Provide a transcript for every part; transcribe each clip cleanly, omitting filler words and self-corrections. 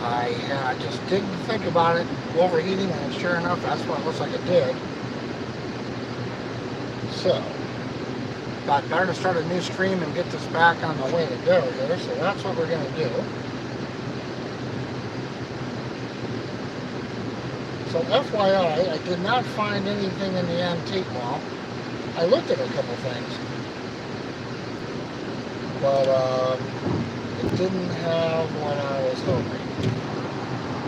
I just didn't think about it overheating, and sure enough, that's what it looks like it did. So, thought better to start a new stream and get this back on the way to go here, so that's what we're going to do. So FYI, I did not find anything in the antique mall. I looked at a couple things, but it didn't have what I was hoping.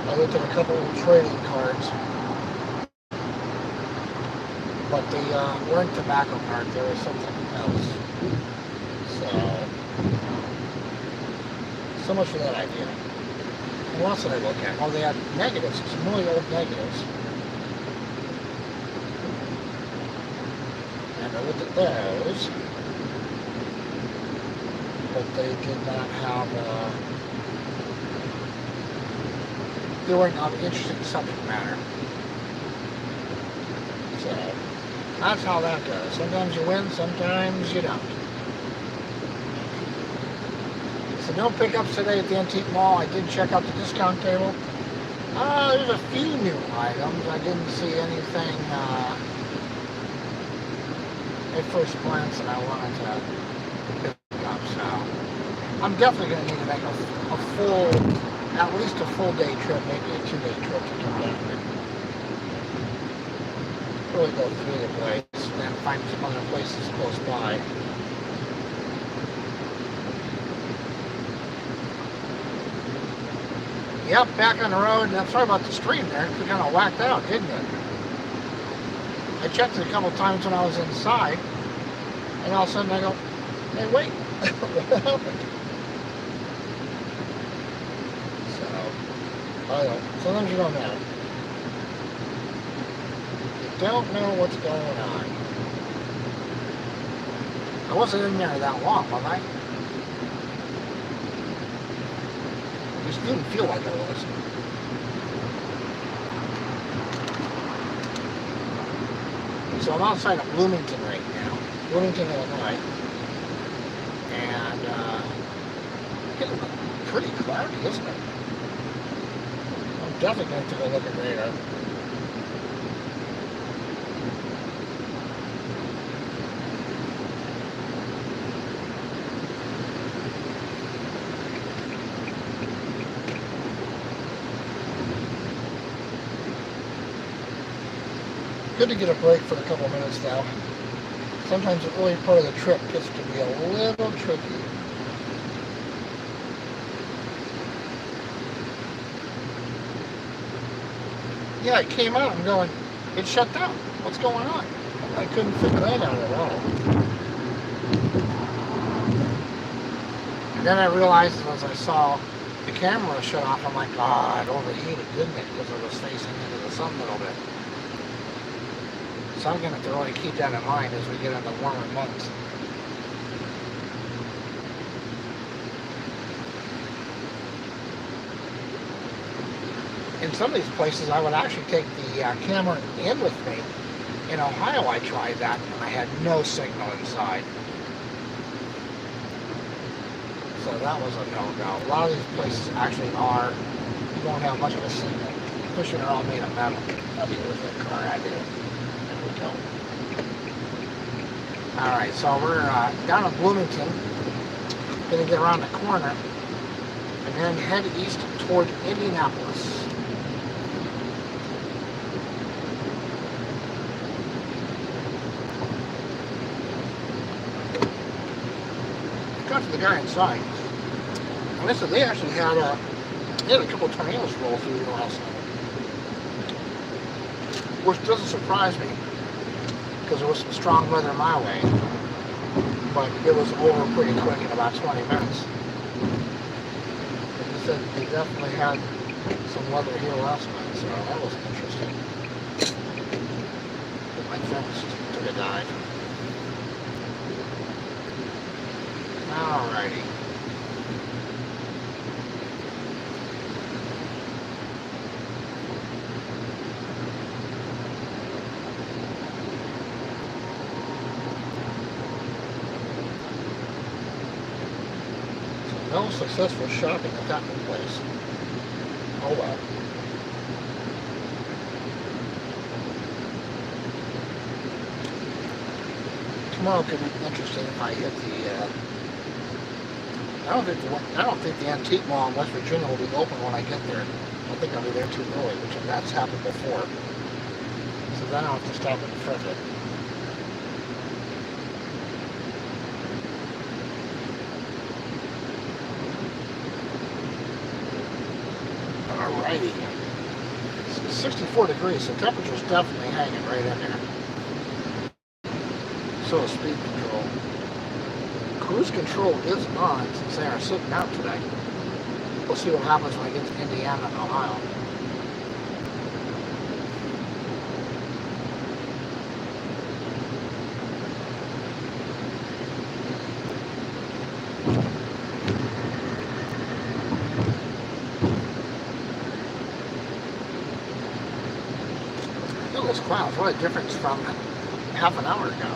I looked at a couple of trading cards, but they weren't tobacco cards, there was something else. So much for that idea. And what else did I look at? Oh, they had negatives, some really old negatives. And I looked at those, but they did not have, they weren't on interesting subject matter. So, that's how that goes. Sometimes you win, sometimes you don't. So no pickups today at the antique mall. I did check out the discount table. There's a few new items. I didn't see anything at first glance that I wanted to pick up. So I'm definitely going to need to make a full, at least a full day trip, maybe a 2-day trip to come down here. Really go through the place and then find some other places close by. Yep, back on the road, and I'm sorry about the stream there. It kind of whacked out, didn't it? I checked it a couple times when I was inside, and all of a sudden I go, hey, wait, what happened? So, I don't. Sometimes you don't know. You don't know what's going on. I wasn't in there that long, was I? Just didn't feel like I was. So I'm outside of Bloomington right now, Bloomington, Illinois, and it's pretty cloudy, isn't it? I'm definitely going to take a look at radar. Good to get a break for a couple minutes now. Sometimes the early part of the trip gets to be a little tricky. Yeah, it came out. I'm going, it shut down. What's going on? I couldn't figure that out at all. And then I realized as I saw the camera shut off, I'm like, it overheated, didn't it? Because it was facing into the sun a little bit. So I'm going to have to really keep that in mind as we get into warmer months. In some of these places, I would actually take the camera in with me. In Ohio, I tried that, and I had no signal inside. So that was a no-go. A lot of these places actually you don't have much of a signal. Especially they're all made of metal. That'd be a good car idea. Alright, so we're down in Bloomington, going to get around the corner, and then head east toward Indianapolis. I talked to the guy inside, and listen, they actually had a couple of tornadoes roll through here last night, which doesn't surprise me, because there was some strong weather my way, but it was over pretty quick in about 20 minutes. Like I said, they definitely had some weather here last night, so that was interesting. But my fence took a dive. Alrighty. No successful shopping at that place. Oh well. Tomorrow could be interesting if I hit the. I don't think the antique mall in West Virginia will be open when I get there. I think I'll be there too early, which that's happened before. So then I'll have to stop and prep it. Alrighty. It's 64 degrees, so temperature's definitely hanging right in there. So is speed control. Cruise control is on since they are sitting out today. We'll see what happens when I get to Indiana and Ohio. Look at those clouds. What a difference from half an hour ago.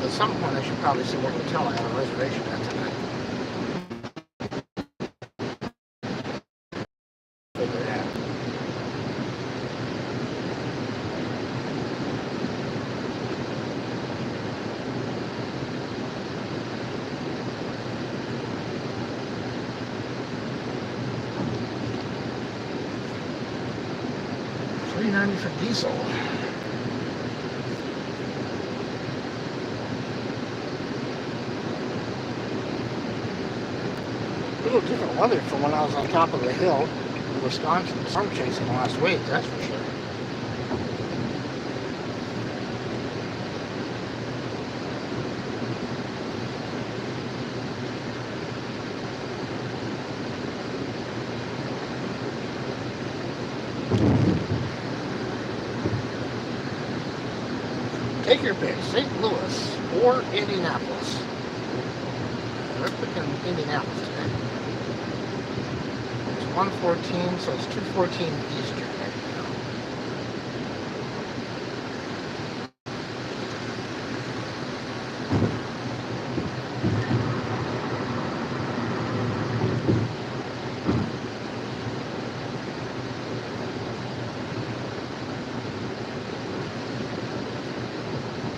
At some point, I should probably see what hotel I have a reservation at tonight. Figure it out. $3.90 for diesel. A little different weather from when I was on top of the hill in Wisconsin storm chasing last week, that's for sure. Take your pick, St. Louis or Indianapolis. We're picking Indianapolis today. It's 1:14, so it's 2:14 Eastern.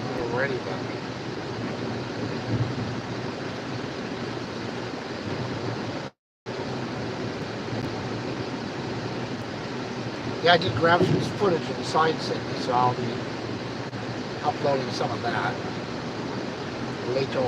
Alrighty then. Yeah, I did grab some footage inside Sydney, so I'll be uploading some of that later.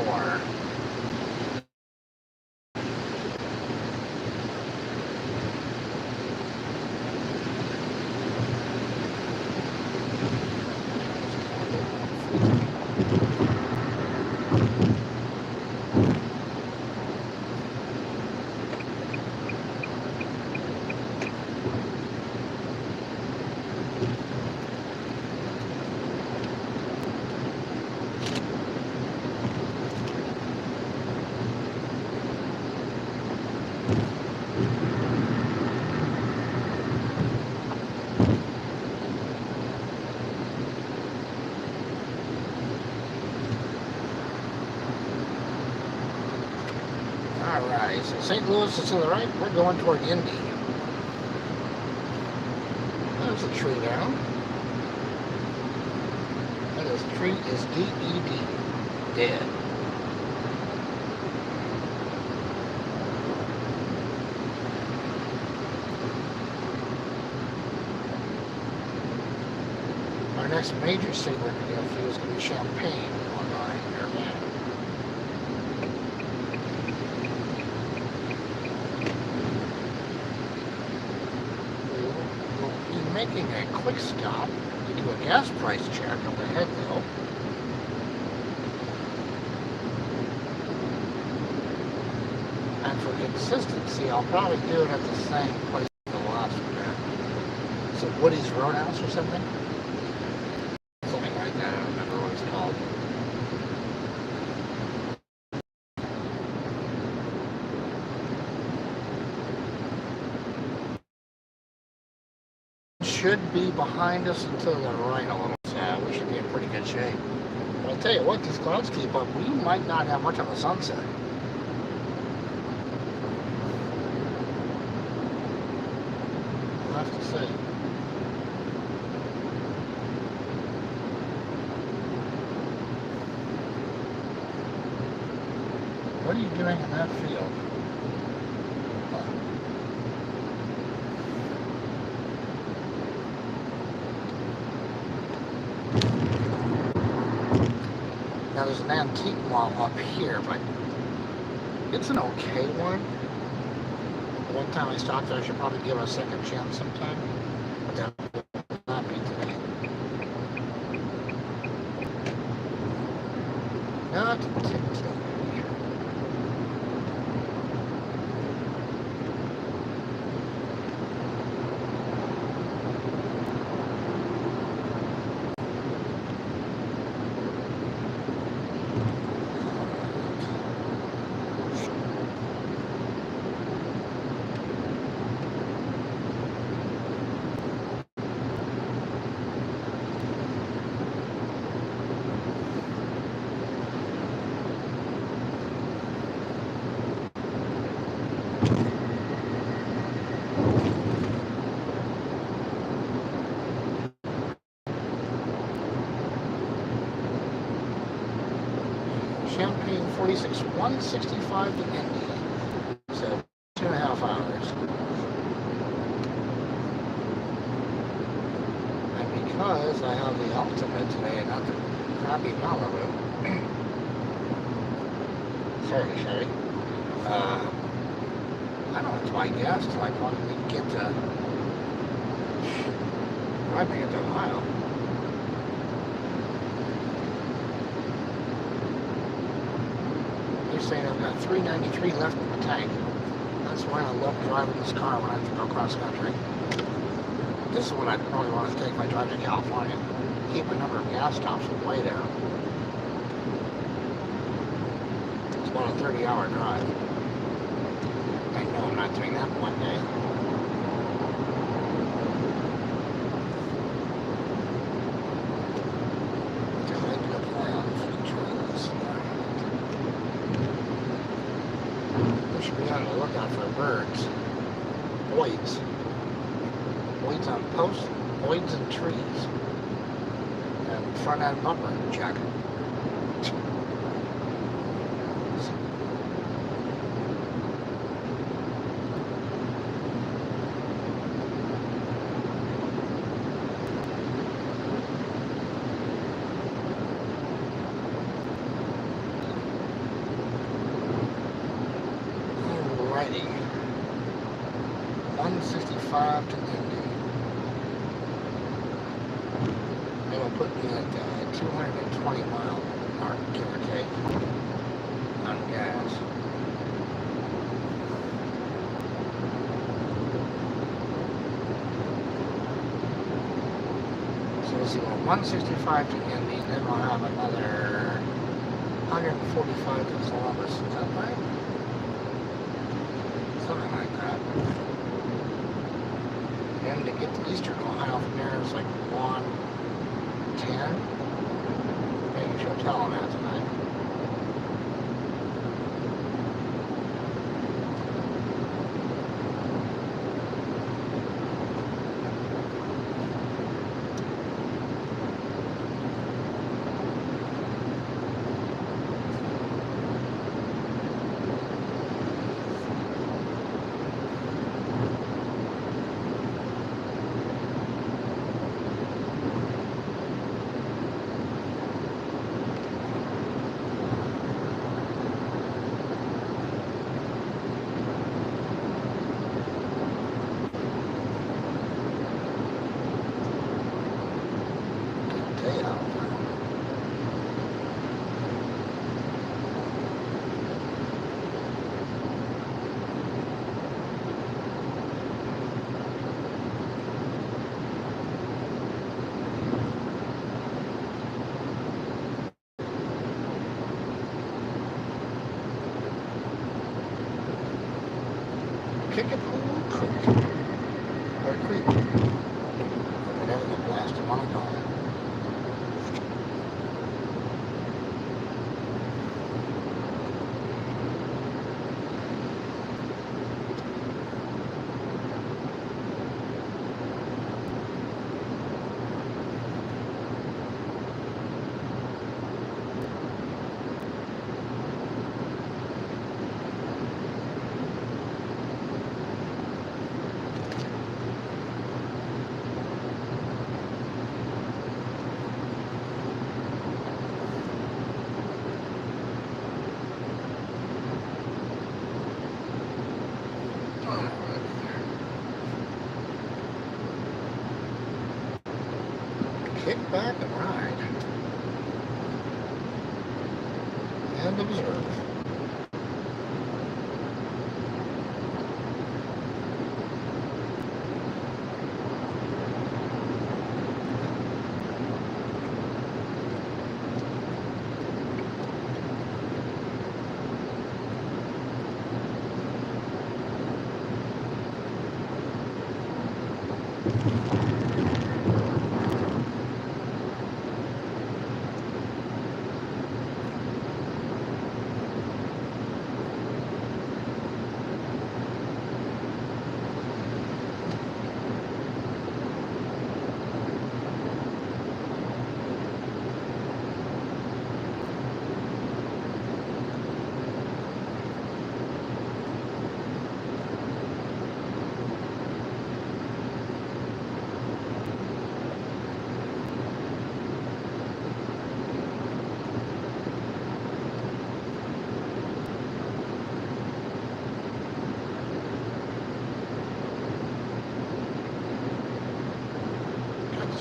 Alright, so St. Louis is to the right, we're going toward Indy. There's a tree down. And this tree is D-E-D, dead. Our next major city we're going to go through is going to be Champaign. Making a quick stop to do a gas price check up ahead though. And for consistency, I'll probably do it at the same place as the last one. it Woody's Roadhouse or something? Something like that. I don't remember what it's called. Should be behind us and to the right a little. So we should be in pretty good shape. But I'll tell you what, these clouds keep up. We might not have much of a sunset. We'll have to see. What are you doing in that field? Now there's an antique mall up here, but it's an okay one. One time I stopped there, I should probably give it a second chance sometime. But that will not be today. Not today. Champagne 46, 165 to Indy. So 2.5 hours. And because I have the Ultimate today and not the crappy Malibu. Sorry. I don't have to buy gas till I probably get to driving into Ohio. They're saying I've got 393 left in the tank. That's why I love driving this car when I have to go cross country. This is when I probably want to take my drive to California. Keep the number of gas stops way down. It's about a 30-hour drive. I know I'm not doing that one day. Be on the lookout for birds. Voids. Voids on posts, voids and trees. And front end bumper, check. Alrighty. 165 to Indy. It'll put me at 220 mile mark, give or take, on gas. So we'll see, 165 to Indy, and then we'll have another 145 to Columbus. Is that right? Something like that. And to get to Eastern Ohio from there is like 110. Maybe she'll tell them that tonight. Kickapoo Creek. Or Creek. Or whatever the blast you want to call it. Kick back and ride. And observe.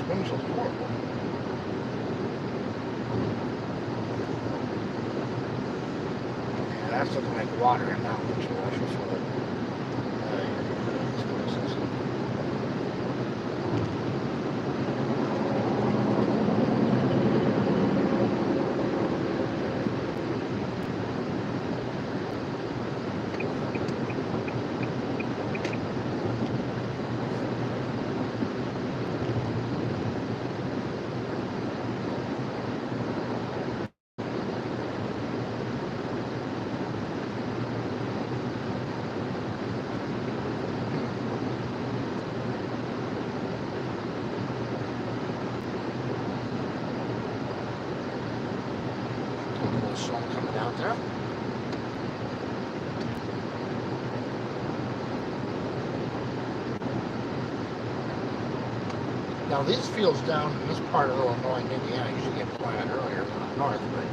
Wind chill's horrible. Yeah, that's looking like water in that wind chill. I should feel it. These places. Sun coming out there. Now these fields down in this part of Illinois and Indiana usually get planted earlier than up north, but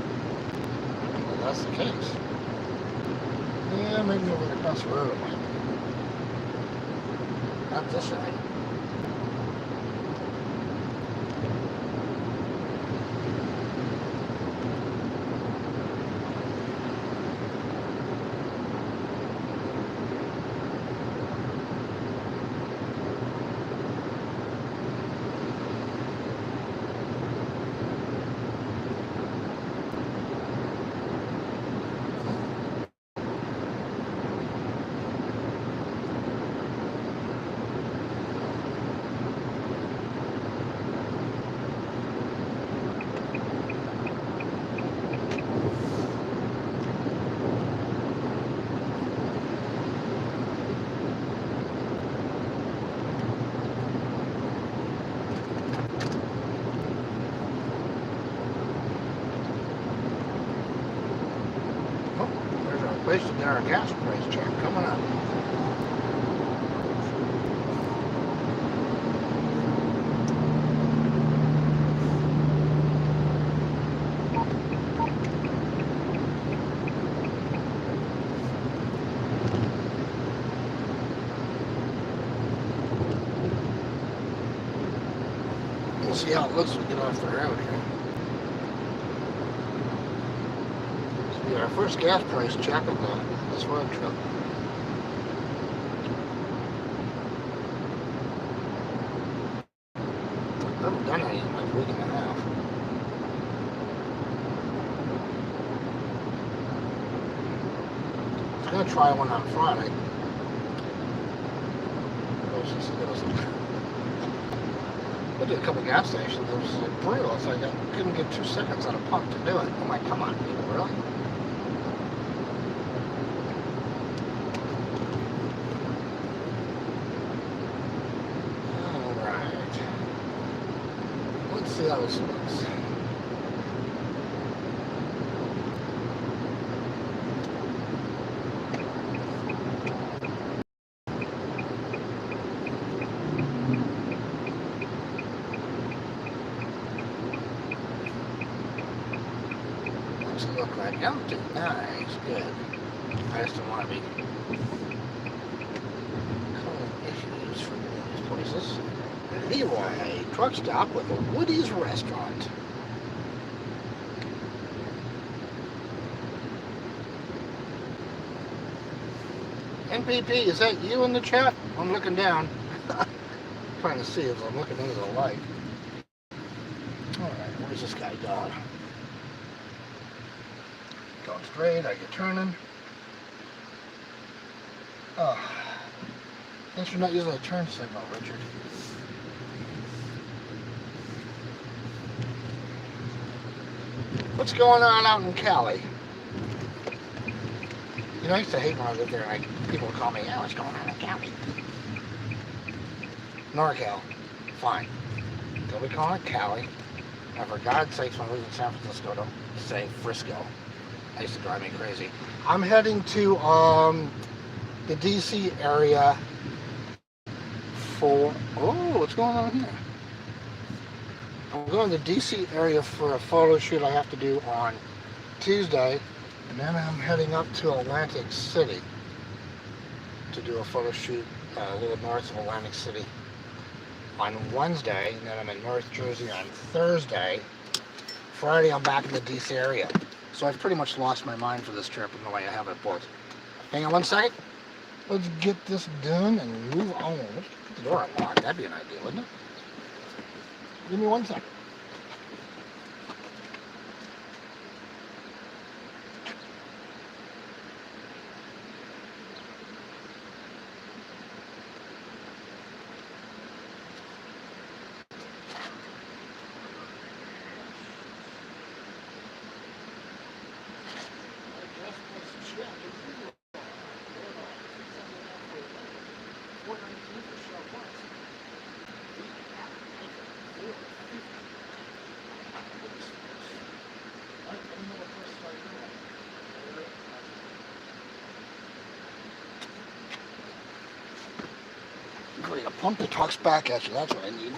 well, that's the case. Yeah, maybe over across the road it might be. Not this side. Wasted there a gas price check coming up. We'll see how it looks when we get off the road here. Our first gas price check of this road trip. I haven't done any in like a week and a half. I was going to try one on Friday. went to a couple gas stations. It was brutal. It's like I couldn't get 2 seconds on a pump to do it. I'm like, come on, people, really? Alright. Let's see how this looks. Look like empty. Nice, good. I just don't want to be causing issues from these places. Leroy truck stop with a Woody's restaurant. NPP, is that you in the chat? I'm looking down. Trying to see if I'm looking into the light. Alright, where's this guy going? Going straight, I get turning. Oh. Thanks for not using a turn signal, Richard. What's going on out in Cali? You know, I used to hate when I lived there and people would call me, oh, what's going on in Cali? NorCal. Fine. Don't be calling it Cali. And for God's sakes, when I lived in San Francisco, don't say Frisco. That used to drive me crazy. I'm heading to the DC area for, oh, what's going on here? I'm going to the DC area for a photo shoot I have to do on Tuesday, and then I'm heading up to Atlantic City to do a photo shoot a little north of Atlantic City on Wednesday, and then I'm in North Jersey on Thursday. Friday I'm back in the DC area. So I've pretty much lost my mind for this trip in the way I have it booked. Hang on one second. Let's get this done and move on. Let's get the door unlocked. That'd be an idea, wouldn't it? Give me 1 second. A pump that talks back at you, that's what I need.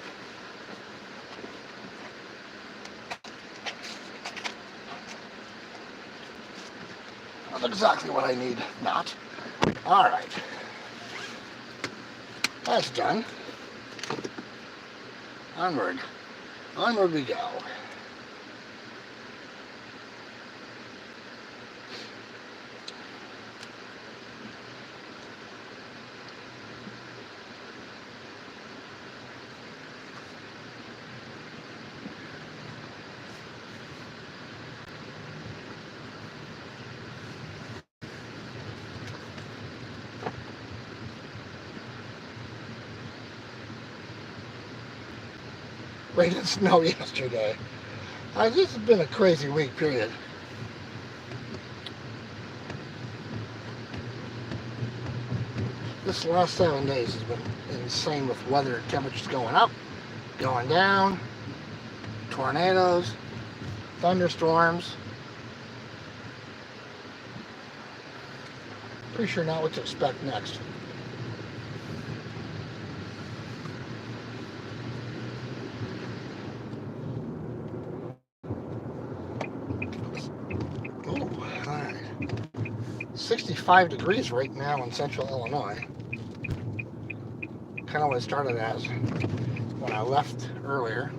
That's exactly what I need. Not. Alright. That's done. Onward. Onward we go. Rain and snow yesterday. This has been a crazy week, period. This last 7 days has been insane with weather, temperatures going up, going down, tornadoes, thunderstorms. Pretty sure not what to expect next. Oh, alright. 65 degrees right now in central Illinois. Kind of what it started as when I left earlier.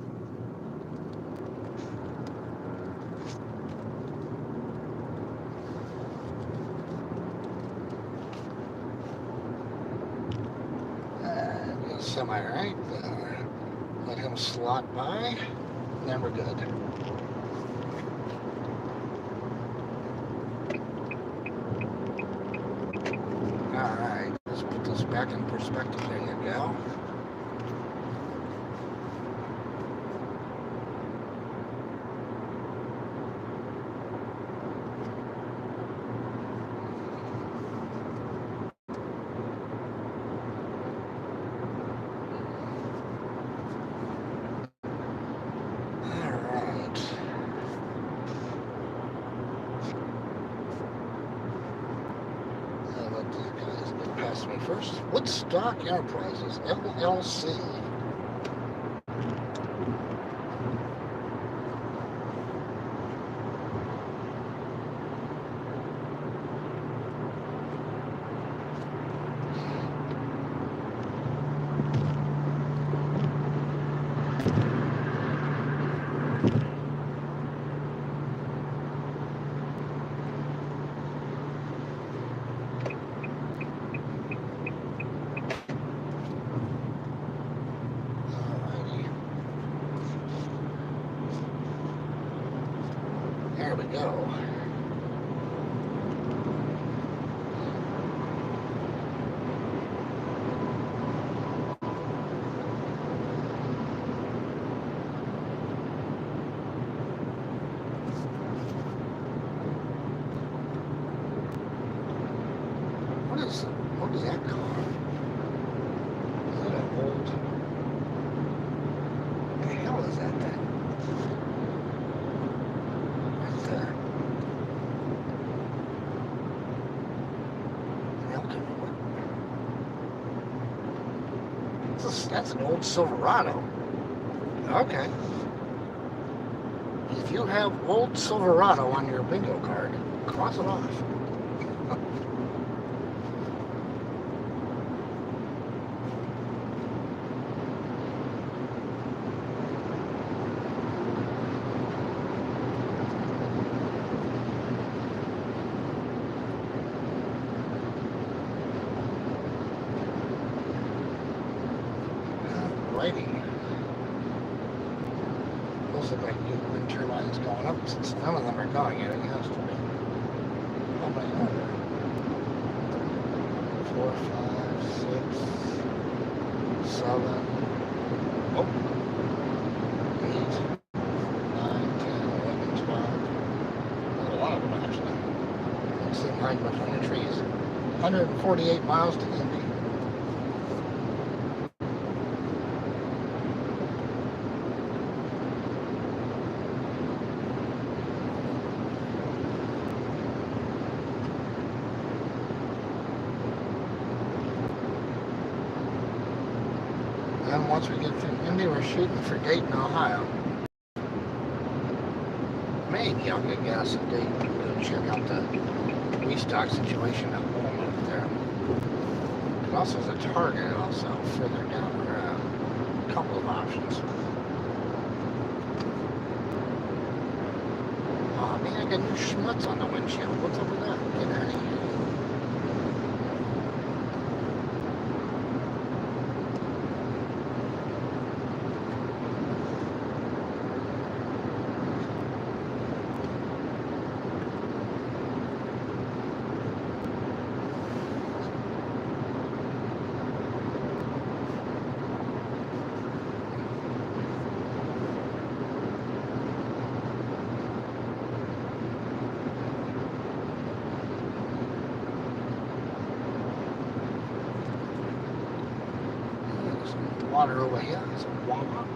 Semi right there. Let him slot by. Then we're good. Alright, let's put this back in perspective. There you go. asked me first. Woodstock Enterprises, LLC. There we go. What is that car? Is that an old? What the hell is that thing? Right there. That's an old Silverado. Okay. If you have old Silverado on your bingo card, cross it off. Those look like new wind turbines going up since none of them are going yet. It has to be. How many are there? 4, 5, 6, 7. Oh. 8, 9, 10, 11, 12. There's a lot of them actually. I don't see them hiding behind the trees. 148 miles to Indy. And once we get through Indy, we're shooting for Dayton, Ohio. Maybe I'll get gas at Dayton and go check out the restock situation at Walmart there. And also there's a Target also further down the road. A couple of options. Oh man, I got new schmutz on the windshield. What's up with that? Get out of here. Water over here. There's a Walmart.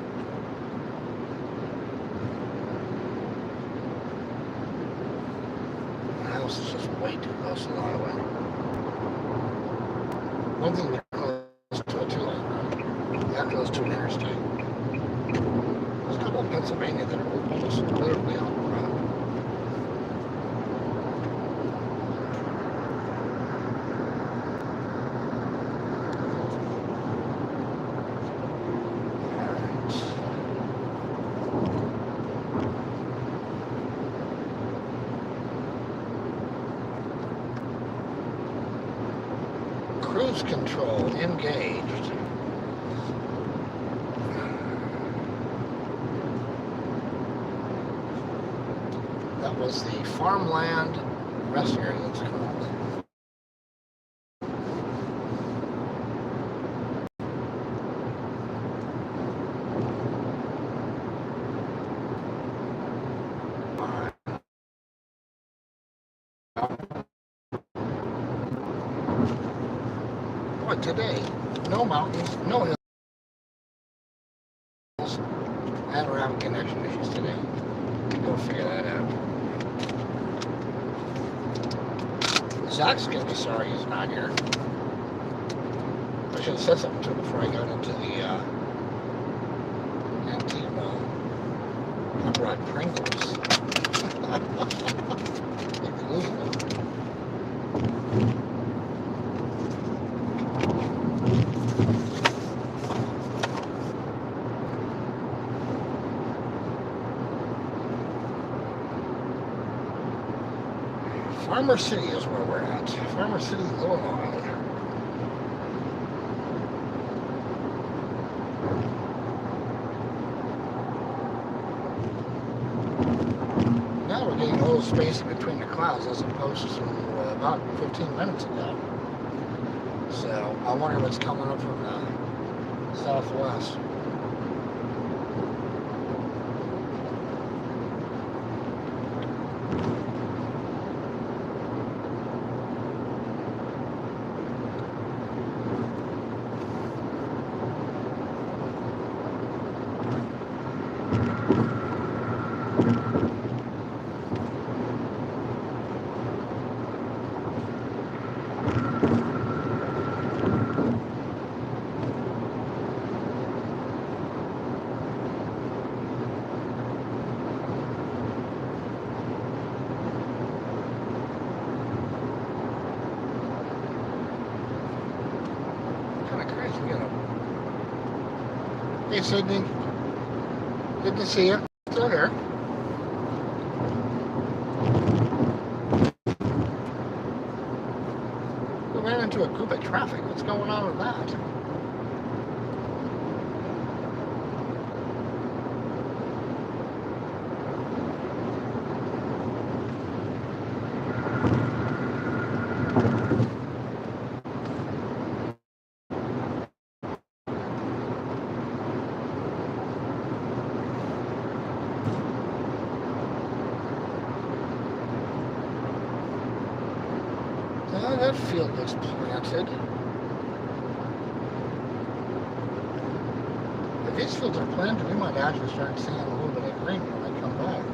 The house is just way too close to the highway. One thing that goes to a 2-lane road, that goes to an interstate. There's a couple in Pennsylvania that are almost literally on the road. Cruise control engaged. That was the farmland rest area, it's called. But today, no mountains, no hills, and we're having connection issues today. Go figure that out. Zach's gonna be sorry he's not here. I should have said something to him before I got into the antique mall. I brought Pringles. You're losing it. Farmer City is where we're at. Farmer City, Illinois. Now we're getting a little space in between the clouds as opposed to about 15 minutes ago. So I wonder what's coming up from the southwest. Hey Sydney, good to see you. Still here. We ran into a group of traffic. What's going on with that? That field looks planted. If these fields are planted, we might actually start seeing a little bit of green when I come back.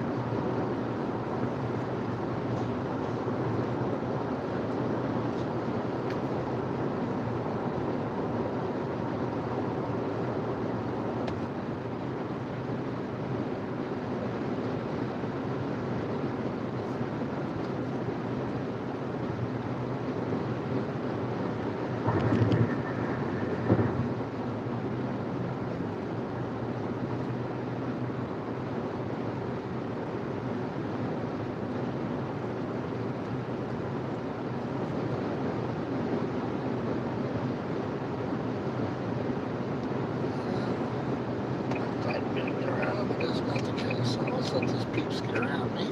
Let these peeps get around me.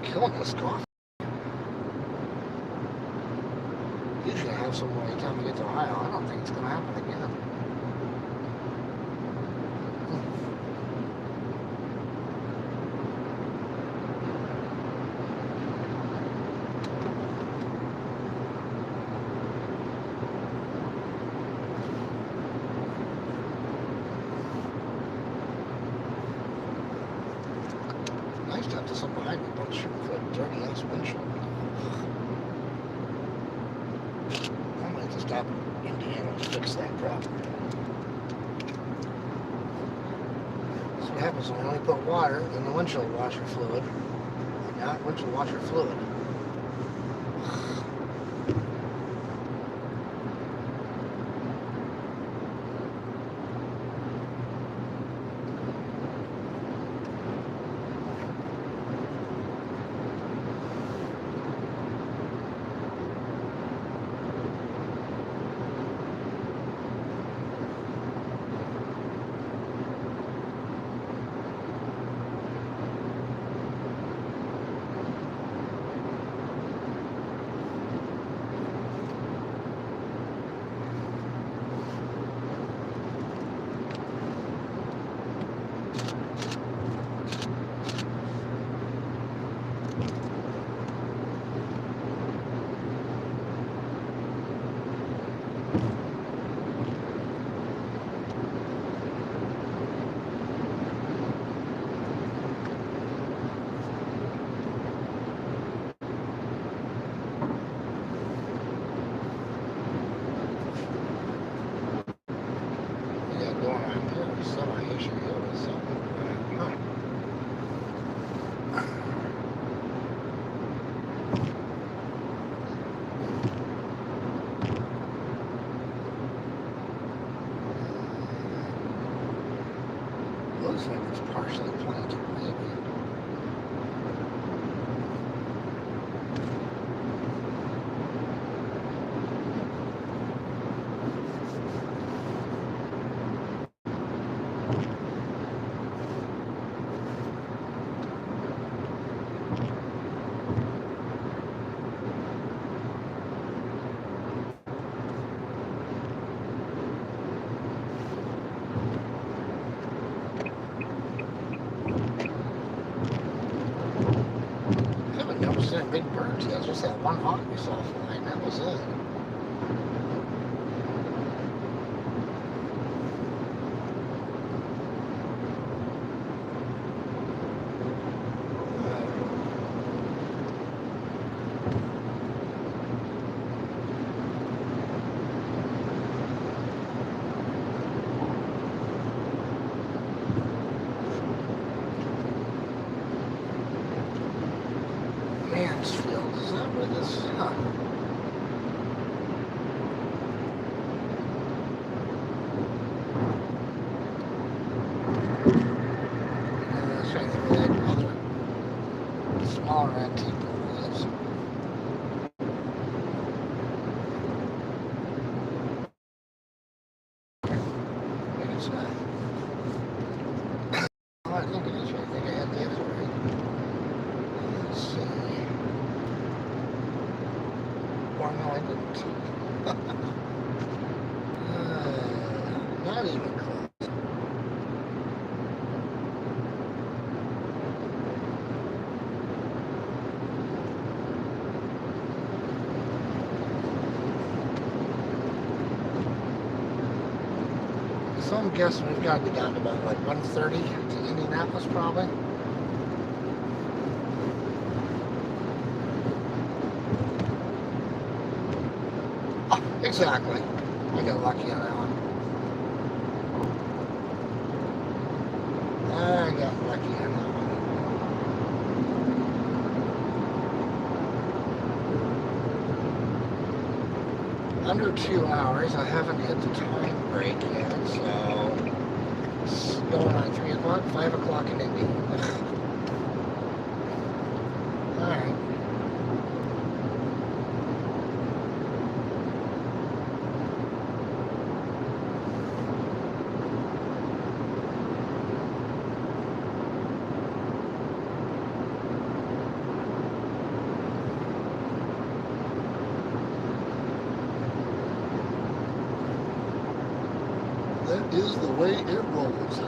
Killing this coffee. Usually I have some more by the time we get to Ohio. I don't think it's going to happen again. Nice to have this up behind me, but shoot for a dirty ass windshield. I might have to stop in Indiana to fix that problem. That's what happens when you only put water in the windshield washer fluid, and not windshield washer fluid. big birds yet. Just that one hawk we saw flying. That was it. Mansfield, is that where this? Huh. I was trying to think where that other smaller antique was. Maybe it's not. Oh, I think it is right. I think I had the other right. Let's see. Well, no, I didn't. Not even close. So I'm guessing we've got to be down to about like 1:30 to Indianapolis, probably. Oh, exactly. I got lucky on that one. I got lucky on that one. Under 2 hours. I haven't hit the time break yet, so it's going on 3 o'clock, 5 o'clock in Indy. Alright. That is the way it rolls.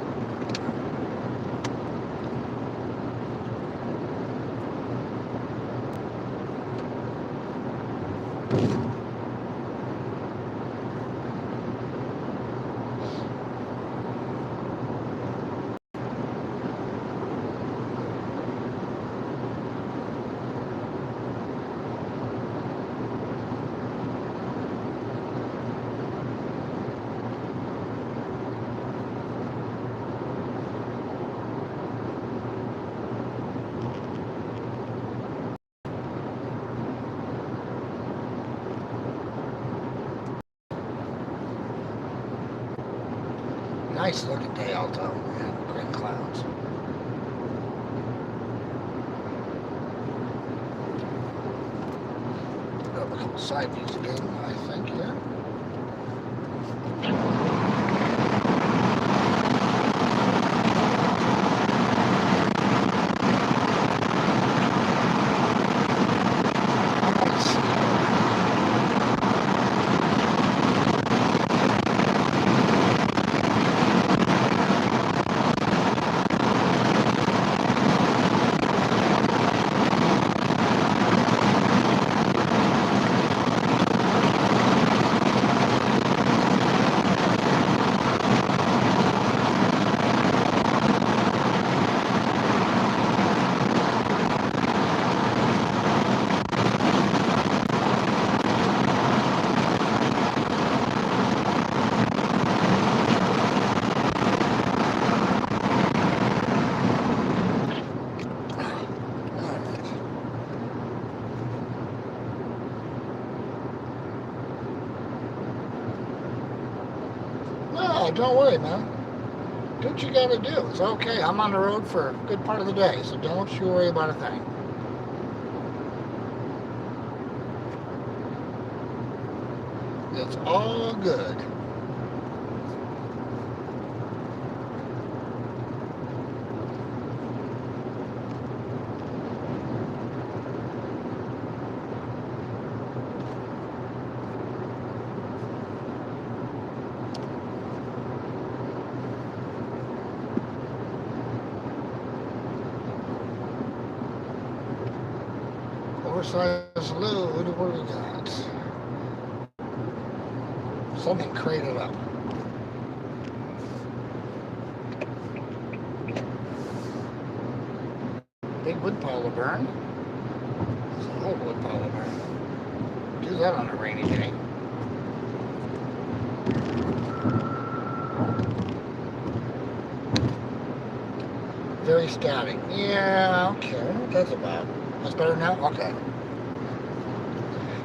Nice looking day out though, man. Great clouds. Got a couple side views again, I think, here. No, don't worry, man. Do what you gotta do. It's okay. I'm on the road for a good part of the day, so don't you worry about a thing. It's all good. oversized load. What do we got? Something crated up. Big wood pile to burn. It's an old wood pile to burn. Do that on a rainy day. Very static. Yeah, okay. I wonder what that's about. That's better now? Okay.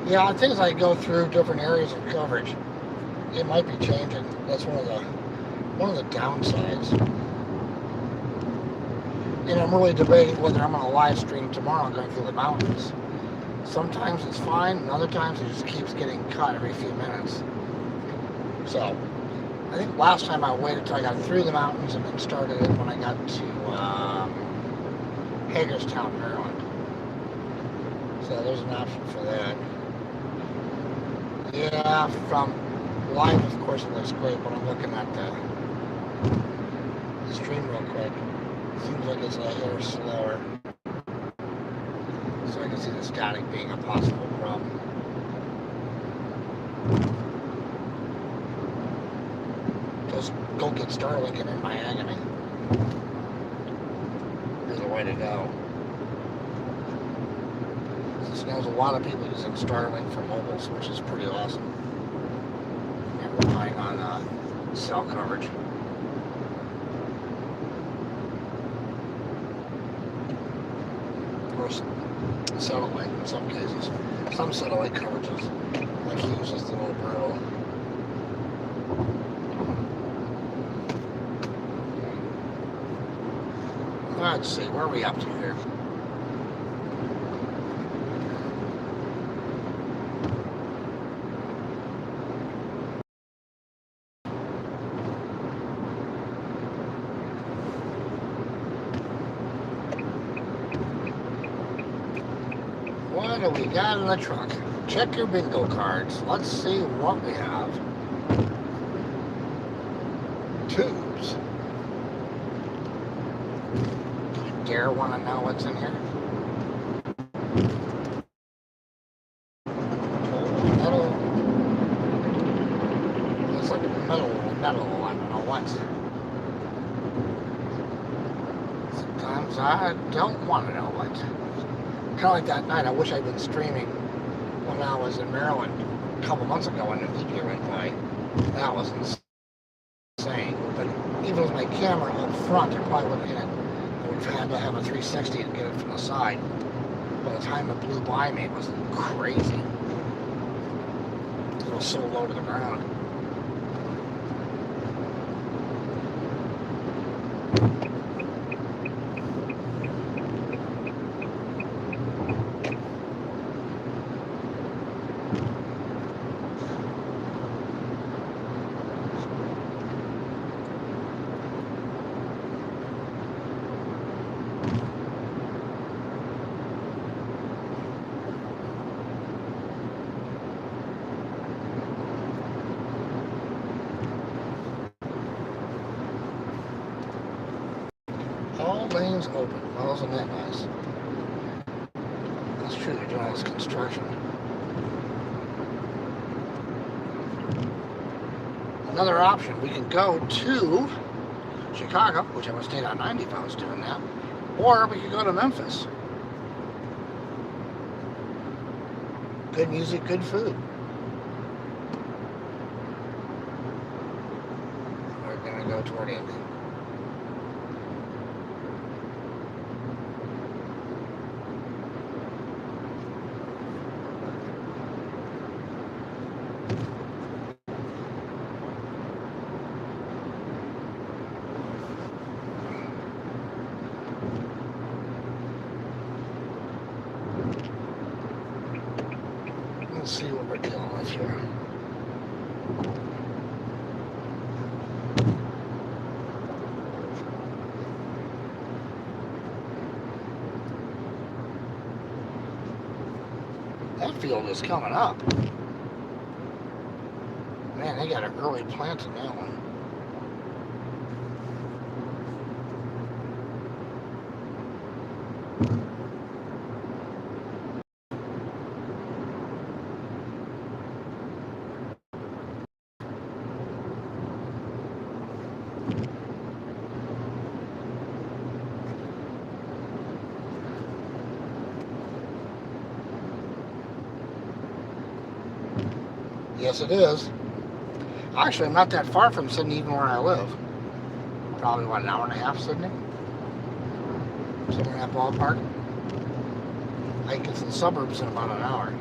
Yeah, things like go through different areas of coverage. It might be changing. That's one of the downsides. And I'm really debating whether I'm going to live stream tomorrow going through the mountains. Sometimes it's fine, and other times it just keeps getting cut every few minutes. So, I think last time I waited until I got through the mountains and then started it when I got to Hagerstown, Maryland. So there's an option for that. Yeah, from live, of course, it looks great, but I'm looking at the stream real quick. Seems like it's a hair slower. So I can see the static being a possible problem. Just go get Starlink and in my agony. There's a way to go. This knows a lot of people using Starlink for mobiles, which is pretty awesome. And relying on cell coverage. Or satellite in some cases. Some satellite coverages, like he uses the little burrow. Let's see, where are we up to here? What do we got in the truck? Check your bingo cards. Let's see what we have. Tubes. Do you dare want to know what's in here? Metal. Looks like a metal. I don't know what. Sometimes I don't want to know what. Kind of like that night, I wish I'd been streaming when I was in Maryland a couple months ago when the meteor went by. That was insane. But even with my camera up front, I probably wouldn't hit it. I would have had to have a 360 to get it from the side. By the time it blew by me, it was crazy. It was so low to the ground. All lanes open. Well, isn't that nice? That's true, they're doing all this construction. Another option, we can go to Chicago, which I would stay on 90 if I was doing that, or we could go to Memphis. Good music, good food. We're gonna go toward Indy. Let's see what we're dealing with here. That field is coming up. Man, they got an early plant in that one. Yes, it is. Actually, I'm not that far from Sydney, even where I live. Probably, what, an hour and a half, Sydney? Somewhere in that ballpark. I can get to the suburbs in about an hour.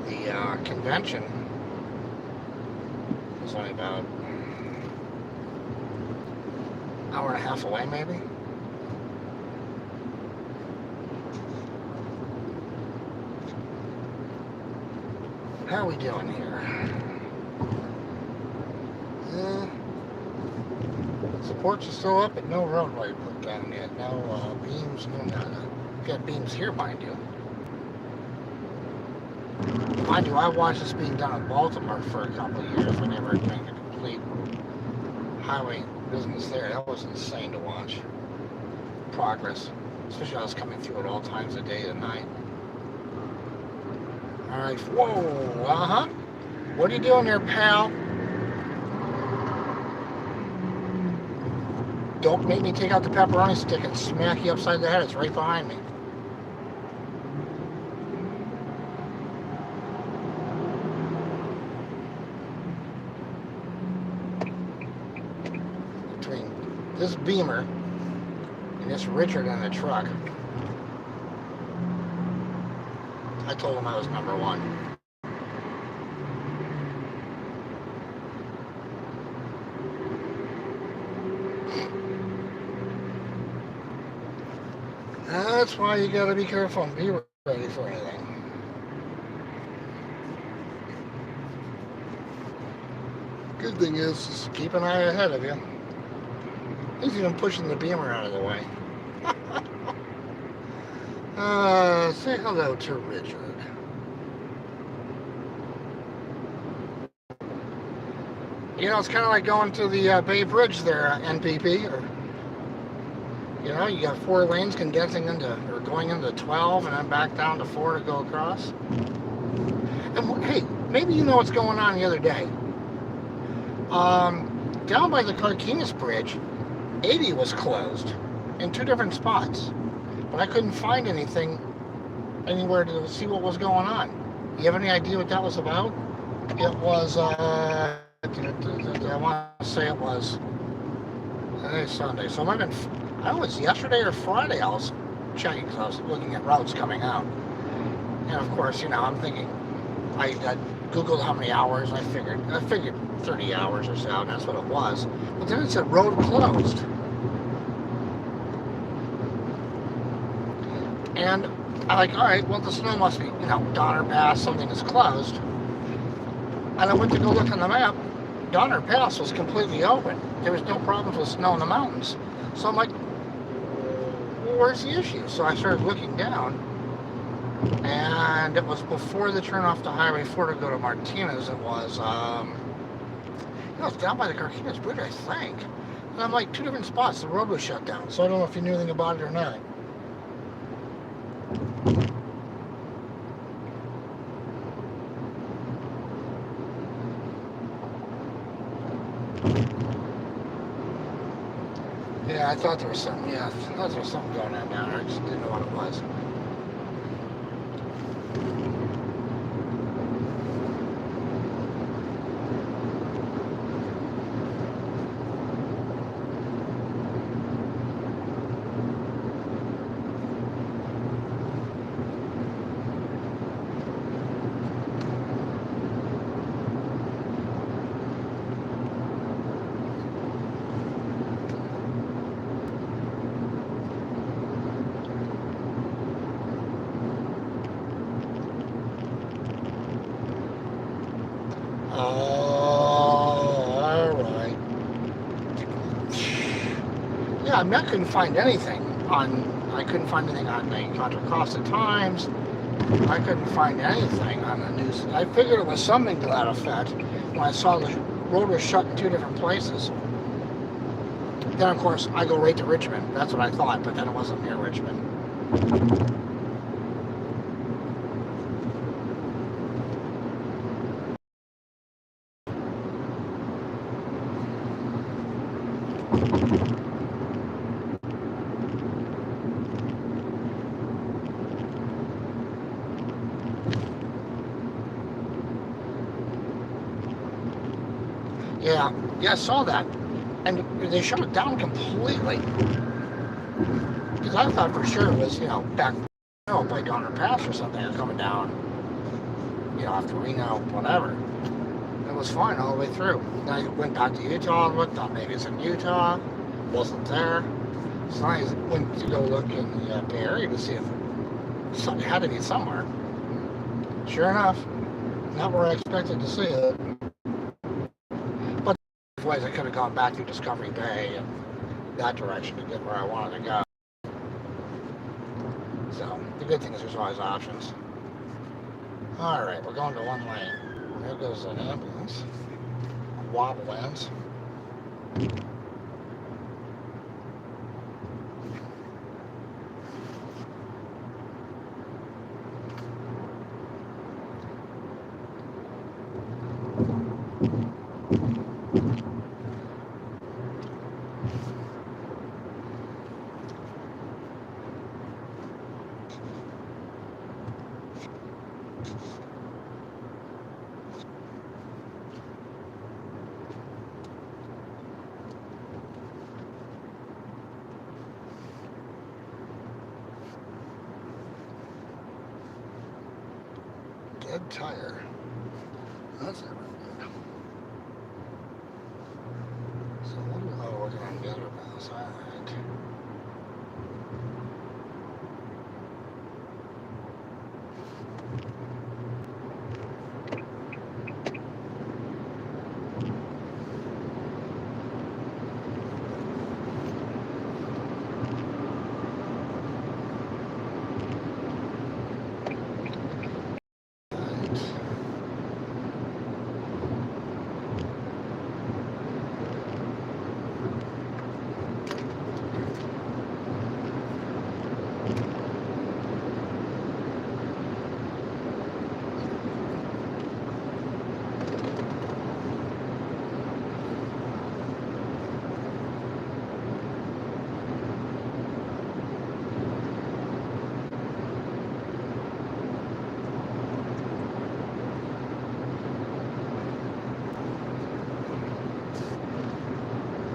The convention is only about an hour and a half away, maybe. How are we doing here? Supports are still up, but no roadway put down yet. No beams, no nada. We've got beams here, mind you. Mind you, I watched this being done in Baltimore for a couple of years when they were doing a complete highway business there. That was insane to watch. Progress. Especially I was coming through at all times of day and night. Alright, whoa, uh-huh. What are you doing there, pal? Don't make me take out the pepperoni stick and smack you upside the head. It's right behind me. Between this Beamer and this Richard in the truck, I told him I was number one. That's why you gotta be careful and be ready for anything. Good thing is, just keep an eye ahead of you. He's even pushing the Beamer out of the way. Say hello to Richard. You know, it's kind of like going to the Bay Bridge there, NPP, or you know, you got 4 lanes condensing into, or going into 12, and then back down to 4 to go across. And hey, maybe you know what's going on the other day. Down by the Carquinez Bridge, 80 was closed in 2 different spots, but I couldn't find anything anywhere to see what was going on. You have any idea what that was about? It was, I want to say it was Sunday, so it might have been, I don't know, it's yesterday or Friday I was checking because I was looking at routes coming out. And of course, you know, I'm thinking, I Googled how many hours, I figured 30 hours or so, and that's what it was. But then it said road closed. And I'm like, all right, well, the snow must be, you know, Donner Pass, something is closed. And I went to go look on the map. Donner Pass was completely open. There was no problems with snow in the mountains. So I'm like, well, where's the issue? So I started looking down, and it was before the turn off to Highway 4 to go to Martinez. It was, it was down by the Carquinez Bridge, I think. And I'm like, 2 different spots, the road was shut down. So I don't know if you knew anything about it or not. Yeah, I thought there was something, yeah, I thought there was something going on down there. I just didn't know what it was. Alright. Yeah, I mean, I couldn't find anything on the Contra Costa Times. I couldn't find anything on the news. I figured it was something to that effect when I saw the road was shut in 2 different places. Then, of course, I go right to Richmond. That's what I thought, but then it wasn't near Richmond. Yeah, I saw that. And they shut it down completely. Because I thought for sure it was, back by Donner Pass or something, or coming down, after Reno, whatever. It was fine all the way through. Then I went back to Utah and looked, thought maybe it's in Utah. Wasn't there. So I went to go look in the Bay Area to see if something had to be somewhere. Sure enough, not where I expected to see it. But ways I could have gone back to Discovery Bay and that direction to get where I wanted to go. So the good thing is there's always options. Alright, we're going to one lane. There goes an ambulance. Wobble ends. Dead tire. That's never good. So we're working on the other pass. Alright.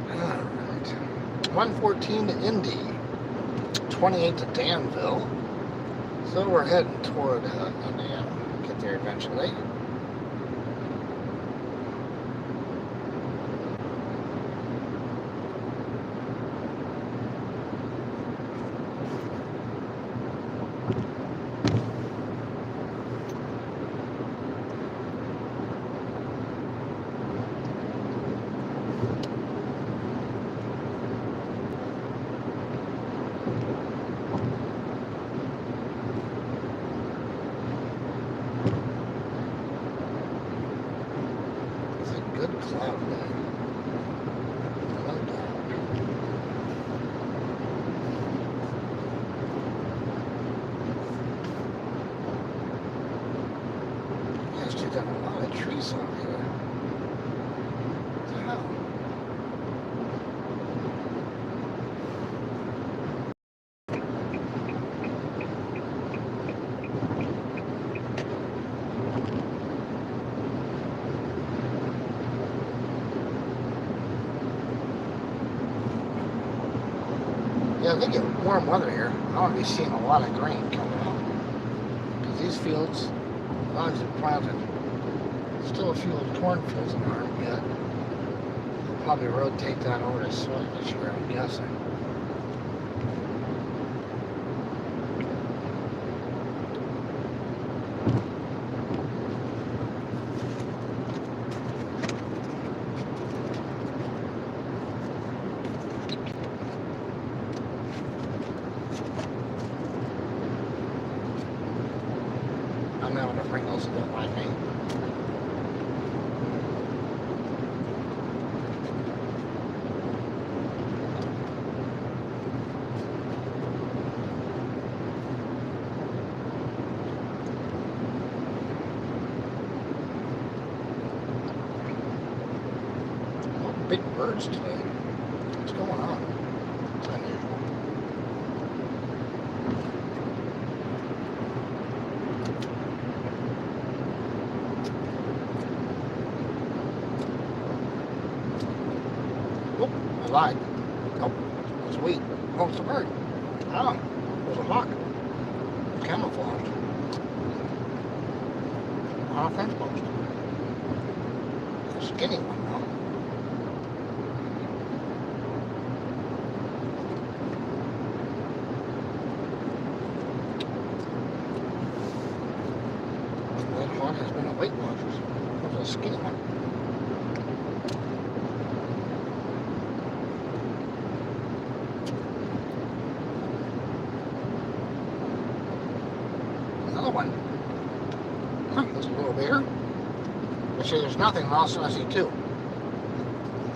Alright. 114 to Indy. 28 to Danville. So we're heading toward Indiana. Get there eventually. Good cloud day. No doubt. Yes, you got a lot of trees out here. What the hell? Yeah, they get warm weather here. I want to be seeing a lot of grain coming out. Because these fields, as long as they're planted, still a few little cornfields in there yet. They'll probably rotate that over to soy this year, I'm guessing. I'm having to bring those that don't like me. Oh, big birds today. What's going on? It's unusual. flag. Oh, it's wheat. Oh, it's a bird. Oh, there's a hawk. Camouflaged. On a fence post. A skinny one, though. That hawk has been a Weight Watchers. There's a skinny one. Another one. Huh, that's a little bigger. But see, there's nothing, and all of a sudden I see two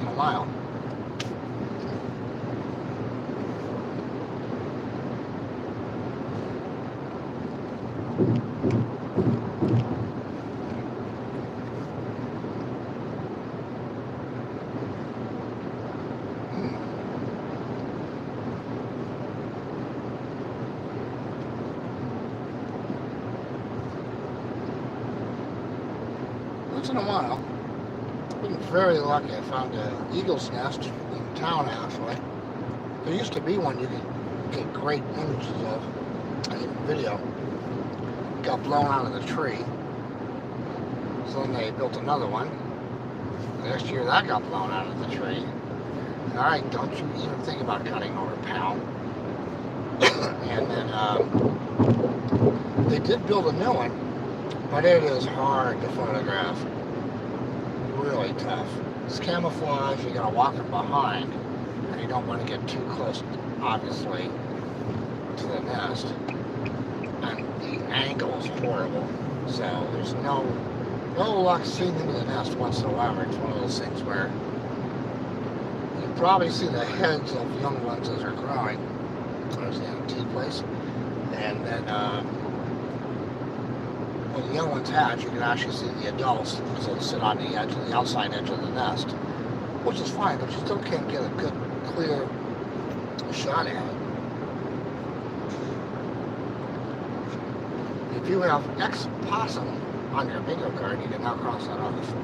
in a mile. Once in a while, I've been very lucky. I found an eagle's nest in town, actually. There used to be one you could get great images of, and even video. Got blown out of the tree. So then they built another one. Next year that got blown out of the tree. Alright, don't you even think about cutting over a pound. And then they did build a new one, but it is hard to photograph. Really tough. It's camouflage, you gotta walk from behind, and you don't want to get too close, obviously, to the nest. And the angle is horrible. So there's no luck seeing into the nest whatsoever. It's one of those things where you probably see the heads of young ones as they're growing. There's the antique place. And then when the young ones hatch, you can actually see the adults because they'll sit on the edge of the outside edge of the nest, which is fine, but you still can't get a good, clear shot at it. If you have X possum on your bingo card, you can now cross that off.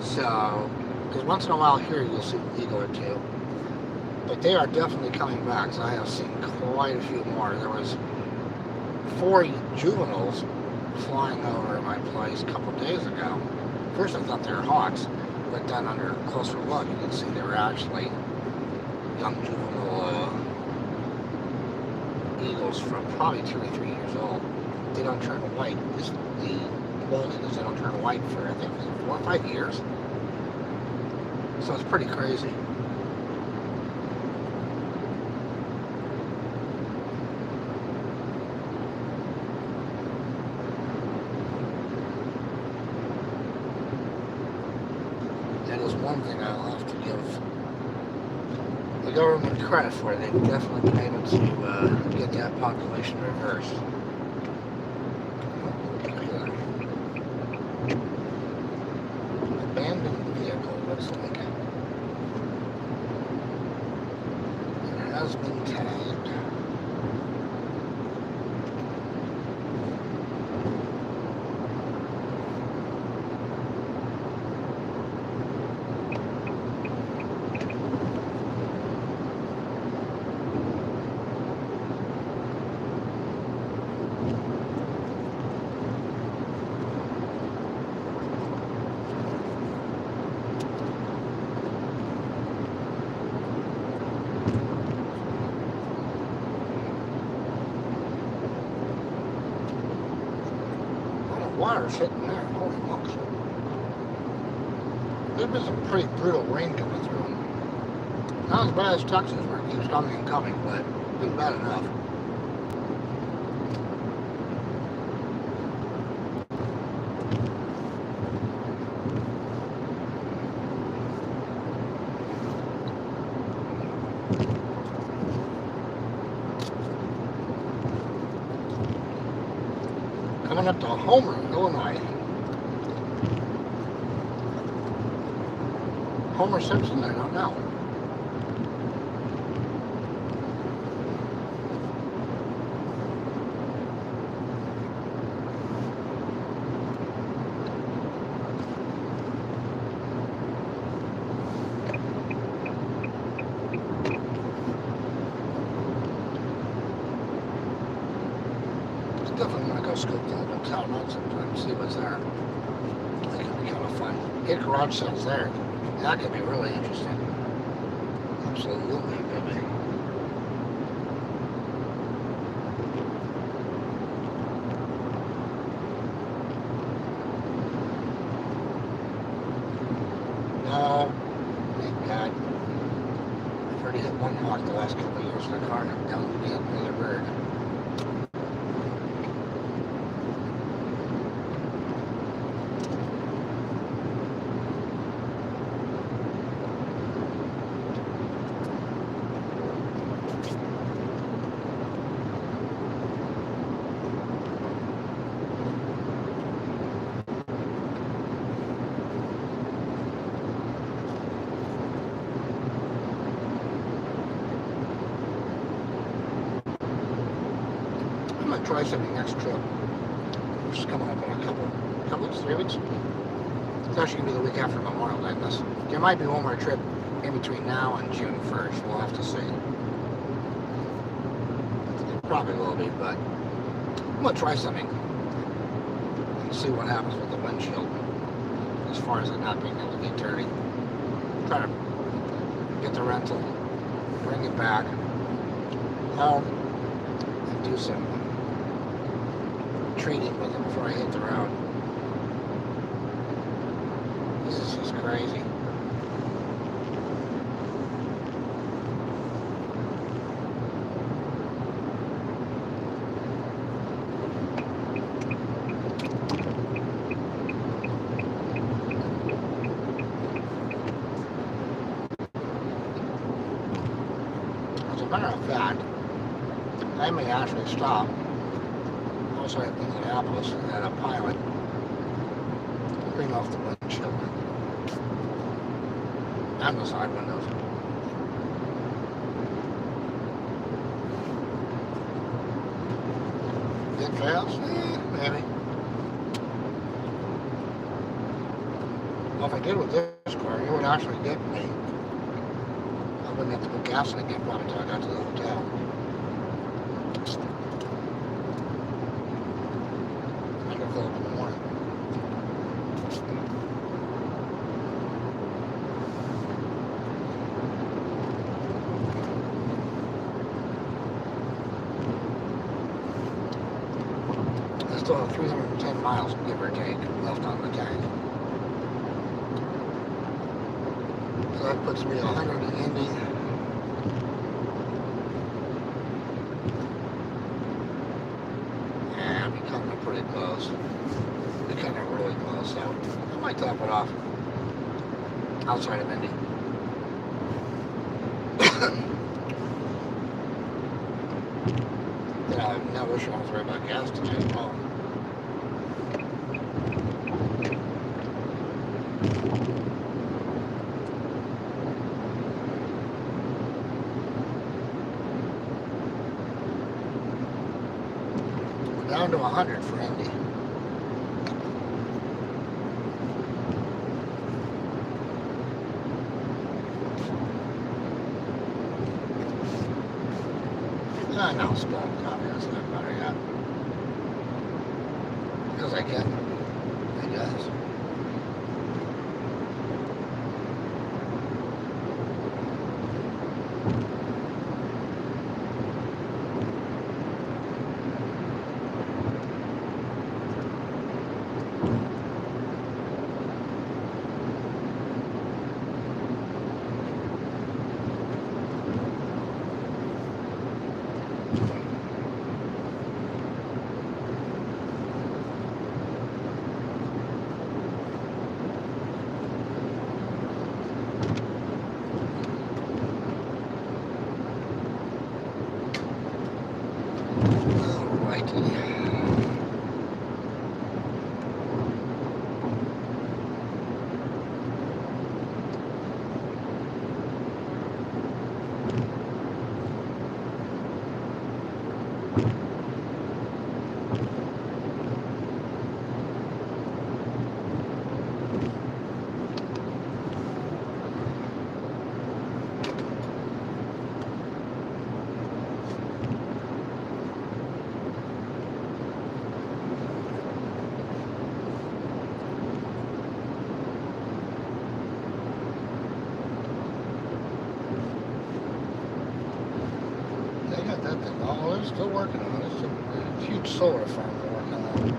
So, because once in a while here you'll see an eagle or two, but they are definitely coming back. So I have seen quite a few more. There was 4 juveniles flying over my place a couple days ago. First I thought they were hawks, but then under closer look you can see they were actually young juvenile eagles from probably 2 or 3 years old. They don't turn white. The bald eagles, they don't turn white for I think 4 or 5 years. So it's pretty crazy. That is one thing I'll have to give the government credit for. They've definitely been able to get that population reversed. Abandoned vehicle, looks like. It has been tagged. Water sitting there, holy smokes. There's been some pretty brutal rain coming through. Not as bad as Texas where it keeps coming and coming, but it's been bad enough. Coming up to Homer, Illinois. Homer Simpson, I don't know. go scoop the little town out sometimes, see what's there. That could be kind of fun. Get garage sales there. That could be really interesting. Absolutely, it could be. No, thank God. I've already hit one hawk the last couple of years in the car, and I'm down to get another bird. I'm gonna try something next trip. Which is coming up in a couple weeks, 3 weeks. It's actually gonna be the week after Memorial Day. There might be one more trip in between now and June 1st. We'll have to see. It probably will be, but I'm gonna try something and see what happens with the windshield as far as it not being able to get dirty. Try to get the rental, bring it back home, and do some treating with it before I hit the road. This is just crazy. As a matter of fact, I may actually stop also at Indianapolis at a Pilot, clean off the windshield and the side windows. Get fast? Maybe. Well, if I did with this car, it would actually get me. I wouldn't have to put gas in it again probably until I got to the hotel. I gotta fill up in the morning. I still have 310 miles, give or take, left on the tank. So that puts me 100 in Indy. Yeah, I'm becoming pretty close. Becoming really close, so I might top it off outside of Indy. Then I have no issue. I don't have to worry about gas to change home. Down to 100 for Indy. No, spilling coffee, that's not better yet. Because I can, I guess. got that thing. Oh, they're still working on it. It's a huge solar farm they're working on.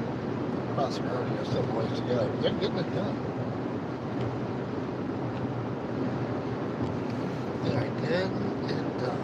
Across the road, there's still a ways to go. They're getting it done. They're getting it done.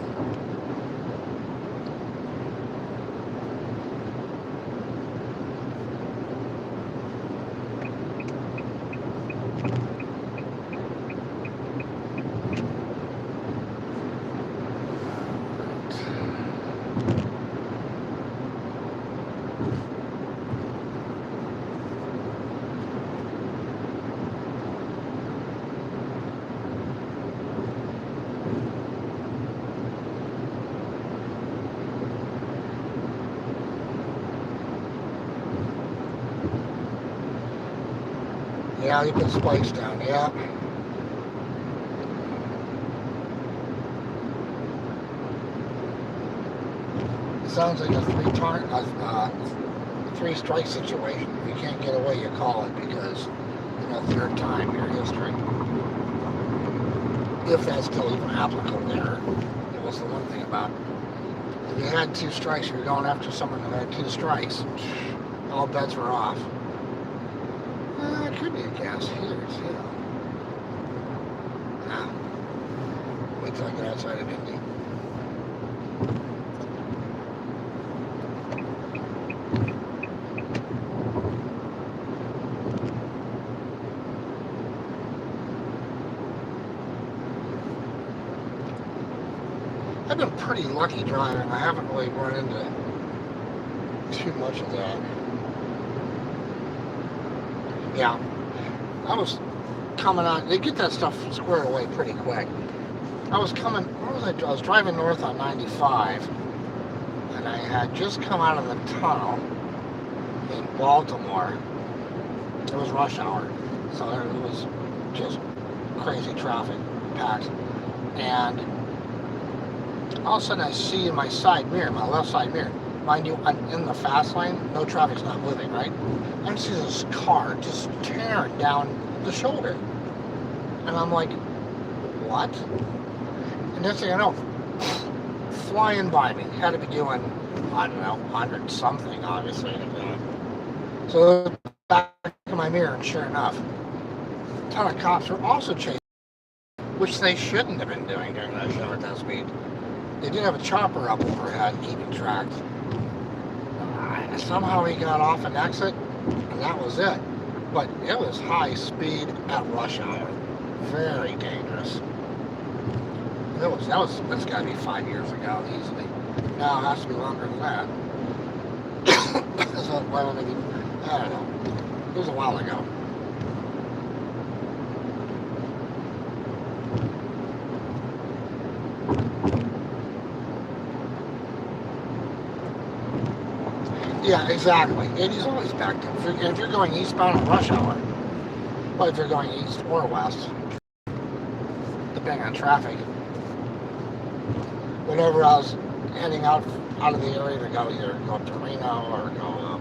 Yeah, you put spikes down, yeah. It sounds like a three strike situation. If you can't get away, you call it because, third time your history. If that's still even applicable there. It was the one thing about, if you had 2 strikes, you were going after someone who had 2 strikes, all bets were off. It could be a gas here, too. Nah. Wait till I get outside of Indy. I've been pretty lucky driving. I haven't really run into too much of that. Yeah, I was coming on. They get that stuff squared away pretty quick. I was coming. Where was I? I was driving north on 95, and I had just come out of the tunnel in Baltimore. It was rush hour, so it was just crazy traffic, packed, and all of a sudden I see in my side mirror, my left side mirror. Mind you, I'm in the fast lane. No traffic's not moving, right? I see this car just tearing down the shoulder. And I'm like, what? And next thing I know, flying by me. Had to be doing, I don't know, 100 something, obviously. So back in my mirror, and sure enough, a ton of cops were also chasing, which they shouldn't have been doing during that show at that speed. They did have a chopper up overhead keeping track. Somehow he got off an exit, and that was it. But it was high speed at rush hour. Very dangerous. That's got to be 5 years ago, easily. Now it has to be longer than that. So, why would I don't know. It was a while ago. Yeah, exactly. And he's always backed up. If you're going eastbound on rush hour, well, if you're going east or west, depending on traffic, whenever I was heading out of the area to go either go up to Reno or go up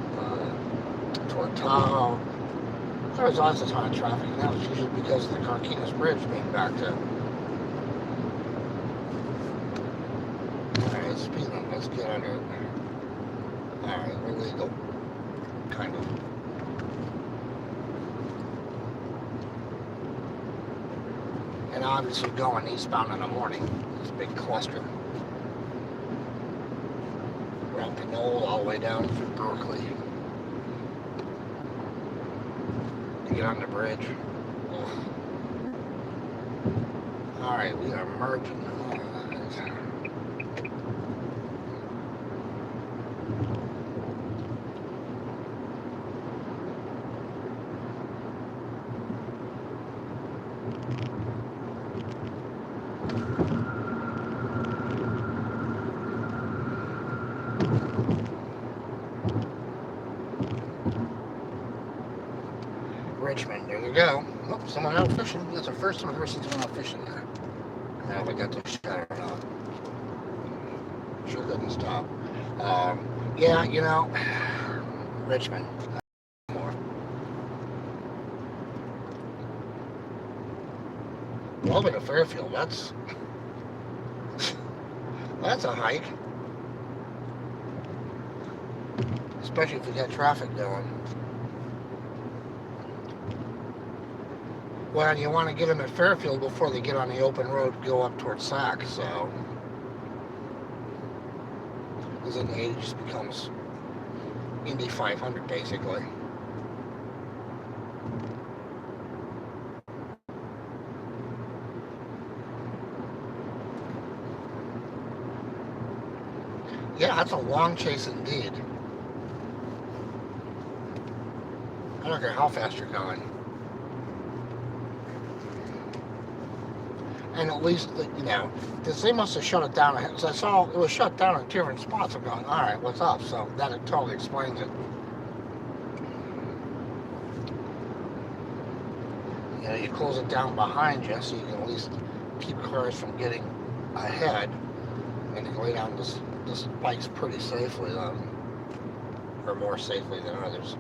toward Tahoe, there was always a ton of traffic, and that was usually because of the Carquinez Bridge being backed up. Alright, speed limit, let's get under it. Alright, we're legal. Kind of. And obviously going eastbound in the morning. It's a big cluster. Around Pinole all the way down through Berkeley. To get on the bridge. Alright, we are merging. Richmond, there you go. Oh, someone out fishing. That's the first time I've ever seen someone out fishing there. Now we got the shutter on. Sure couldn't stop. Yeah, Richmond. More. Well, to Fairfield, that's a hike. especially if you got traffic going. Well, you want to get them at Fairfield before they get on the open road to go up towards Sac, so. Because then the 80 just becomes Indy 500, basically. Yeah, that's a long chase indeed. I don't care how fast you're going. And at least, you know, because they must have shut it down. Because I saw it was shut down in different spots. I'm going, all right, what's up? So that totally explains it. You know, you close it down behind you so you can at least keep cars from getting ahead. And you can lay down the spikes pretty safely, or more safely than others.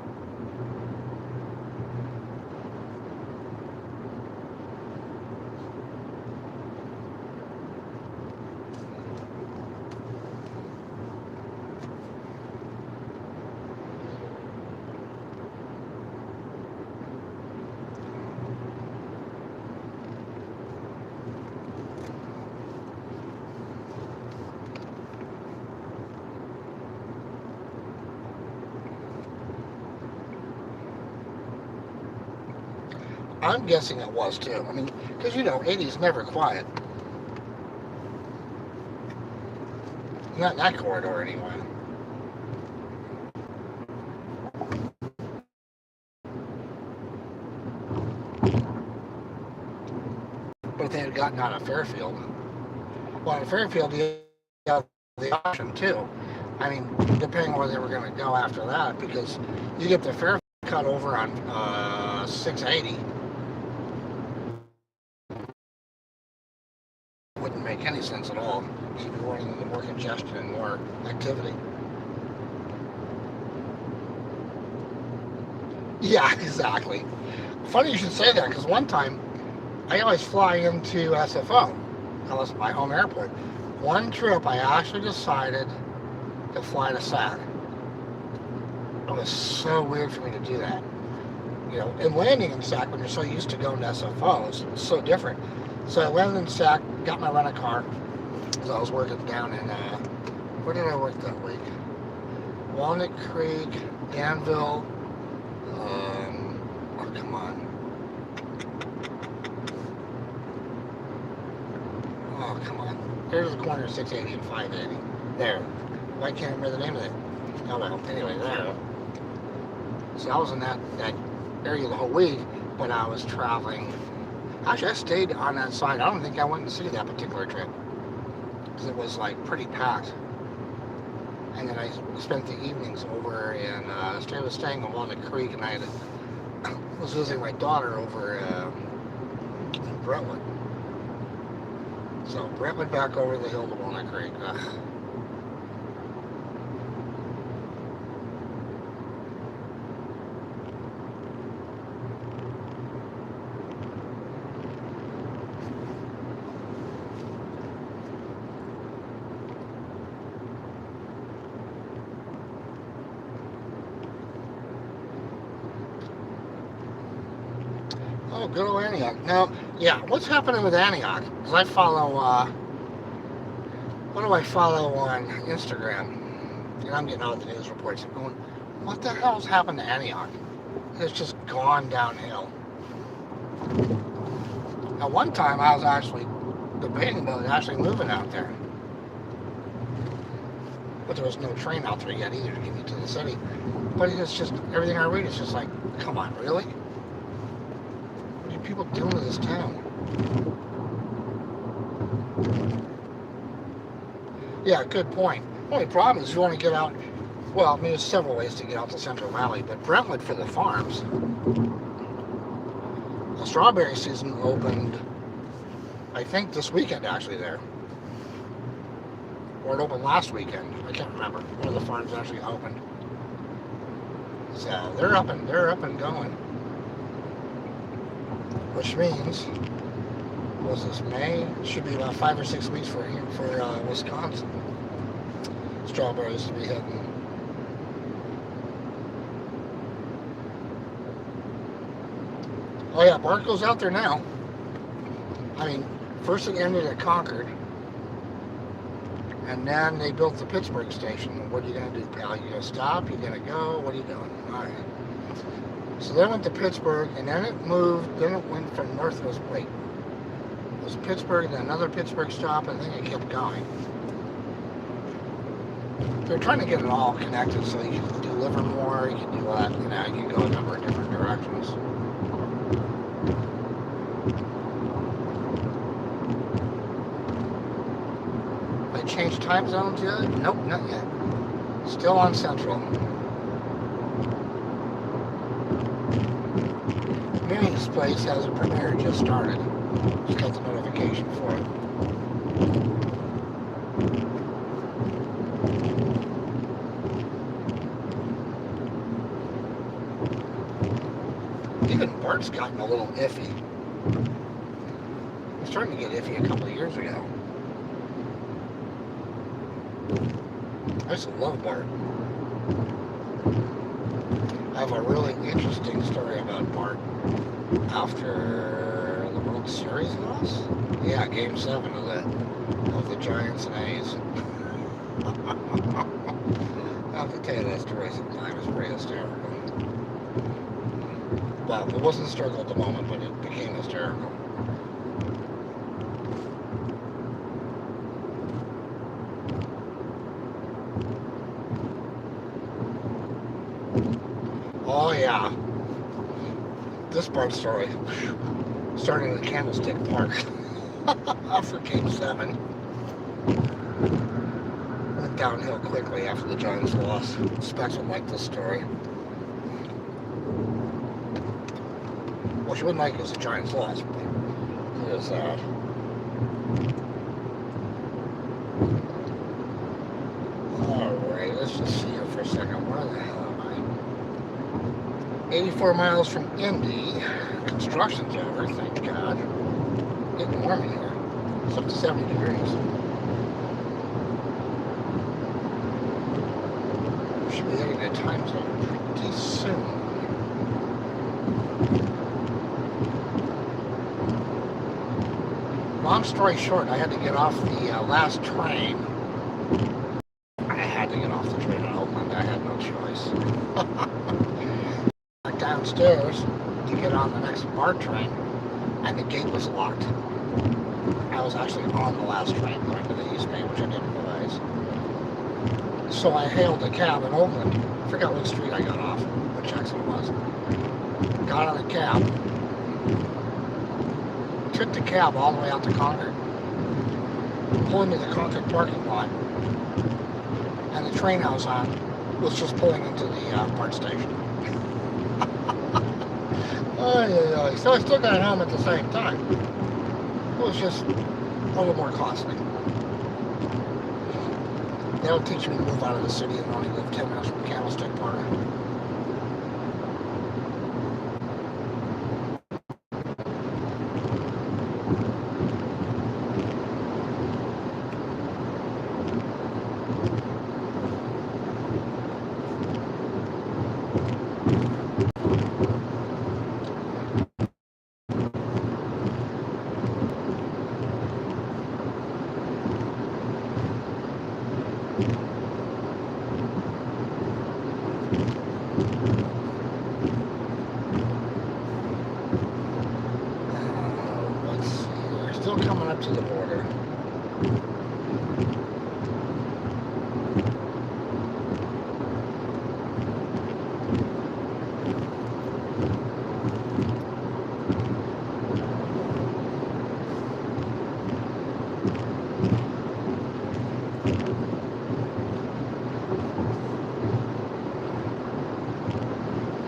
I'm guessing it was too. I mean, because you know, 80's never quiet. Not in that corridor anyway. But if they had gotten out of Fairfield, well, in Fairfield you have the option too. I mean, depending on where they were going to go after that, because you get the Fairfield cut over on 680. Wouldn't make any sense at all. You'd be running into more congestion and more activity. Yeah, exactly. Funny you should say that, because one time I always fly into SFO. That was my home airport. One trip I actually decided to fly to Sac. It was so weird for me to do that. You know, and landing in Sac when you're so used to going to SFO is so different. So I landed in Sac, got my rental car, because I was working down in, where did I work that week? Walnut Creek, Danville, oh, come on. Oh, come on. There's the corner of 680 and 580. There. Why can't I remember the name of it? Oh, well, anyway, there. So I was in that area the whole week, but I was traveling. Actually, I stayed on that side. I don't think I went to see that particular trip, because it was, like, pretty packed. And then I spent the evenings over in, I was staying on Walnut Creek, and I was visiting my daughter over in Brentwood. So Brentwood back over the hill to Walnut Creek. Oh, good old Antioch. Now, yeah, what's happening with Antioch? Because I follow, what do I follow on Instagram? And I'm getting all the news reports. I'm going, what the hell's happened to Antioch? It's just gone downhill. At one time, I was actually debating about actually moving out there. But there was no train out there yet either to get me to the city. But it's just, everything I read is just like, come on, really? What are people doing to this town? Yeah, good point. The only problem is you want to get out, well, I mean, there's several ways to get out to Central Valley, but Brentwood for the farms. The strawberry season opened, I think, this weekend actually there. Or it opened last weekend. I can't remember. One of the farms actually opened. So they're up and going. Which means, was this May? It should be about 5 or 6 weeks for Wisconsin. Strawberries to be hitting. Oh yeah, Bart goes out there now. I mean, first it ended at Concord, and then they built the Pittsburgh station. What are you gonna do, pal? You gonna stop? You gonna go? What are you doing? All right. So they went to Pittsburgh, and then it moved. Then it went from Northwest. Wait, it was Pittsburgh, then another Pittsburgh stop, and then it kept going. They're trying to get it all connected so you can do Livermore, you can do that, you know, you can go a number of different directions. They changed time zones yet? Nope, not yet. Still on Central. Mimi's place has a premiere just started. Just got the notification for it. Even Bart's gotten a little iffy. He was starting to get iffy a couple of years ago. I used to love Bart. I have a really interesting story about Bart after the World Series loss. Yeah, Game 7 of the Giants and A's. I'll have to tell you that story sometime. It's pretty hysterical. Well, it wasn't hysterical at the moment, but it became hysterical. Oh yeah, this Bart story, starting in the Candlestick Park after Game 7. Went downhill quickly after the Giants lost. Specs would like this story. Well, she wouldn't like it as the Giants lost, but it was sad. Alright, let's just see here for a second. Where the hell am I? 84 miles from Indy. Construction's over, thank God. Getting warm in here. It's up to 70 degrees. We should be hitting a time zone pretty soon. Long story short, I had to get off the last train. I had to get off the train in Oakland. I had no choice. I went downstairs to get on the next BART train, and the gate was locked. I was actually on the last train going to the East Bay, which I didn't realize. So I hailed a cab in Oakland. I forgot what street I got off, which exit it was. Got on the cab. Took the cab all the way out to Concord, pulled into the Concord parking lot, and the train I was on was just pulling into the BART station. So I still got home at the same time. It was just a little more costly. They don't teach me to move out of the city and only live 10 minutes from Candlestick Park. Still coming up to the border.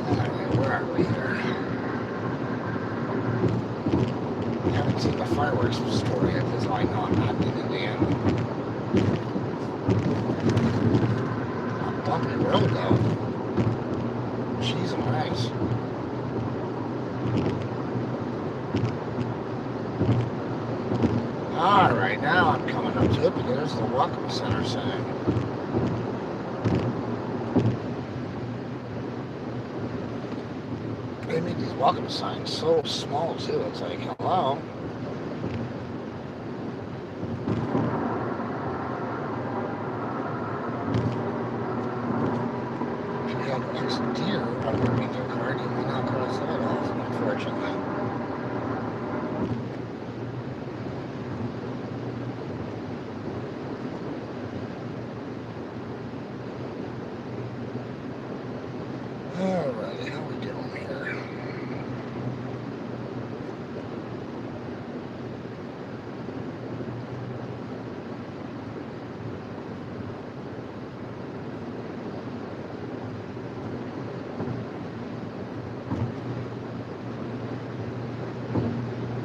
Alright, where are we here? Haven't seen the fireworks story yet, because I know I'm not in Indiana. A bumpy road though. Cheese and rice. Alright, now I'm coming up to it, because there's the Welcome Center sign. They make these welcome sign so small too. It's like, hello. If you have X deer underneath your card, you may not cross that off, unfortunately. Alrighty, how we doing here?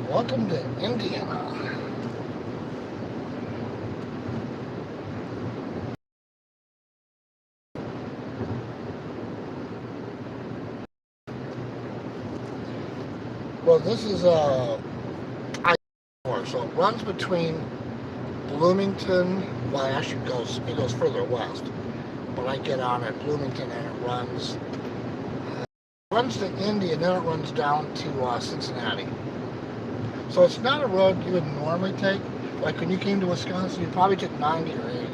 Welcome to Indiana. Well, this is I-4, so it runs between Bloomington. Well, actually it goes further west. But I get on at Bloomington and it runs to Indy and then it runs down to Cincinnati. So it's not a road you would normally take. Like when you came to Wisconsin, you'd probably take 90 or 80.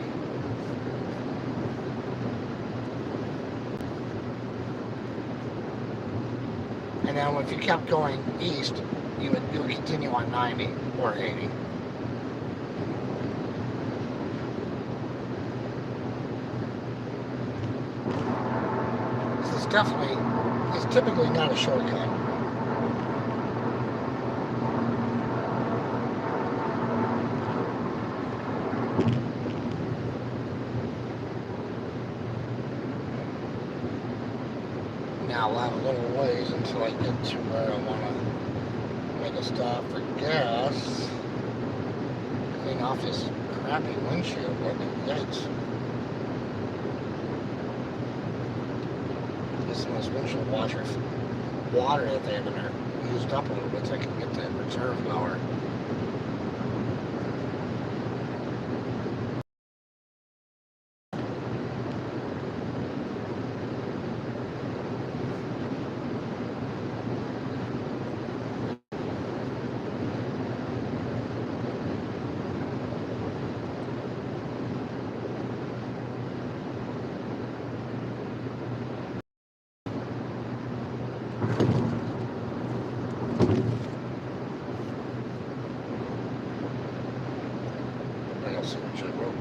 And then if you kept going east, you would continue on 90 or 80. So it's typically not a shortcut. Now I'll have a little ways until I get to where I want to make a stop for gas. Clean off this crappy windshield. Yikes. This windshield washer water that they have in there used up a little bit so I can get the reserve lower.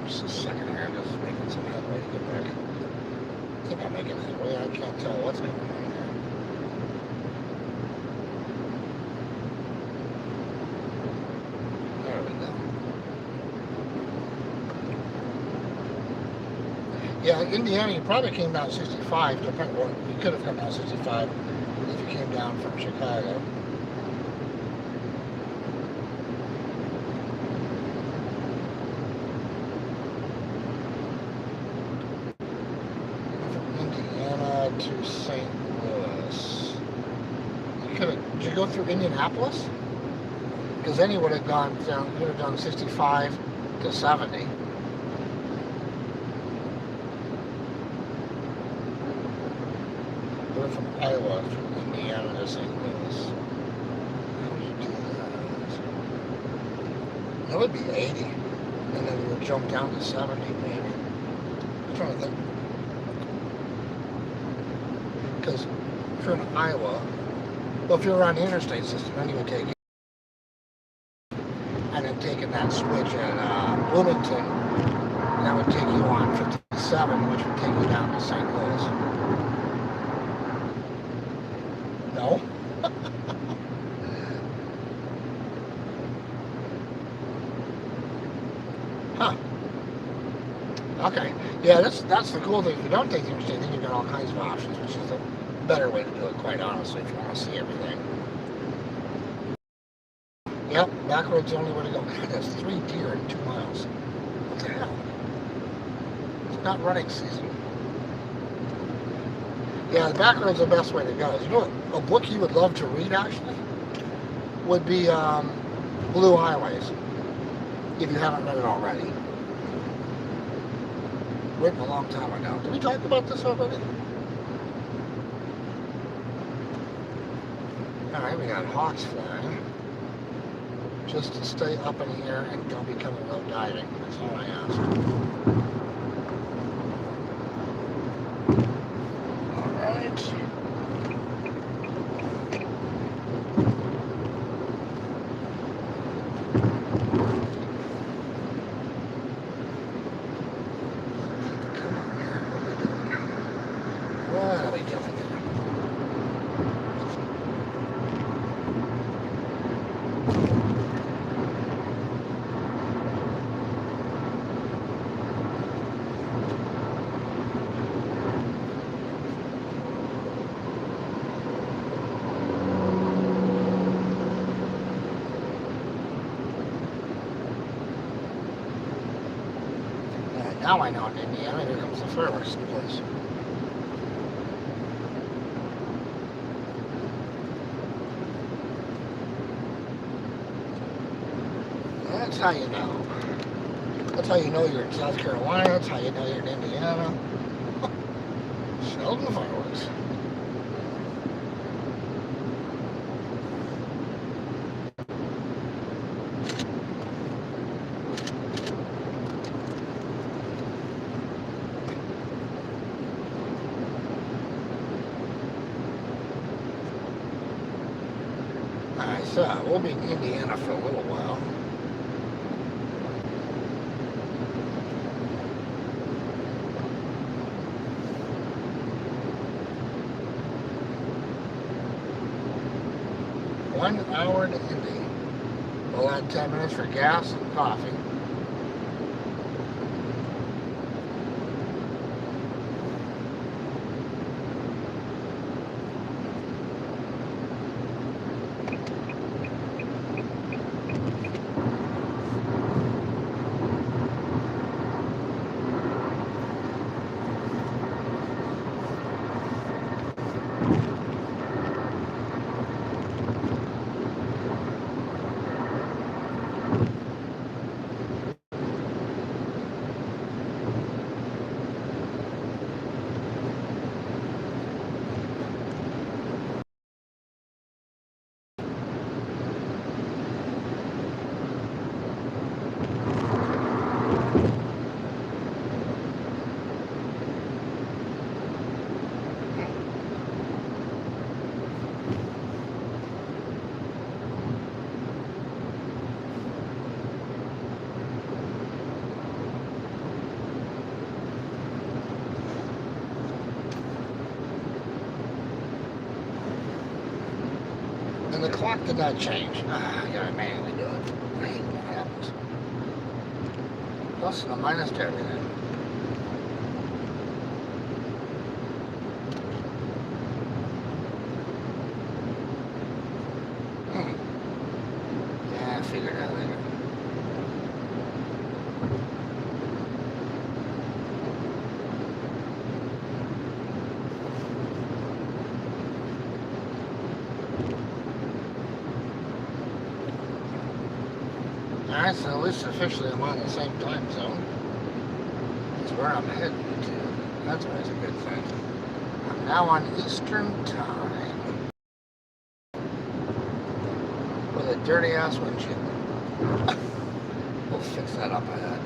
Just a second here, I'm just making some headway to get back. I think I'm making headway, I can't tell what's going on here. There we go. Yeah, Indiana, you probably came down 65, depending on, you could have come down 65 if you came down from Chicago. To St. Louis. Did you go through Indianapolis? Because then you would have gone down, you would have done 65 to 70. We're from Iowa to Indiana to St. Louis. How would you do that? That would be 80. And then you would jump down to 70 maybe. I'm trying to think. Because if you're in Iowa, well, if you're on the interstate system, then you would take it. And then taking that switch at Bloomington, that would take you on 57, which would take you down to St. Louis. No? Huh. Okay. Yeah, that's the cool thing. If you don't take the interstate, then you've got all kinds of options, which is the better way to do it, quite honestly, if you want to see everything. Yep, back road's the only way to go. God, that's 3 deer in 2 miles. What the hell? It's not running season. Yeah, the back road's the best way to go. You know what? A book you would love to read, actually, would be Blue Highways, if you haven't read it already. Written a long time ago. Did we talk about this already? Alright, we got hawks flying. Just to stay up in the air and don't become low diving. That's all I ask. Alright. What are we doing here? Now I know in Indiana, here comes the fireworks place. That's how you know. That's how you know you're in South Carolina. That's how you know you're in Indiana. Sheldon fireworks. Alright, so we'll be in Indiana for a little while. One hour to Indy. We'll add 10 minutes for gas and coffee. And the clock did not change. I gotta manually do it. I hate when that happens. Plus and a minus to everything. Yeah, I figured out later. Alright, so at least officially I'm on the same time zone. That's where I'm heading to. That's always a good thing. I'm now on Eastern Time. With a dirty ass windshield. We'll fix that up ahead.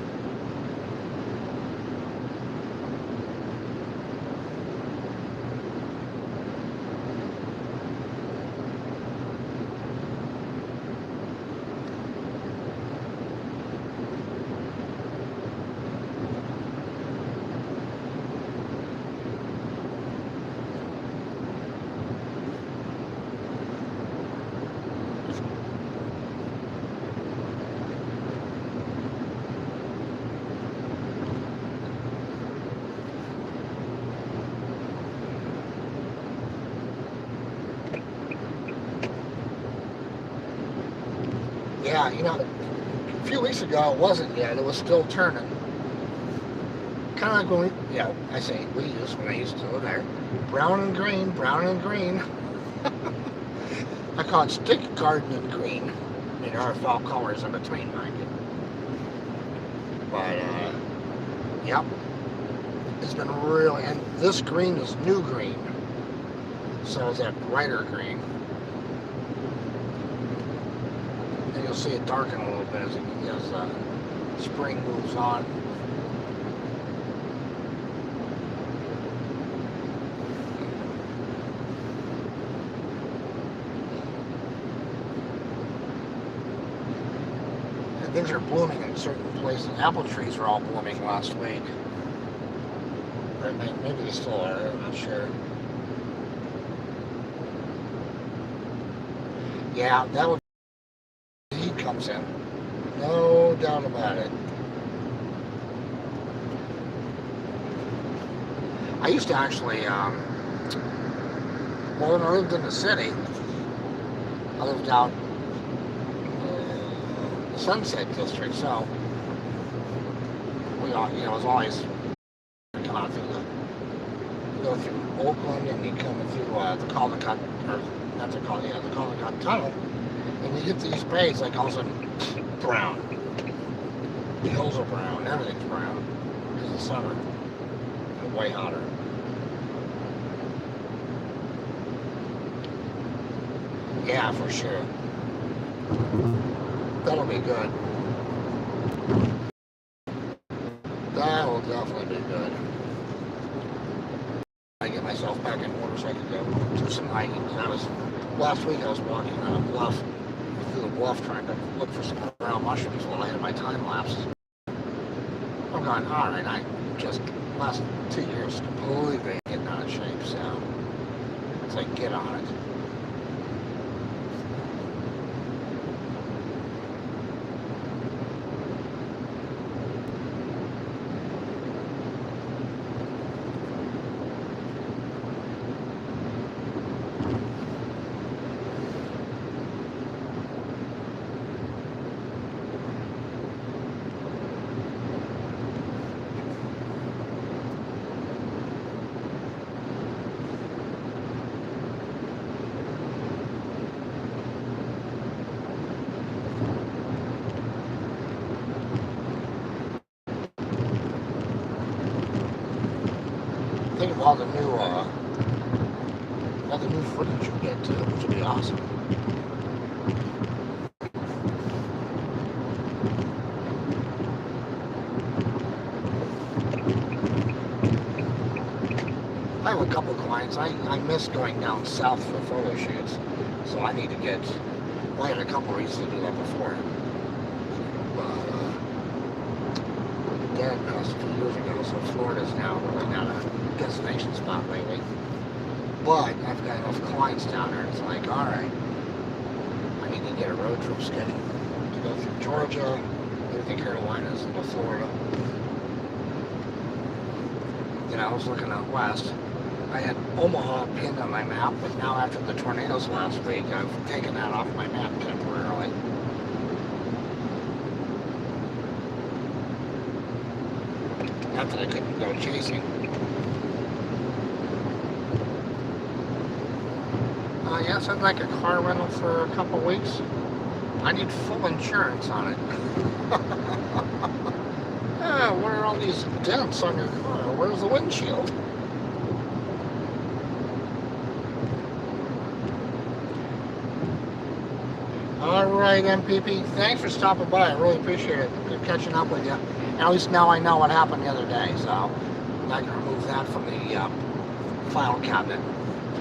Yeah, you know, a few weeks ago it wasn't yet. It was still turning. Kind of like when we, yeah, I say we used when I used to live there. Brown and green, brown and green. I call it stick gardening green. I mean, there are fall colors in between, mind you. But, yep. It's been really, and this green is new green. So is that brighter green. you'll see it darken a little bit as spring moves on. And things are blooming in certain places. Apple trees were all blooming last week. Or maybe they still are, I'm not sure. Yeah, that would be heat comes in. No doubt about it. I used to actually, well, when I lived in the city, I lived out in the Sunset District, so we all, it was always come out through go through Oakland, and you come through the Caldecott, or not the Caldecott, the Caldecott Tunnel, and you hit these bays, like all of a sudden, brown. The hills are brown, everything's brown, because it's summer, and way hotter. Yeah, for sure. That'll be good. That will definitely be good. I get myself back in order so I could go do some hiking. Last week I was walking on a bluff, through the bluff, trying to look for some brown mushrooms while I had my time lapse. I'm going, alright, I just, last 2 years, completely getting out of shape, so it's like, get on it. Think of all the new footage you get, which would be awesome. I have a couple clients. I miss going down south for photo shoots, so I need to get. Well, I had a couple reasons to do that before. But Dad passed a few years ago, so Florida's now really not a destination spot lately. But I've got enough clients down there. It's like, all right, I need to get a road trip scheduled to go through Georgia, through the Carolinas, into Florida. You know, I was looking out west. I had Omaha pinned on my map, but now after the tornadoes last week, I've taken that off my map temporarily. Not that I couldn't go chasing. Yes, I'd like a car rental for a couple weeks. I need full insurance on it. What are all these dents on your car? Where's the windshield? Alright, MPP, thanks for stopping by. I really appreciate it. Good catching up with you. And at least now I know what happened the other day, so I can remove that from the file cabinet.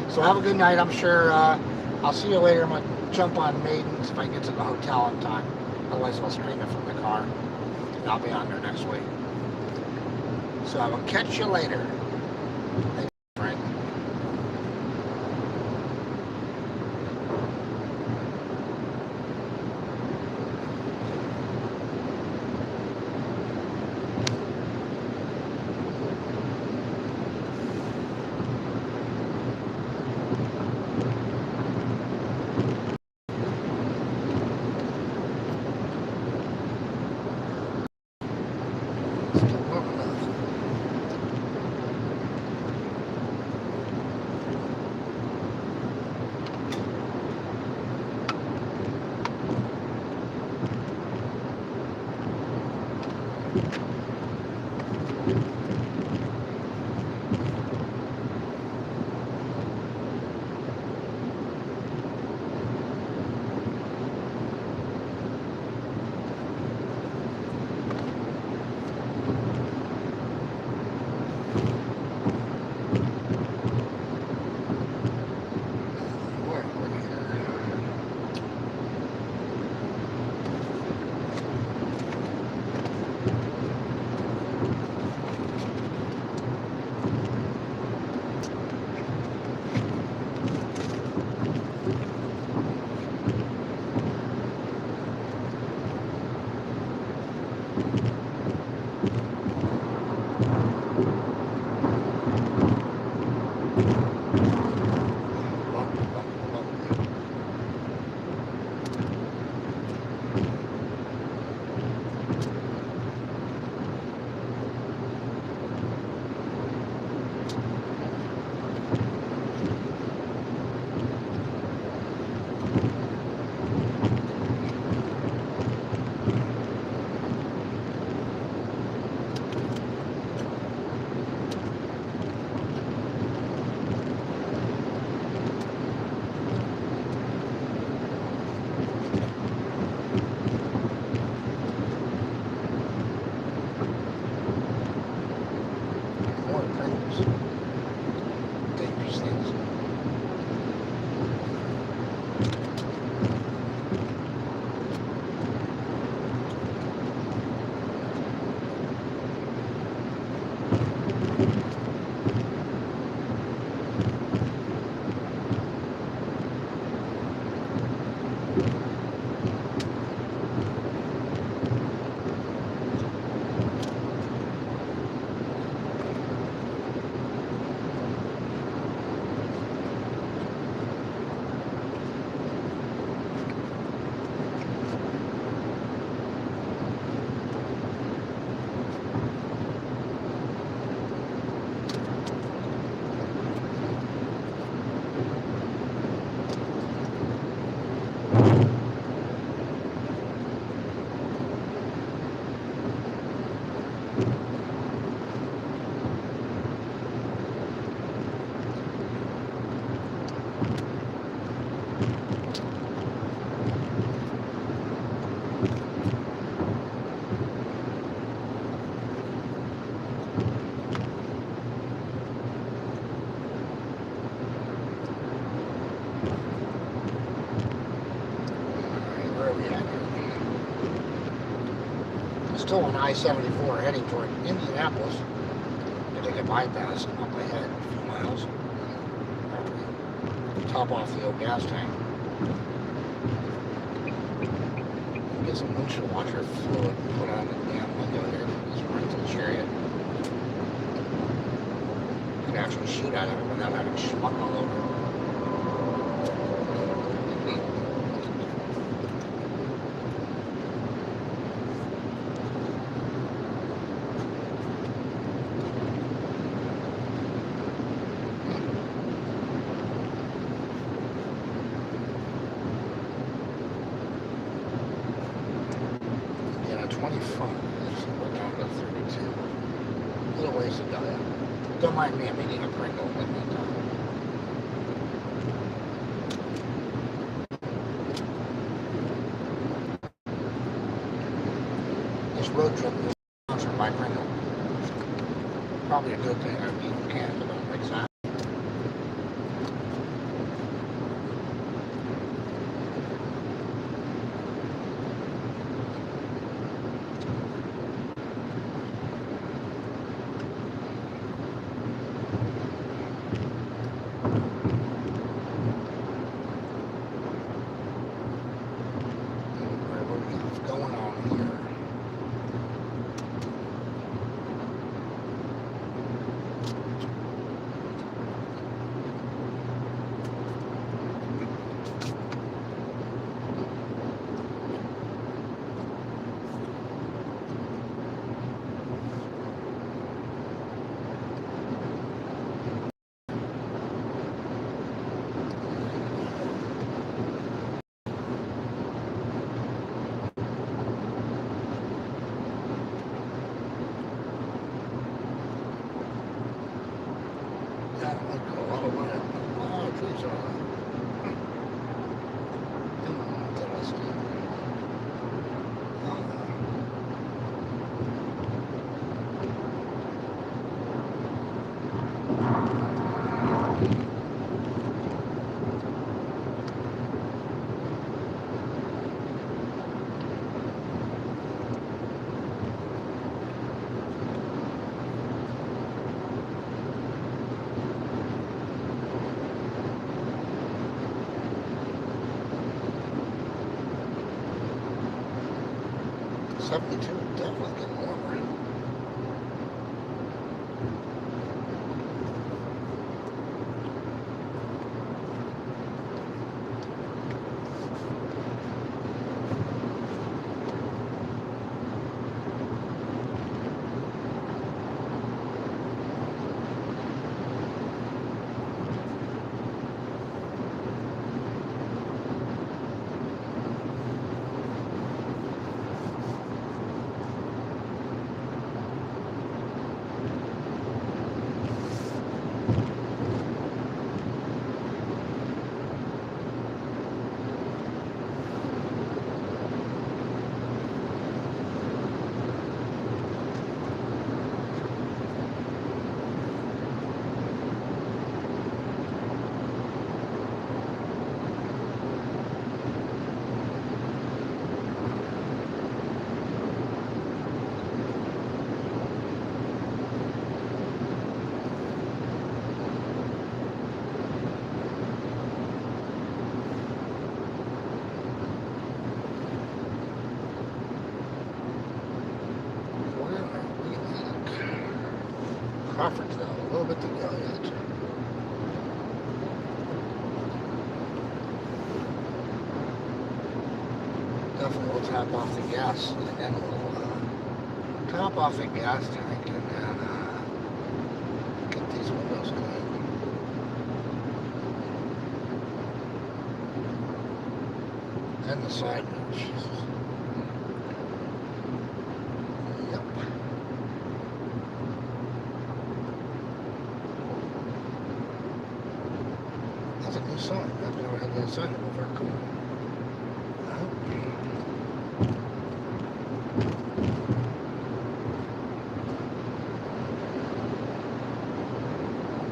So have a good night. I'm sure I'll see you later. I'm going to jump on Maidens if I get to the hotel in time. Otherwise I'll stream it from the car. And I'll be on there next week. So I will catch you later. Thank you, friend. still on I-74 heading toward Indianapolis. I take a bypass up ahead a few miles after we top off the old gas tank. Get some windshield washer fluid put on the damn window here. Just right to the chariot. You can actually shoot out of it without having schmuck all over it. Don't mind me, I'm eating a Pringle at that time. This road trip is sponsored by Pringle. Probably a good thing. I've eaten cans of them like that. Definitely getting warmer. Crawfordsville, a little bit to go yet. Definitely we'll tap off the gas and then we'll top off the gas tank and then get these windows cleaned. And the side mirrors. Sign. I've never had that sign before. Come on.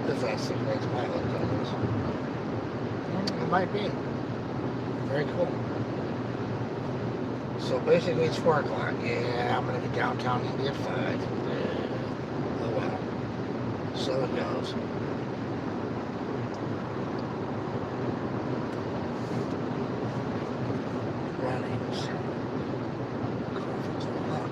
If that thing makes my look like this. It might be. Very cool. So basically it's 4 o'clock. Yeah, I'm going to be downtown Indy at 5. Yeah. Oh well. So it goes. Runnings. Coffee's all up.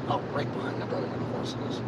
Oh, right behind my brother, of course it is.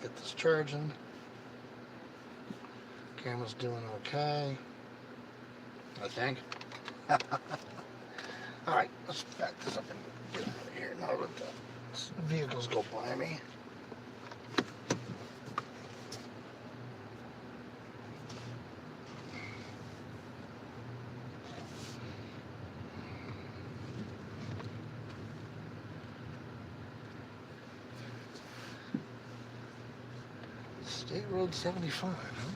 Get this charging. Camera's doing okay, I think. Alright, let's back this up and get out of here now that the vehicles go by me. State Road 75, huh?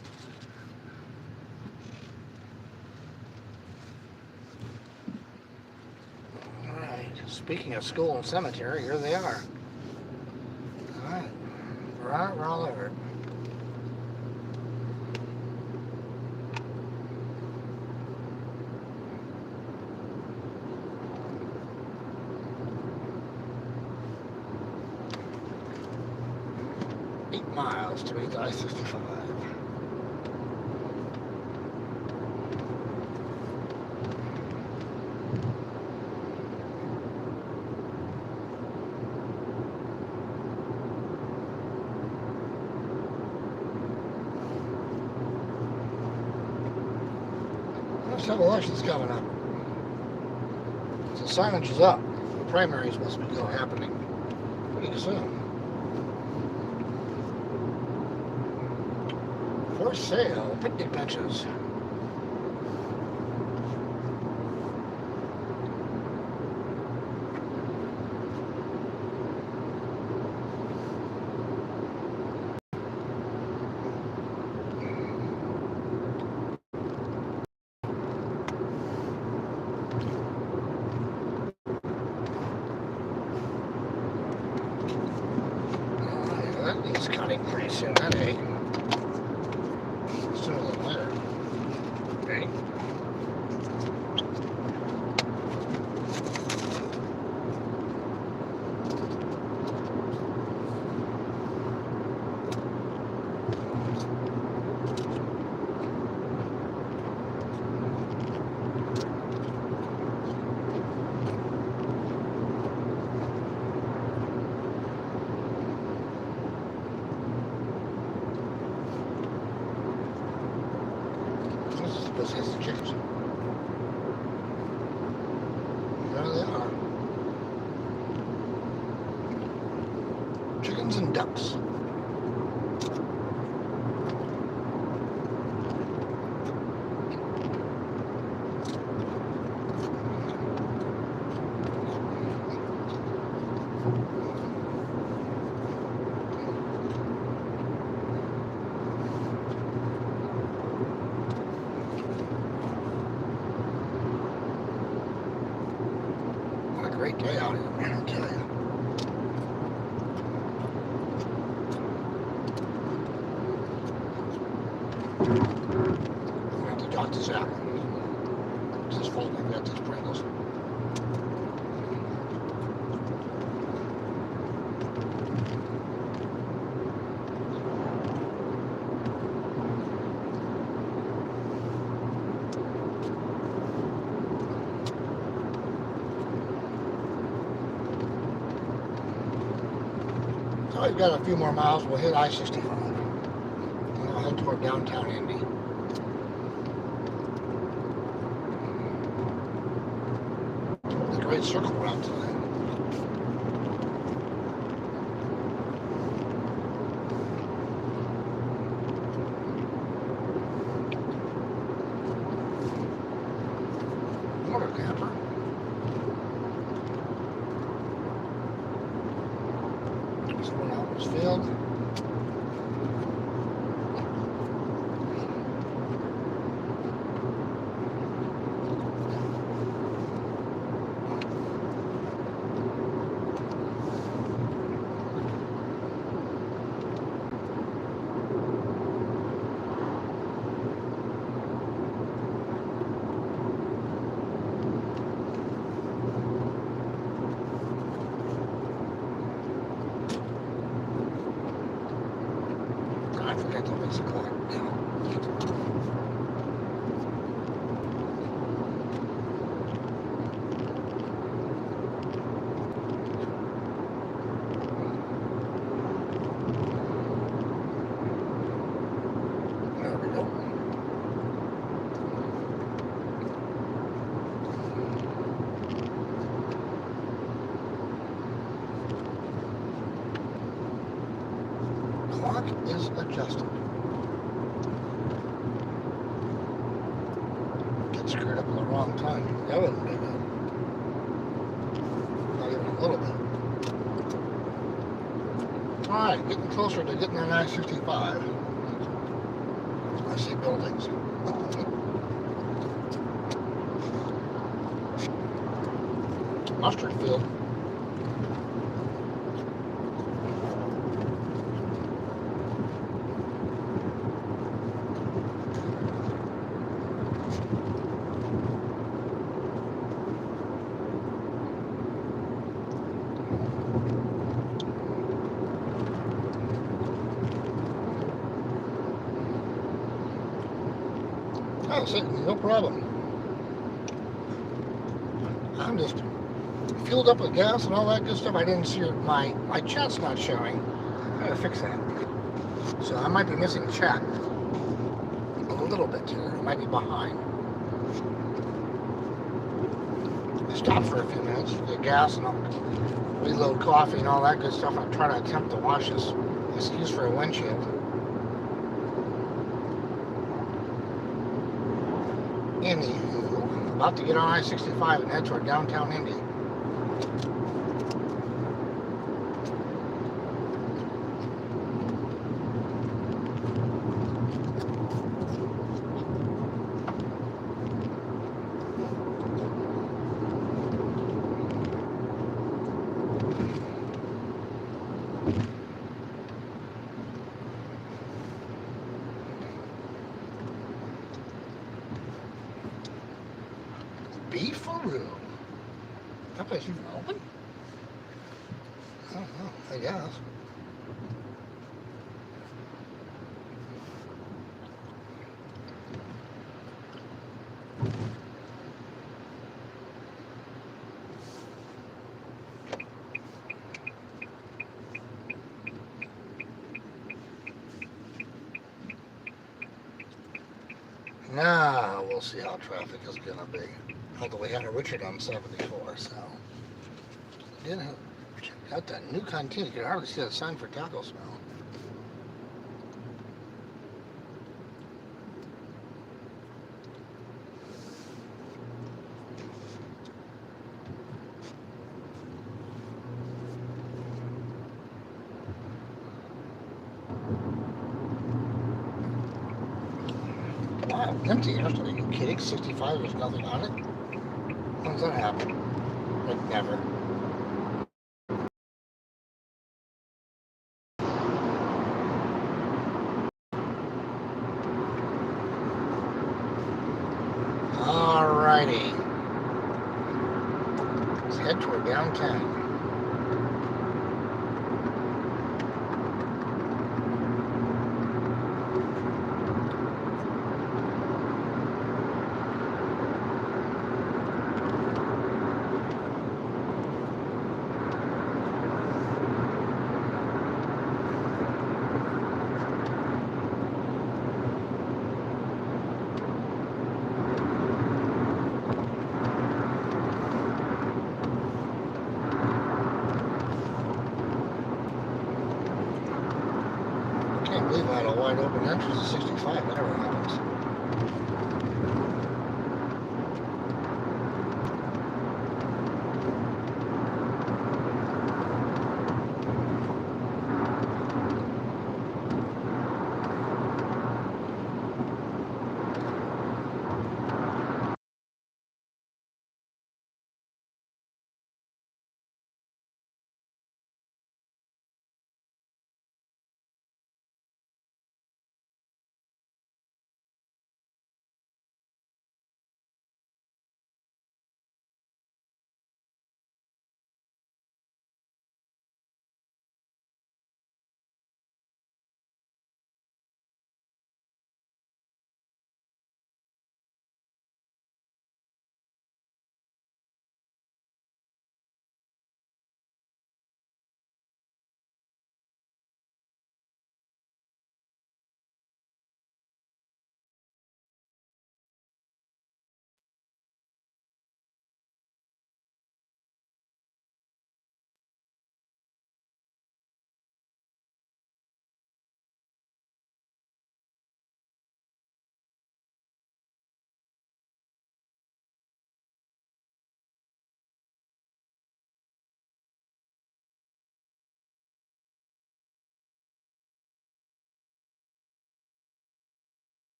Alright, speaking of school and cemetery, here they are. Alright, we're all over it. Miles to reach I-65. There's some elections coming up. So signage is up. The primaries must be happening pretty soon. For sale, picnic benches. That needs cutting pretty soon, that ain't. Sooner than later. Okay. This has to change. There they are. Chickens and ducks. Great day out here, man, I'll tell you. I'm going to have to jot this out. This fold, I've got these Pringles. So we've got a few more miles, we'll hit I-65. And I'll head toward downtown Indy. It's a great circle route today. Motor camper. Someone out was field. I forgot to fix the clock now. lock is adjusted. Get screwed up at the wrong time. That wouldn't be good. Not even a little bit. Alright, getting closer to getting on I-65. I see buildings. Mustard field. Oh, so no problem. I'm just fueled up with gas and all that good stuff. I didn't see my chat's not showing. I gotta fix that. So I might be missing chat a little bit here. I might be behind. I stopped for a few minutes to get gas and I'll reload coffee and all that good stuff. I'll try to attempt to wash this excuse for a windshield. Anywho, about to get on I-65 and head toward downtown Indy. Beefaroo. That place even open? I don't know, I guess. Now we'll see how traffic is gonna be. Although we had a Richard on 74, so didn't have, check out that new canteen. You can hardly see that sign for taco smell. Wow, empty yesterday. Are you kidding? 65, there's nothing on it? When does that happen? Like never. Alrighty. Let's head toward downtown. I can't believe I had a wide open entrance to 65. That never happens.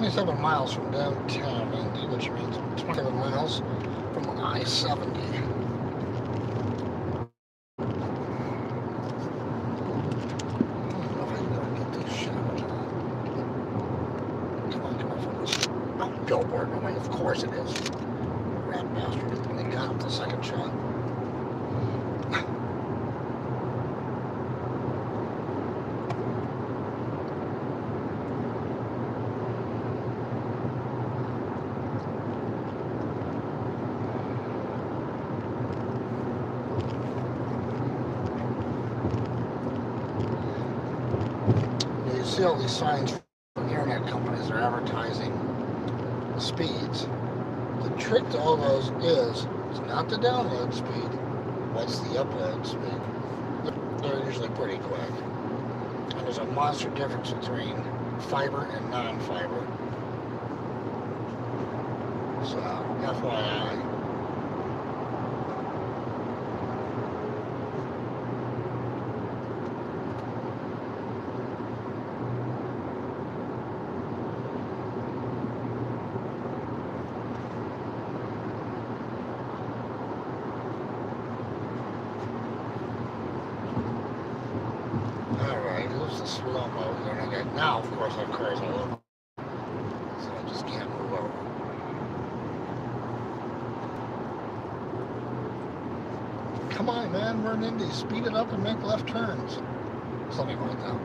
27 miles from downtown Indy, which means 27 miles from I-70. Billboard. No way, of course it is. Rat bastard. They got him the second shot. You see all these signs from internet companies are advertising the speeds. The trick to all those is not the download speed, what's the upload speed. They're usually pretty quick. And there's a monster difference between fiber and non-fiber. So, FYI. The slow-mo here, and again, now of course I have cars all over, so I just can't move over. Come on, man, we're in Indy. Speed it up and make left turns. Something like that.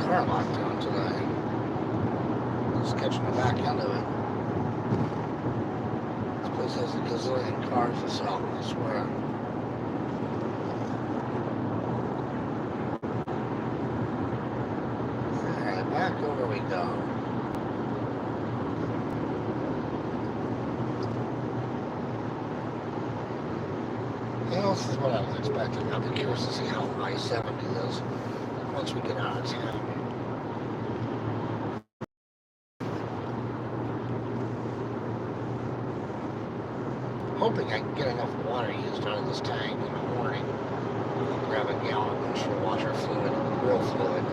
Car lockdown today. Just catching the back end of it. This place has a gazillion cars to sell, I swear. Alright, back over we go. Well, this is what I was expecting. I'll be curious to see how I-70 is once we get out of town. Hoping I can get enough water used out of this tank in the morning. I'll grab a gallon of extra washer fluid, real fluid.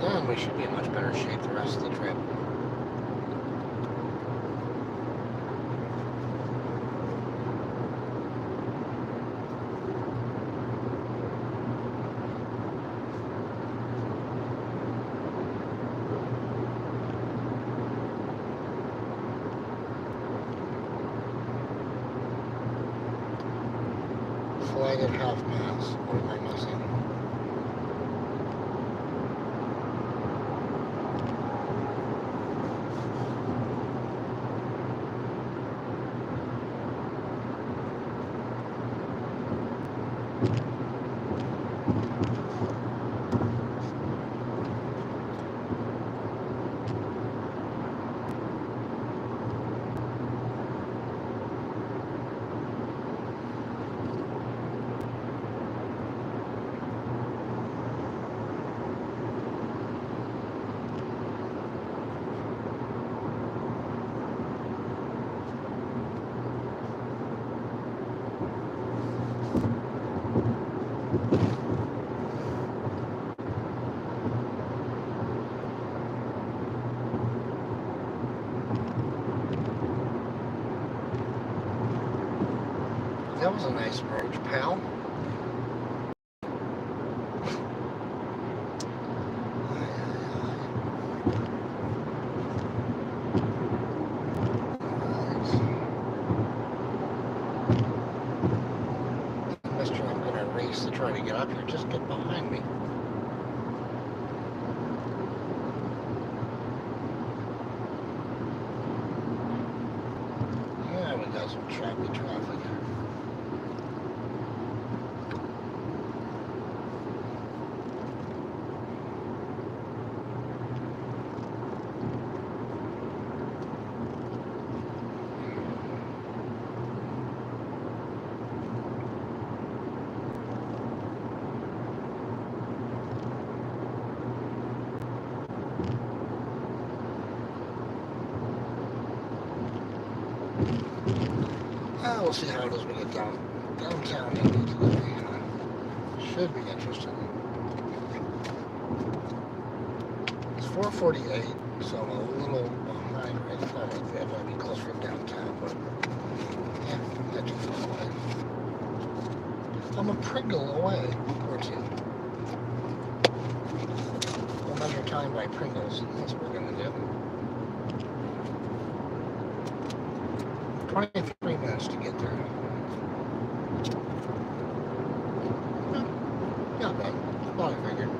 Then we should be in much better shape the rest of the trip. Flag at half mast. What am I missing? That was a nice merge, pal. Mister, I'm going to race to try to get up here. Just get behind me. got some choppy traffic. We'll see how it is when we get downtown maybe today. Should be interesting. It's 4:48, so I'm a little behind right now. I might be close from downtown, but yeah, not too far away. I'm a Pringle away or two. We'll measure time by Pringles. That's what we're going to do. 23 minutes to get there. Not bad. Well, I figured.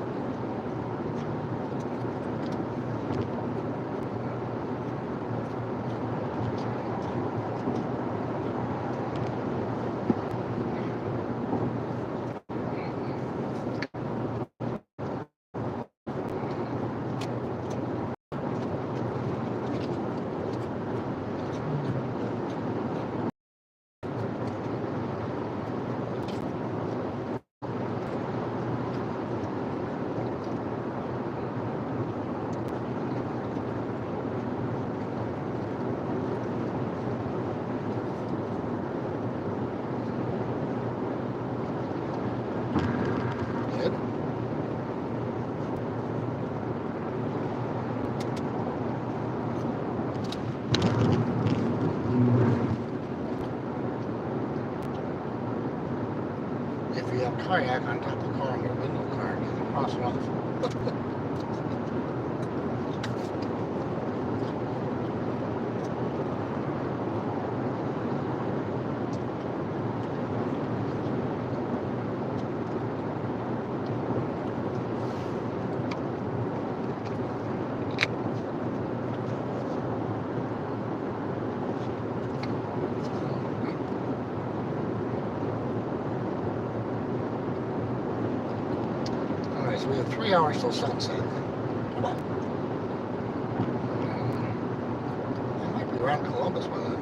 If you have kayak on top of the car and your window car, you can cross it off. So we have 3 hours till sunset. Well, I might be around Columbus by then.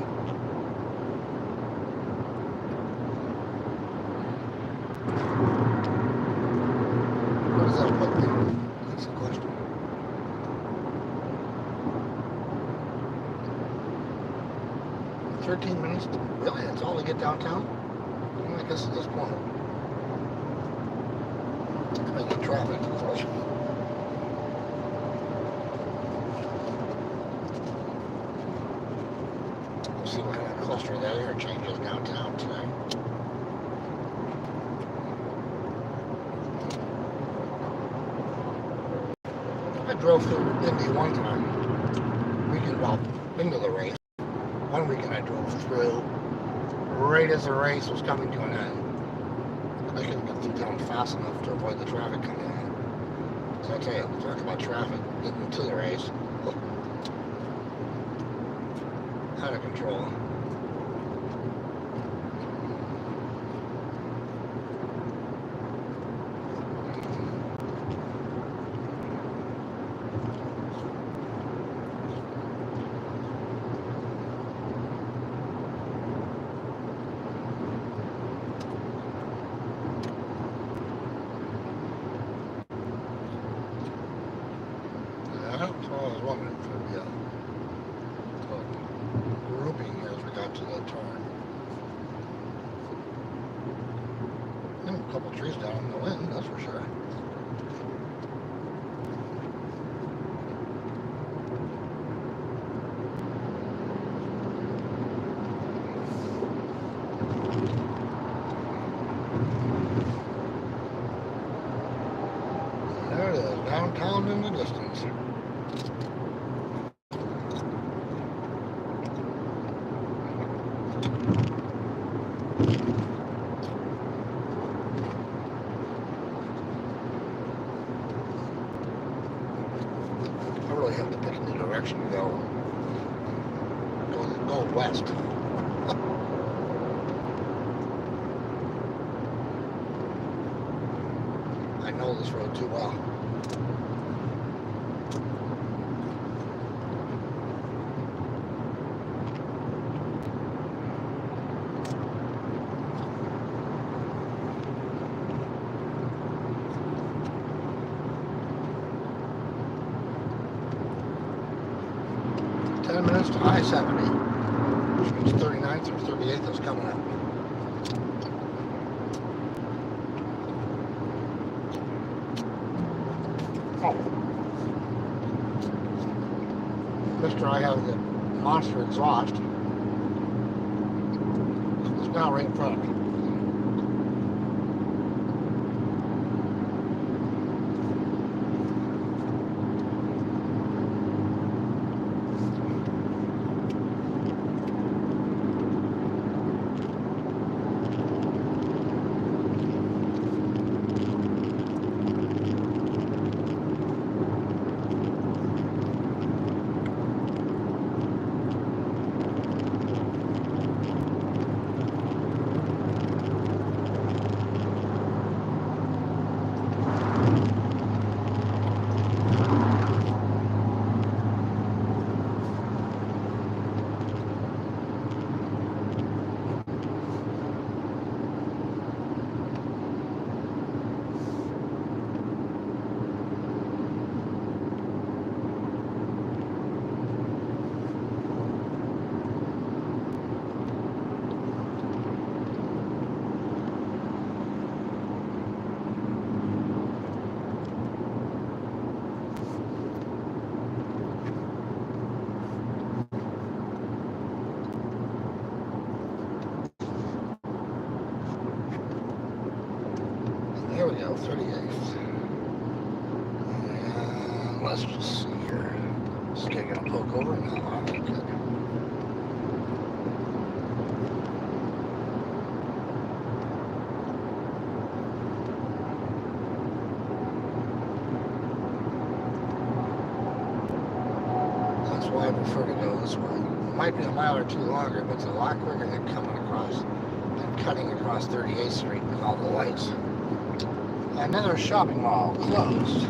What does that put me? That's the question. "13 minutes? Really? That's all we get downtown?" Well, I guess at this point. Making traffic, of course. We'll see what kind of cluster that interchange is downtown today. I drove through Indy one time. Into the race. One weekend I drove through right as the race was coming to an end. I couldn't get through town fast enough to avoid the traffic coming in. So I tell you, talk about traffic getting to the race. Out of control. That's what I was wondering if there'd be a grouping here as we got to the turn. And a couple trees down in the wind, that's for sure. There it is, downtown in the distance. I really have to pick a new direction to go west. this road too well. Minutes to I-70, which means 39th or 38th is coming up. Oh. Mr. I have the monster exhaust. It's now right in front of me. Here we go, 38th. And let's just see here. This guy gonna poke over? No, okay, good. That's why I prefer to go this way. It might be a mile or two longer, but it's a lot quicker than coming across and cutting across 38th Street with all the lights. Another shopping mall closed.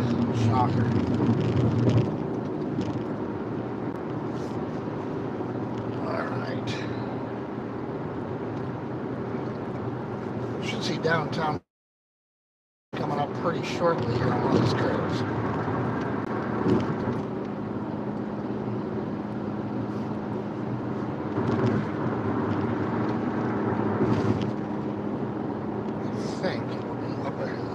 Shocker. Alright. Should see downtown coming up pretty shortly here on one of these curves. I think it will be up ahead.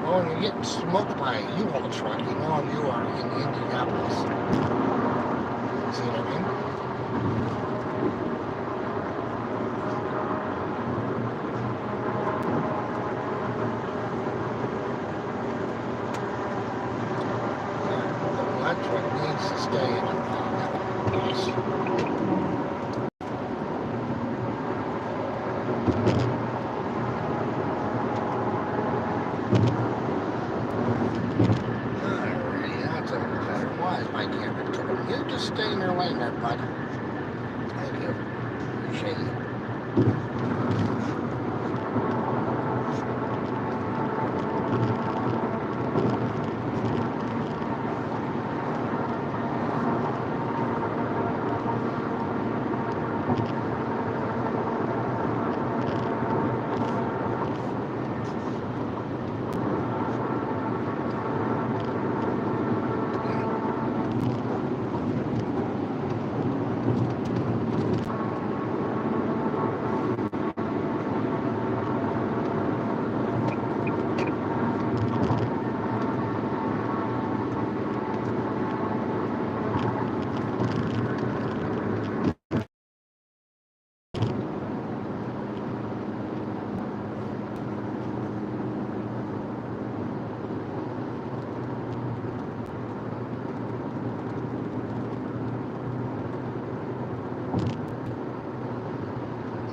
Well, when you're getting smoked by a U-Haul truck, you know you are in Indianapolis. See what I mean? That truck needs to stay in You just stay in your lane there, bud. Thank you. Appreciate it.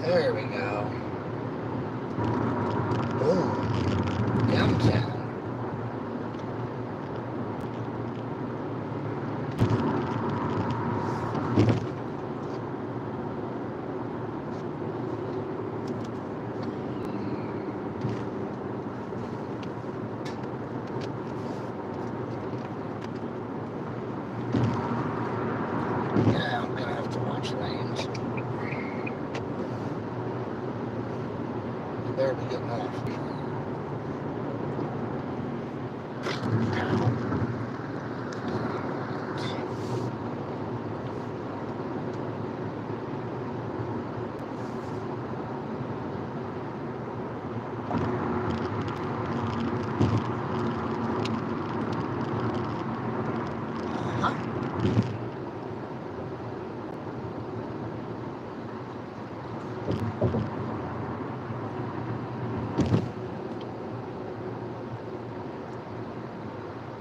There we go. Boom. Downtown. Yeah, I'm gonna have to watch lanes. You better be getting off.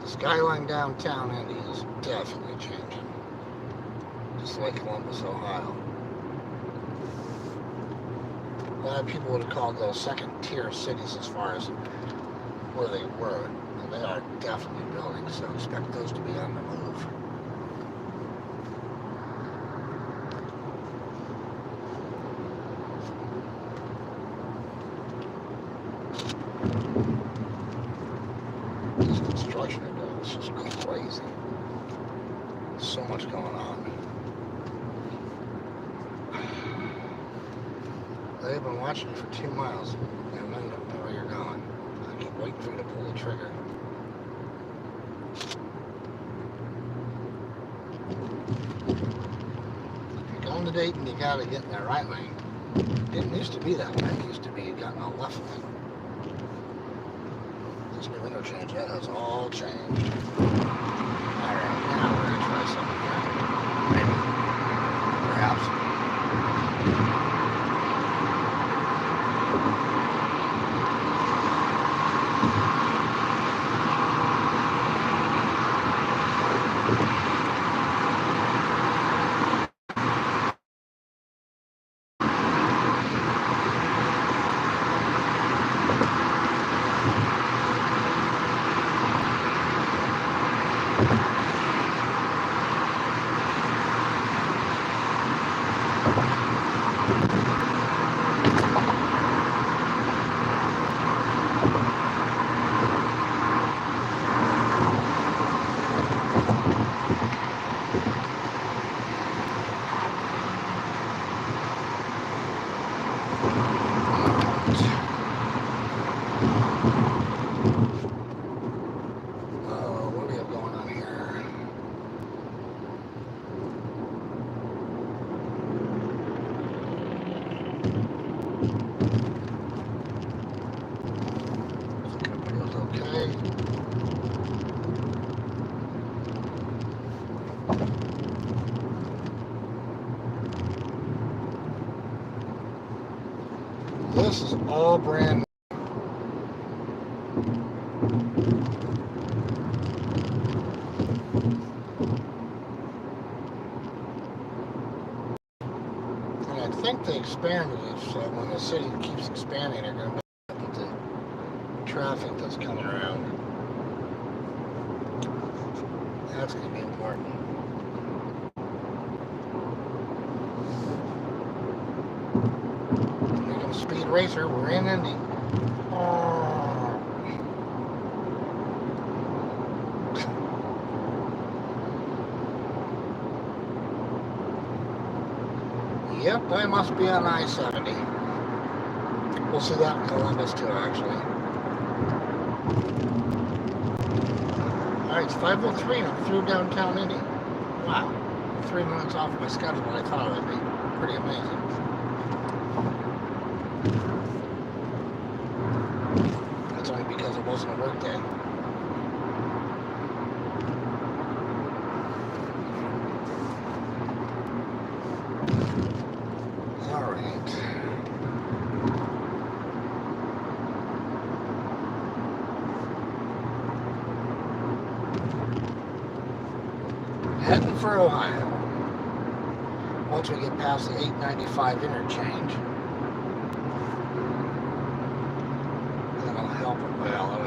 The skyline downtown Indy is definitely changing. Just like Columbus, Ohio. A lot of people would have called those second-tier cities as far as where they were. And they are definitely building, so expect those to be on the move. This construction they're doing is just crazy. There's so much going on. They've been watching you for 2 miles, and none of them know where you're going. I keep waiting for you to pull the trigger. If you're going to Dayton, you gotta get in the right lane. It didn't used to be that way. It used to be you got in the left lane. This new interchange, that has all changed. Alright, now we're gonna try something here. Maybe. Perhaps. What do we have going on here? Everything's okay. This is all brand new. And I think they expanded it, so when the city keeps expanding, they're going to make up with the traffic that's coming around. That's going to be important. Speed racer, we're in Indy. Yep, I must be on I-70. We'll see that in Columbus too, actually. Alright, it's 5:03 and I'm through downtown Indy. Wow, 3 minutes off my schedule what I thought it would be. Pretty amazing. That's only because it wasn't a work day. Alright. Heading for Ohio. Once we get past the 895 interchange.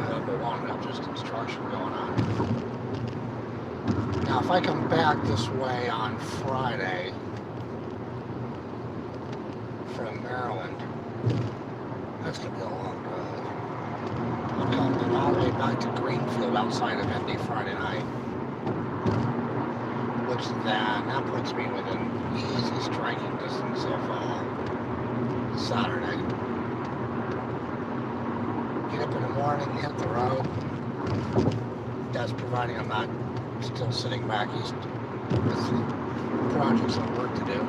have a long enough just construction going on. Now, if I come back this way on Friday from Maryland, that's going to be a long drive. I'm coming all the way back to Greenfield outside of Indy Friday night. Which then, that puts me within easy striking distance of Saturday. Get up in the morning, hit the road. That's providing I'm not still sitting back east with projects and work to do.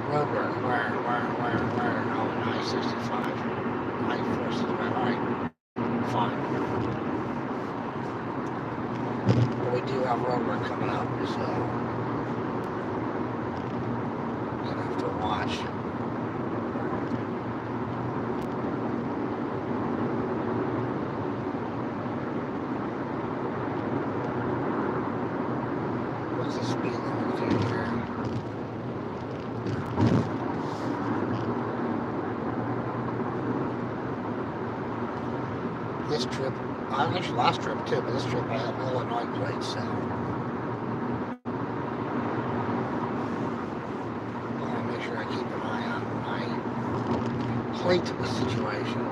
Road work, where? Oh, an I-65. I-465, alright. Fine. But we do have road work coming up, so you're gonna have to watch. What's the speed limit through here? This trip, actually last trip too, but this trip I have Illinois plates, so I want to make sure I keep an eye on my plate situation.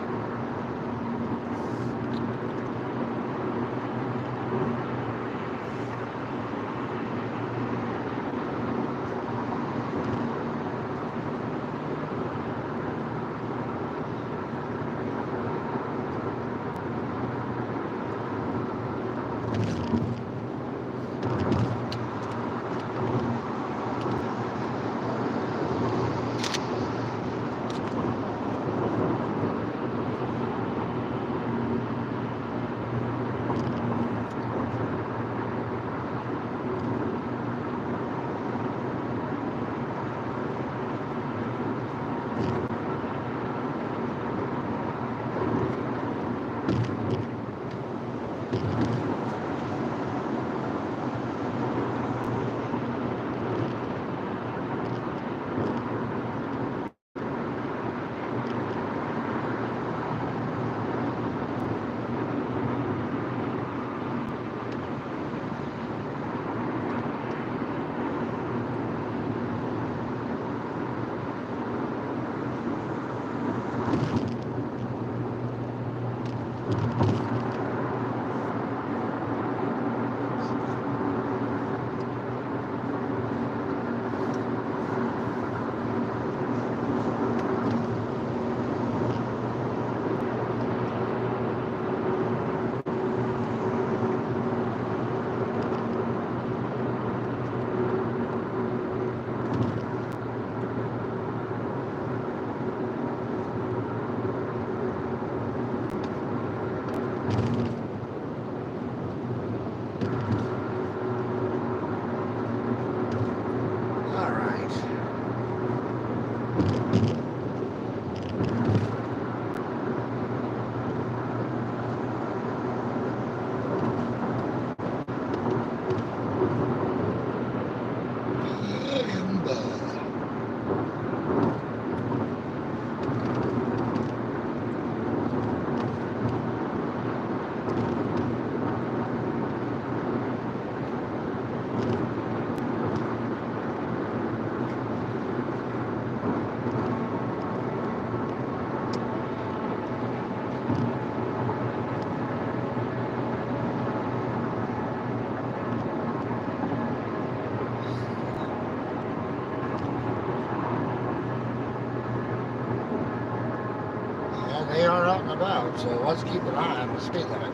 They are out and about, so let's keep an eye on the speed limit.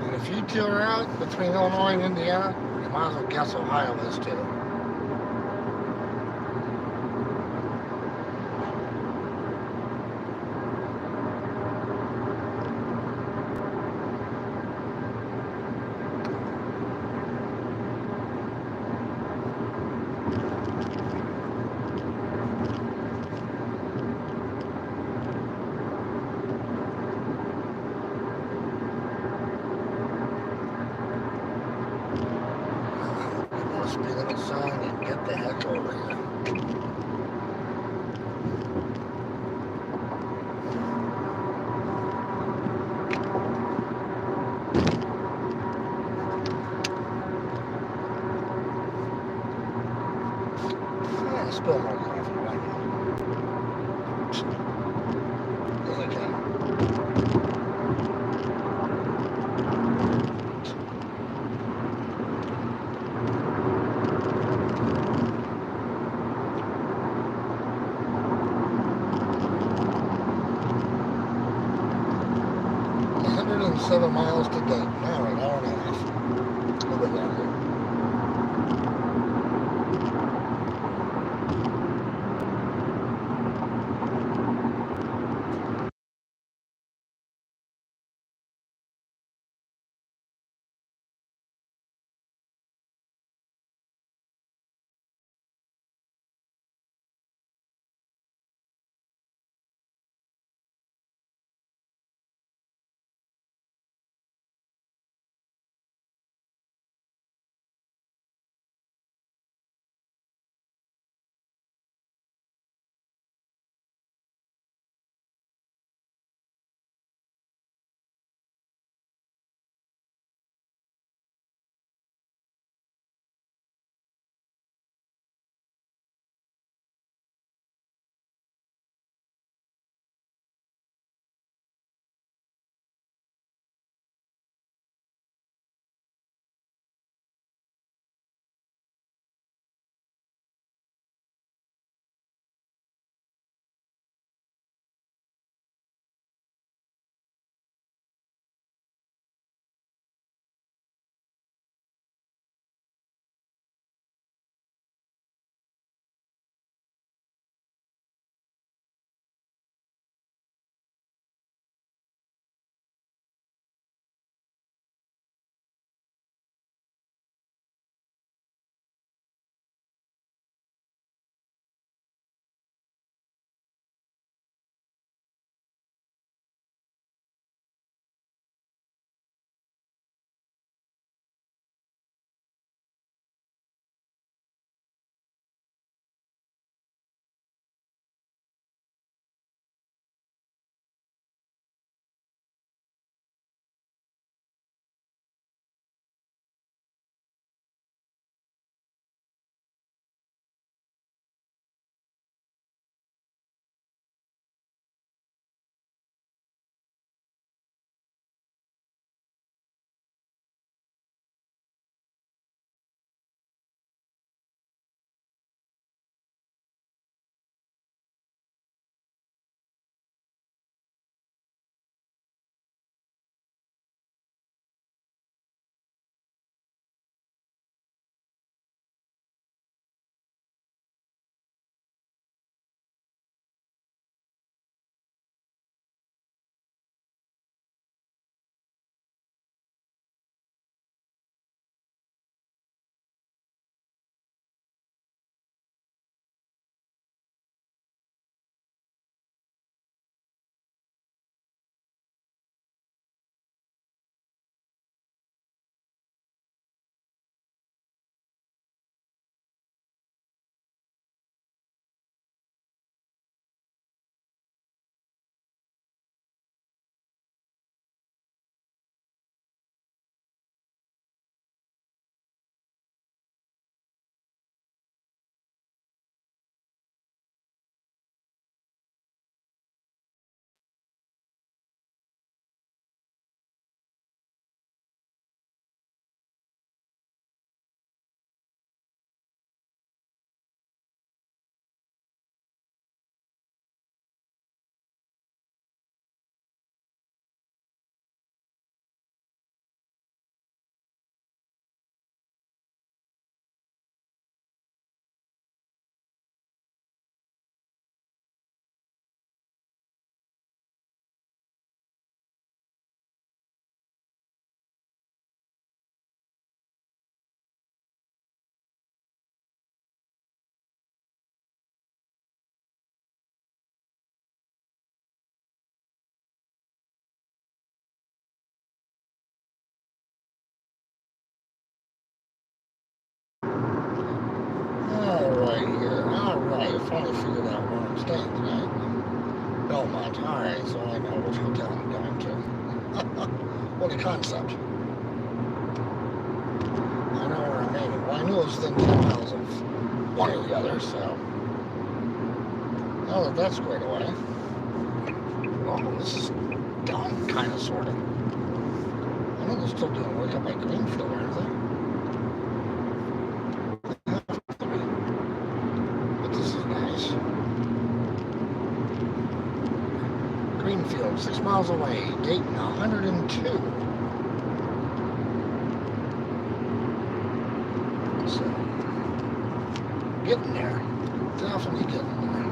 And if you two are out between Illinois and Indiana, you might as well guess Ohio is too. 107 miles to Dayton. All right, hour and a half. A little bit longer. Alright here. Alright, I finally figured out where I'm staying tonight. Belmont. Alright, so I know which hotel I'm going to. What a concept. I know where I'm aiming. Well, I knew it was within 10 miles of one or the other, so. Now that that's squared away. Well, this is done, kind of, sort of. I know they're still doing work up by Greenfield, aren't they? Greenfield, 6 miles away. Dayton, 102. So, getting there. Definitely getting there.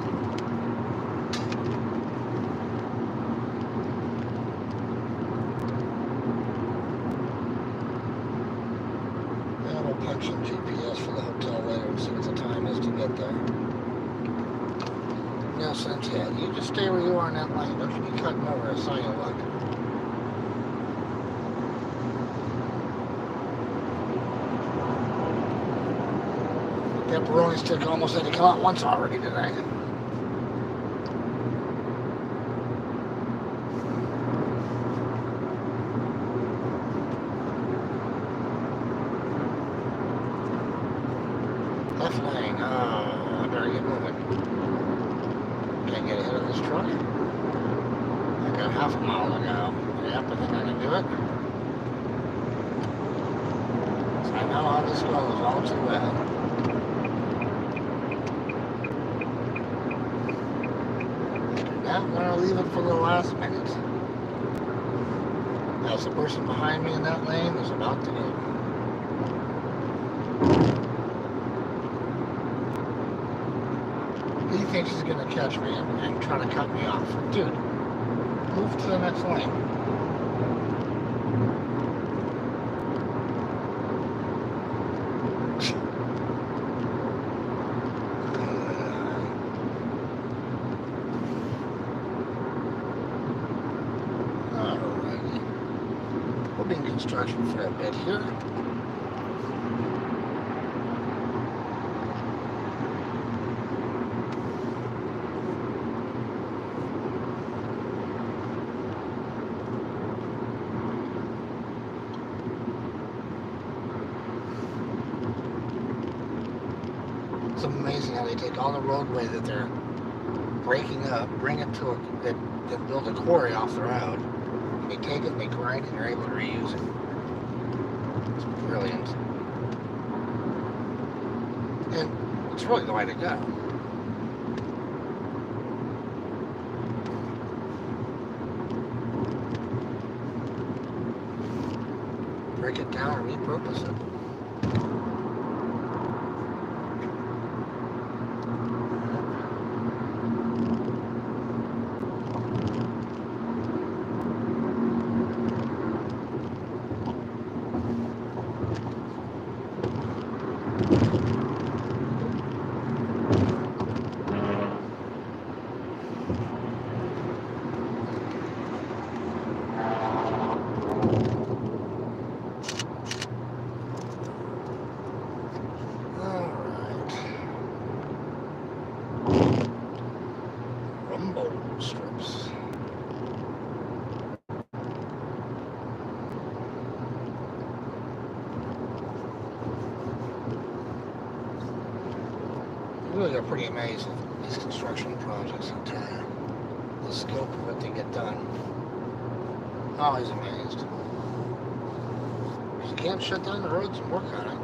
And we'll punch in GPS for the hotel later and see what the time is to get there. No sense yet. You just stay where you are in that lane. Don't you be cutting over. I saw you look. Pepperoni stick almost had to come out once already today. Left lane. Oh, I better get moving. Can't get ahead of this truck. I got half a mile to go. Yep, I think I can do it. So I know how this goes all too well. I'm going to leave it for the last minute. As the person behind me in that lane is about to go. He thinks he's going to catch me and try to cut me off. Dude, move to the next lane. Construction for a bit here. It's amazing how they take all the roadway that they're breaking up, bring it to they build a quarry off the road. They take it, they grind it, and they're able to reuse it. It's brilliant. And it's really the way to go. Break it down and repurpose it. Strips. You really are pretty amazed at these construction projects, I tell you. The scope of what they get done. Always amazed. You can't shut down the roads and work on it.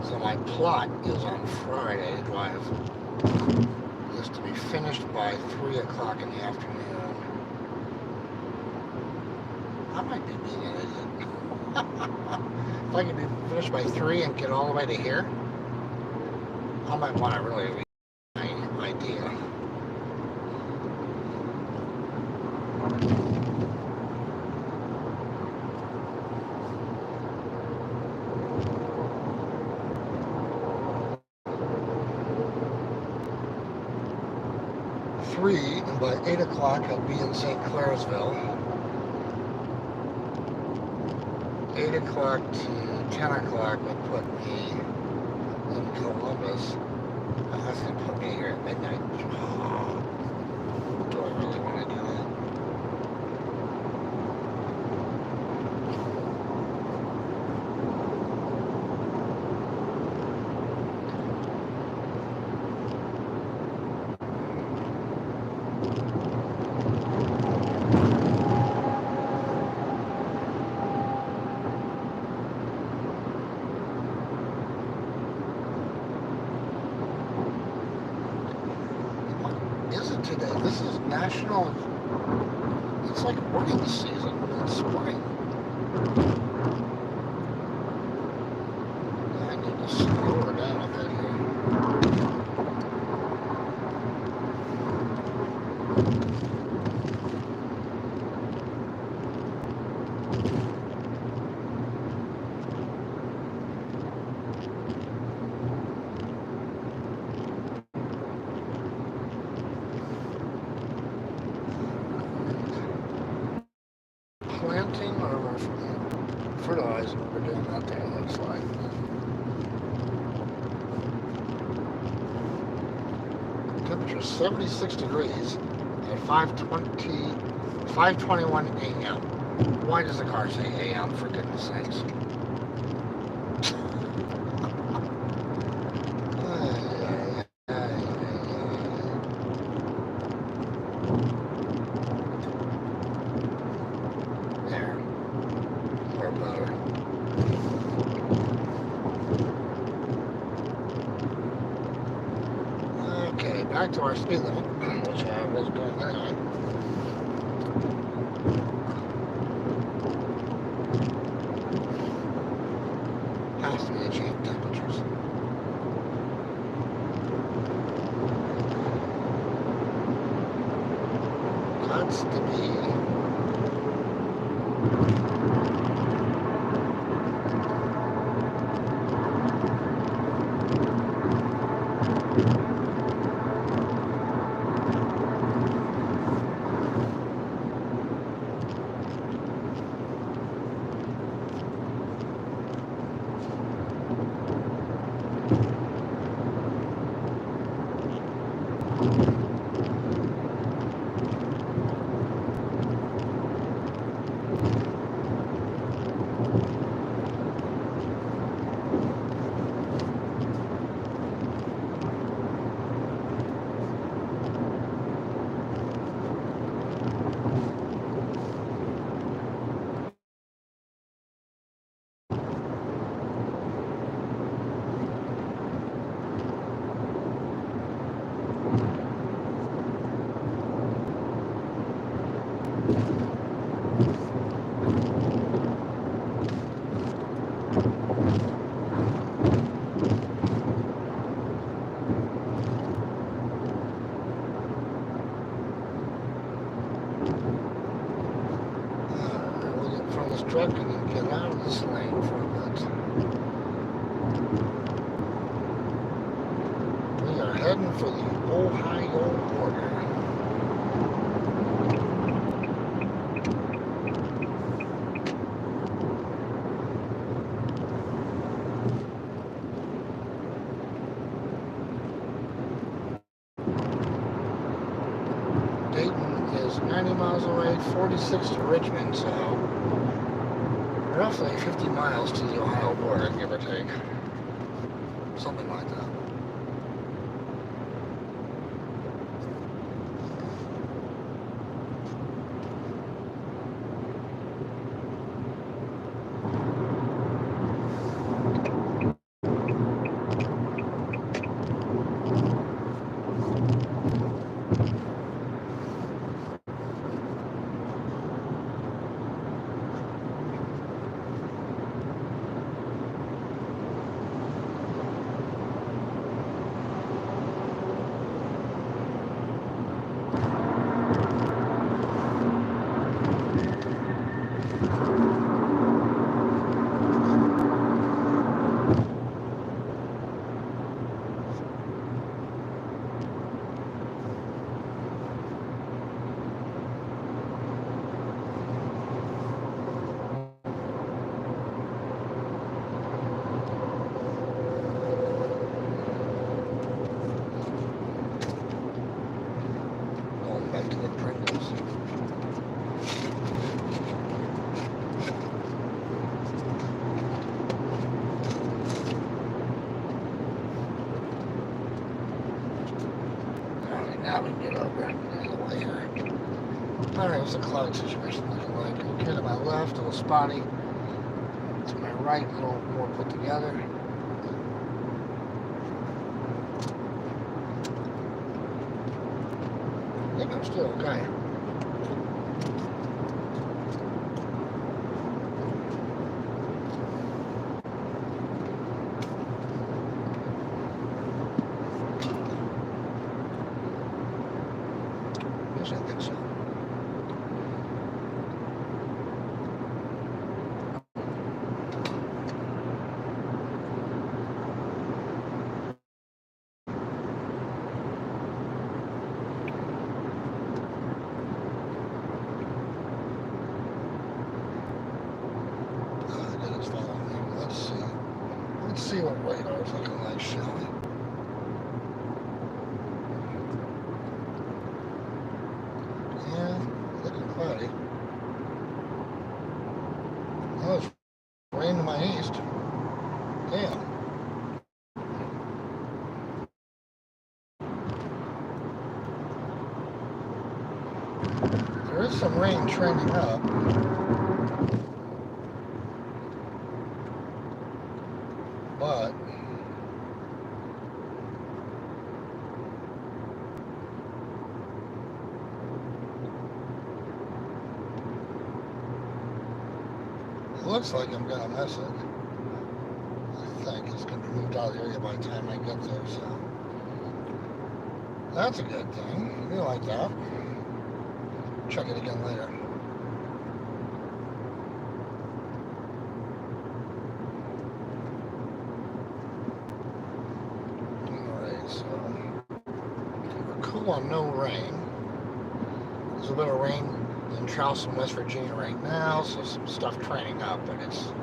So my plot is on Friday to drive this to be finished by 3 o'clock in the afternoon. I might be being an idiot. If I could be finished by 3 and get all the way to here, I might want to really read my idea. 3, and by 8 o'clock I'll be in St. Clairsville. 8 o'clock to 10 o'clock would put me in Columbus. That's going to put me here at midnight. Do I really want to do that? Today. This is national. It's like working season. It's spring. I need to slow her down a bit here. Planting or fertilizing, we're doing that there, it looks like. Temperature 76 degrees at 5:21 a.m. Why does the car say a.m., for goodness sakes? Okay, back to our speed limit, which I was doing anyway. Has to be the change temperatures. Gots to be. Truck and get out of this lane for a bit. We are heading for the Ohio border. Dayton is 90 miles away, 46 to Richmond, so roughly 50 miles to the Ohio border, give or take. Something like that. Alright, what's the cloud situation looking like? Okay, to my left, a little spotty. To my right, a little more put together. I think I'm still okay. Yes, I think so. Let's see what radar's looking like, shall we? Yeah, looking cloudy. Oh, it's rain to my east. Damn. There is some rain trending up. But it looks like I'm gonna miss it. I think it's gonna be moved out of the area by the time I get there, so that's a good thing. You like that. Check it again later. Alright, so we're cool on no rain. There's a bit of rain in Charleston, West Virginia right now, so some stuff training up, but it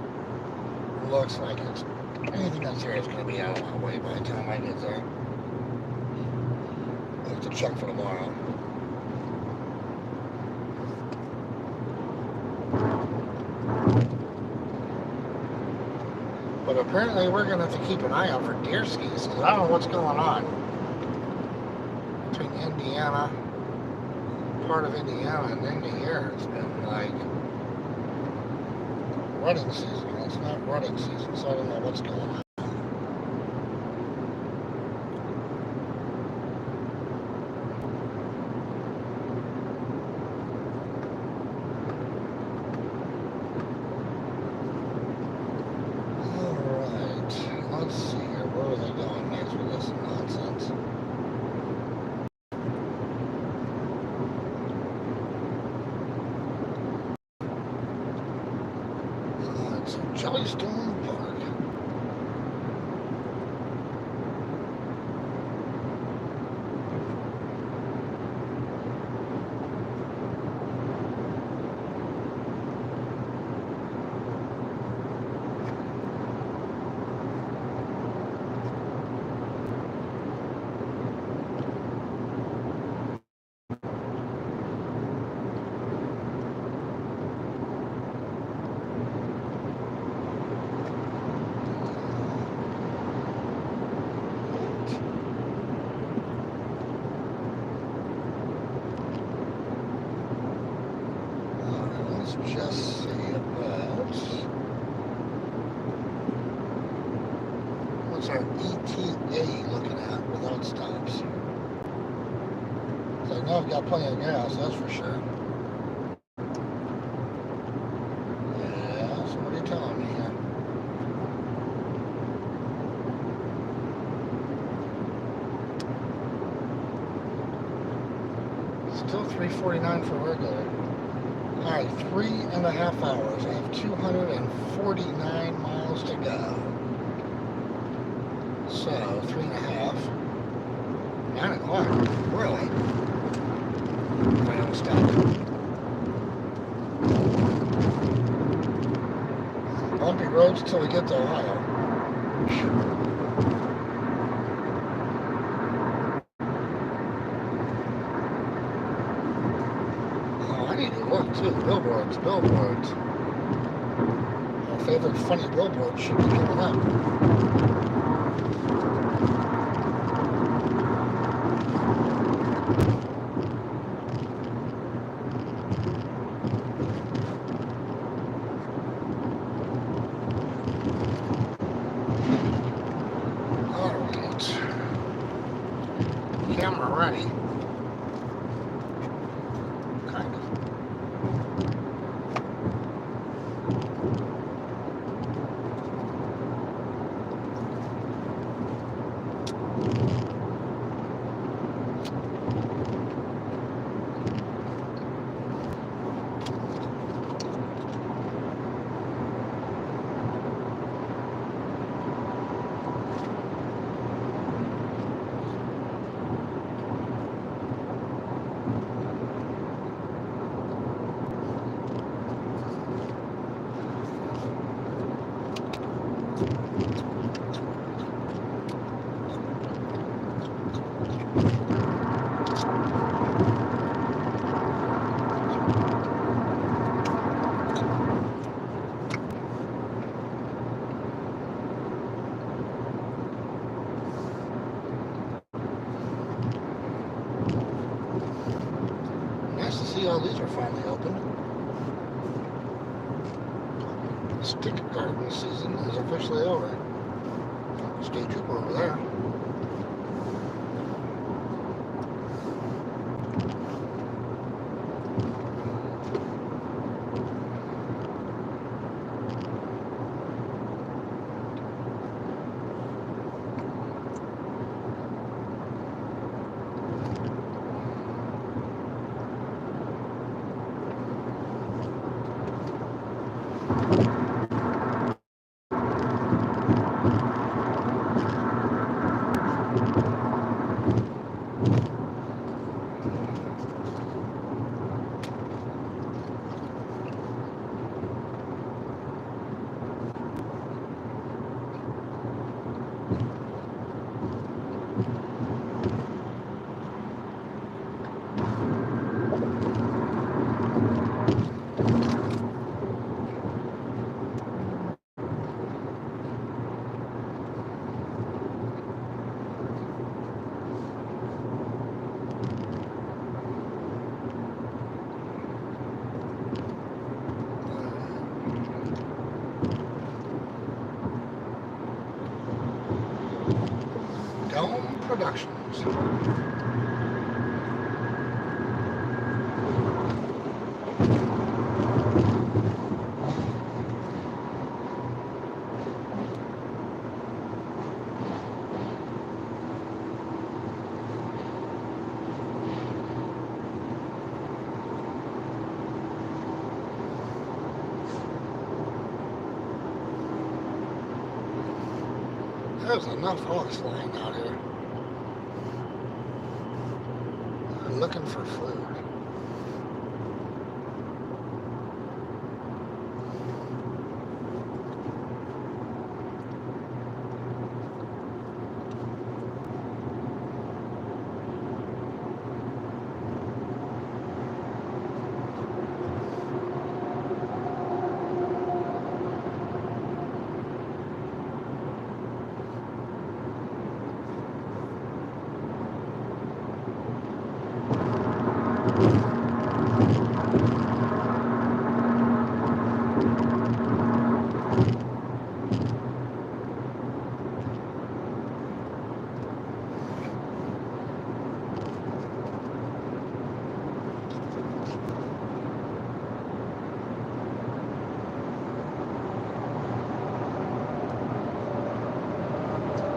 looks like it's anything that's here is going to be out of my way by the time I get there. I'll have to check for tomorrow. But apparently we're going to have to keep an eye out for deer skis, because I don't know what's going on between Indiana, part of Indiana, and into here. It's been like rutting season. It's not rutting season, so I don't know what's going on. Jellystone Park. Just see about what's our ETA looking at without stops. So I know I've got plenty of gas, that's for sure. Yeah, so what are you telling me here? Still 349 for regular. Alright, 3.5 hours. I have 249 miles to go. So, 3.5. 9 o'clock. Really? If I don't stop. Bumpy roads till we get to Ohio. Too. Billboards. My favorite funny billboard should be coming up. already. Kind of. Nice to see all these are finally open. Stick garden season is officially over. State trooper over there. Dome Productions. There's enough hawks flying out here. They're looking for food.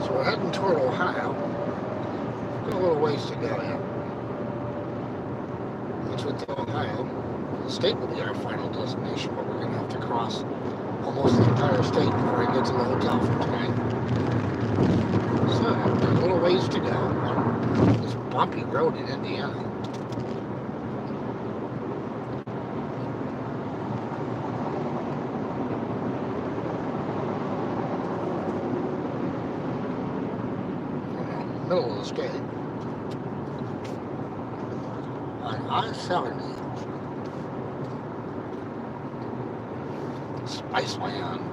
So we're heading toward Ohio. Got a little ways to go yet. Once we get to Ohio, the state will be our final destination, but we're going to have to cross almost the entire state before we get to the hotel for tonight. So, got a little ways to go on this bumpy road in Indiana. Middle of the state on I-70, Spiceland.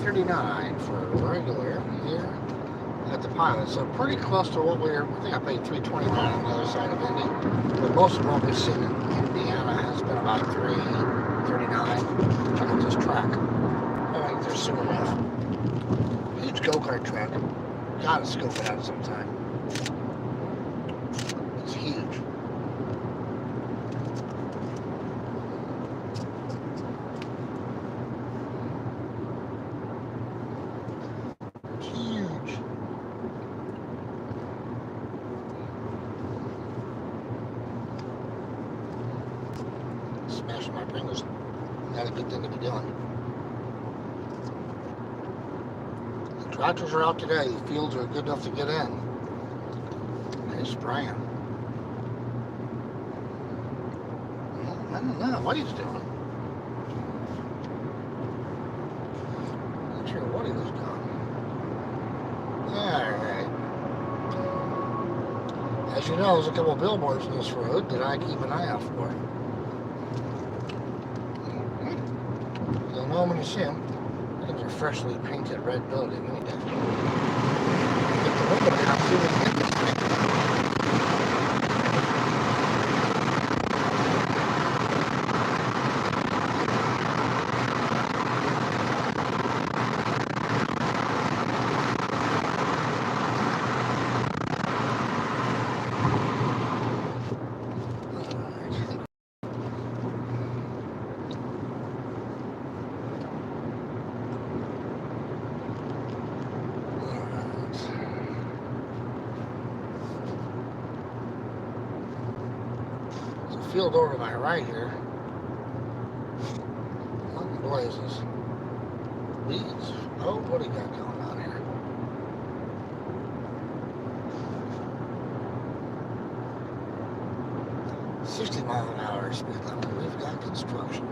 $3.39 for regular here at the pilot. So pretty close to what I think I paid $3.29 on the other side of Indy. But most of what we've seen in Indiana has been about $3.39. Check out this track. Oh, there's soon enough. Huge go-kart track. Gotta scope it out sometime. It's huge. Huge. Smashing my fingers. Not a good thing to be doing. The tractors are out today. The fields are good enough to get in. They're spraying. I don't know what he's doing. Not sure what he was doing. Alright. As you know, there's a couple of billboards on this road that I keep an eye out for. You'll know them when you see them. These are freshly painted red building. We need to get the window down, see if we can get this thing. Field over to my right here. What in blazes? Weeds. Oh, what do you got going on here? $60-mile-an-hour speed limit. We've got construction.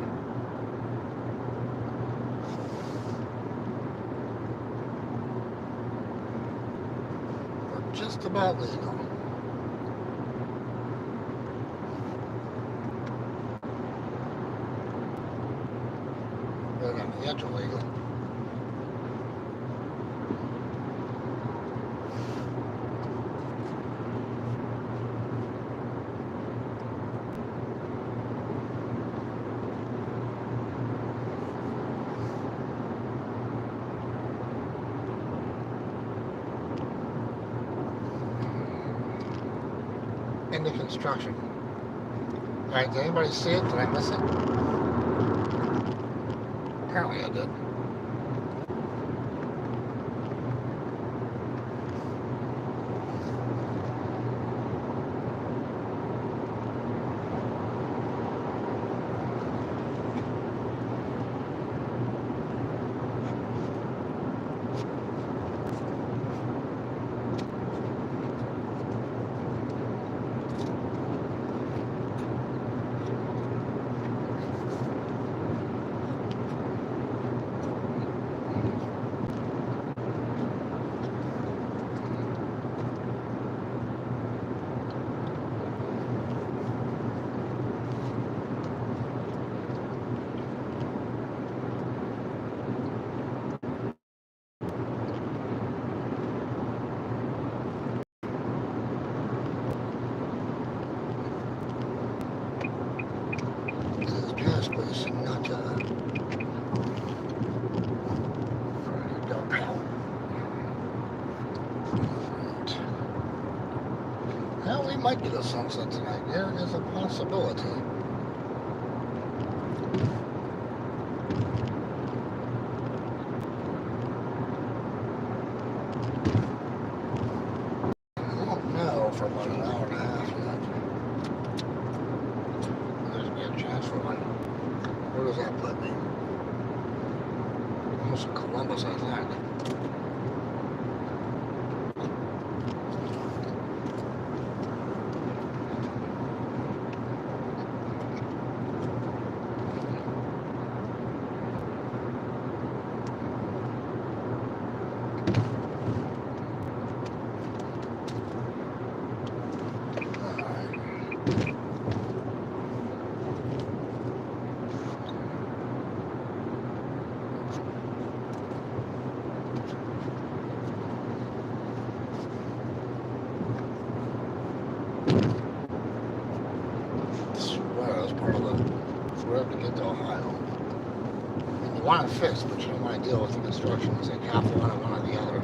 We're just about legal. Right on the edge of legal. Into construction. Alright, did anybody see it? Did I miss it? Apparently I did. Well, we might get a sunset tonight. There is a possibility. I don't know for about an hour and a half yet. There's be a chance for one. Where does that put me? Almost in Columbus, I think. swear it was part of the road to get to Ohio. And you want to fix, but you don't want to deal with the instructions. Like half one and one or the other.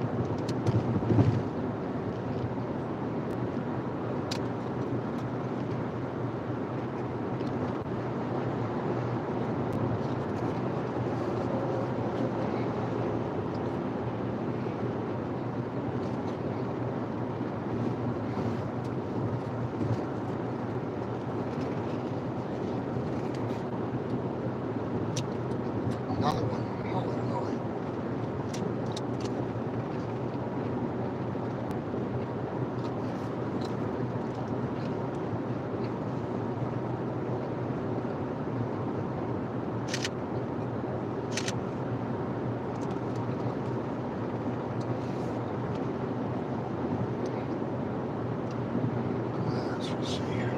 Another one. Holy moly. Let's see here.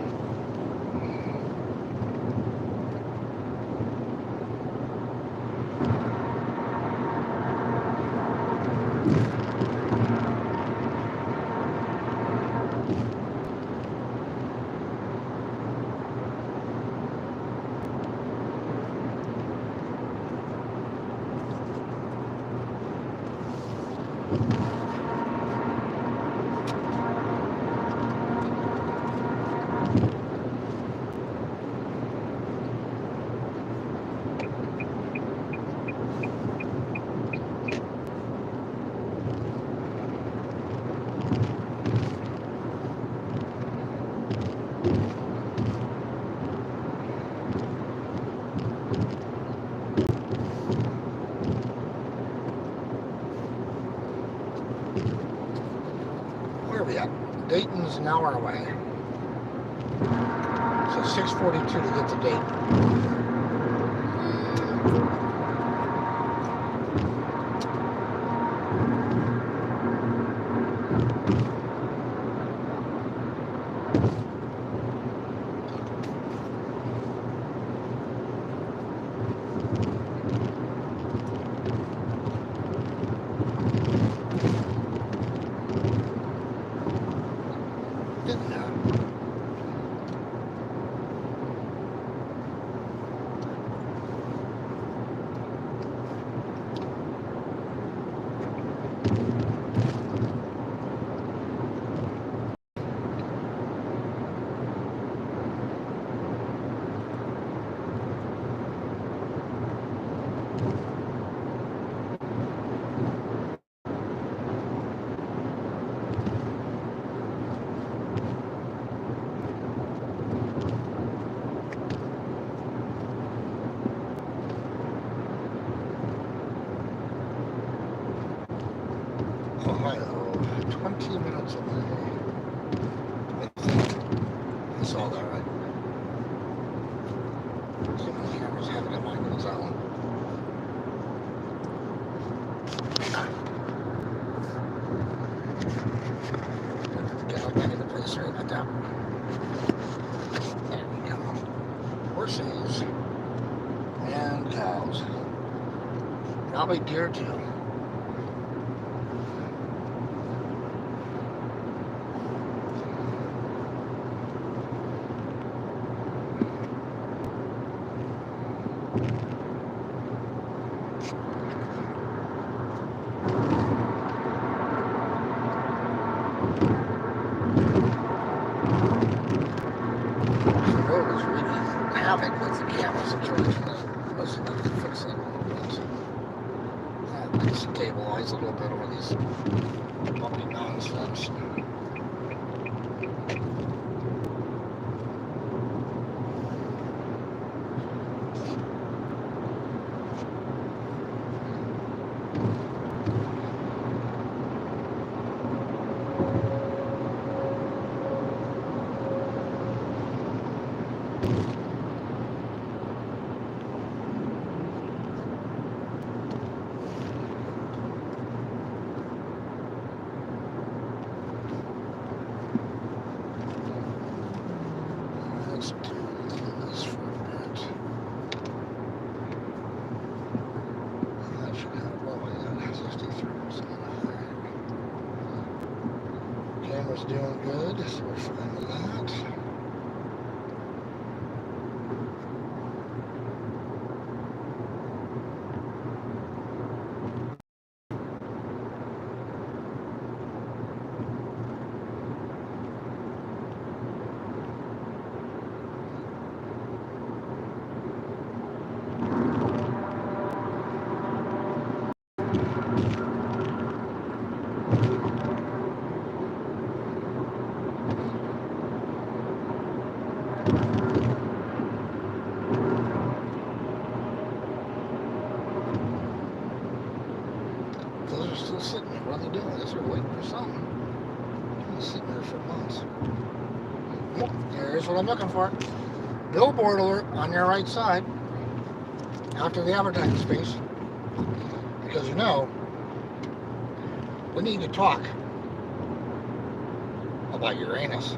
Where are we at? Dayton's an hour away. So 6:42 to get to Dayton. Didn't know. Ohio, 20 minutes away. I think I saw that right. See my camera's having a mind of its own. Get up back in the place right about that. There we go. Horses and cows. Probably deer too. Havoc with the camera situation. I was able to fix it. Stabilize a little bit over these bumpy nonsense. Let's do this for a bit. That should have rolling at 63%. Camera's doing good, so we're fine with that. Those are still sitting there. What are they doing? I guess they're waiting for something. Been sitting there for months. Oh, there's what I'm looking for. Billboard alert on your right side after the advertising space. Because you know, we need to talk about Uranus.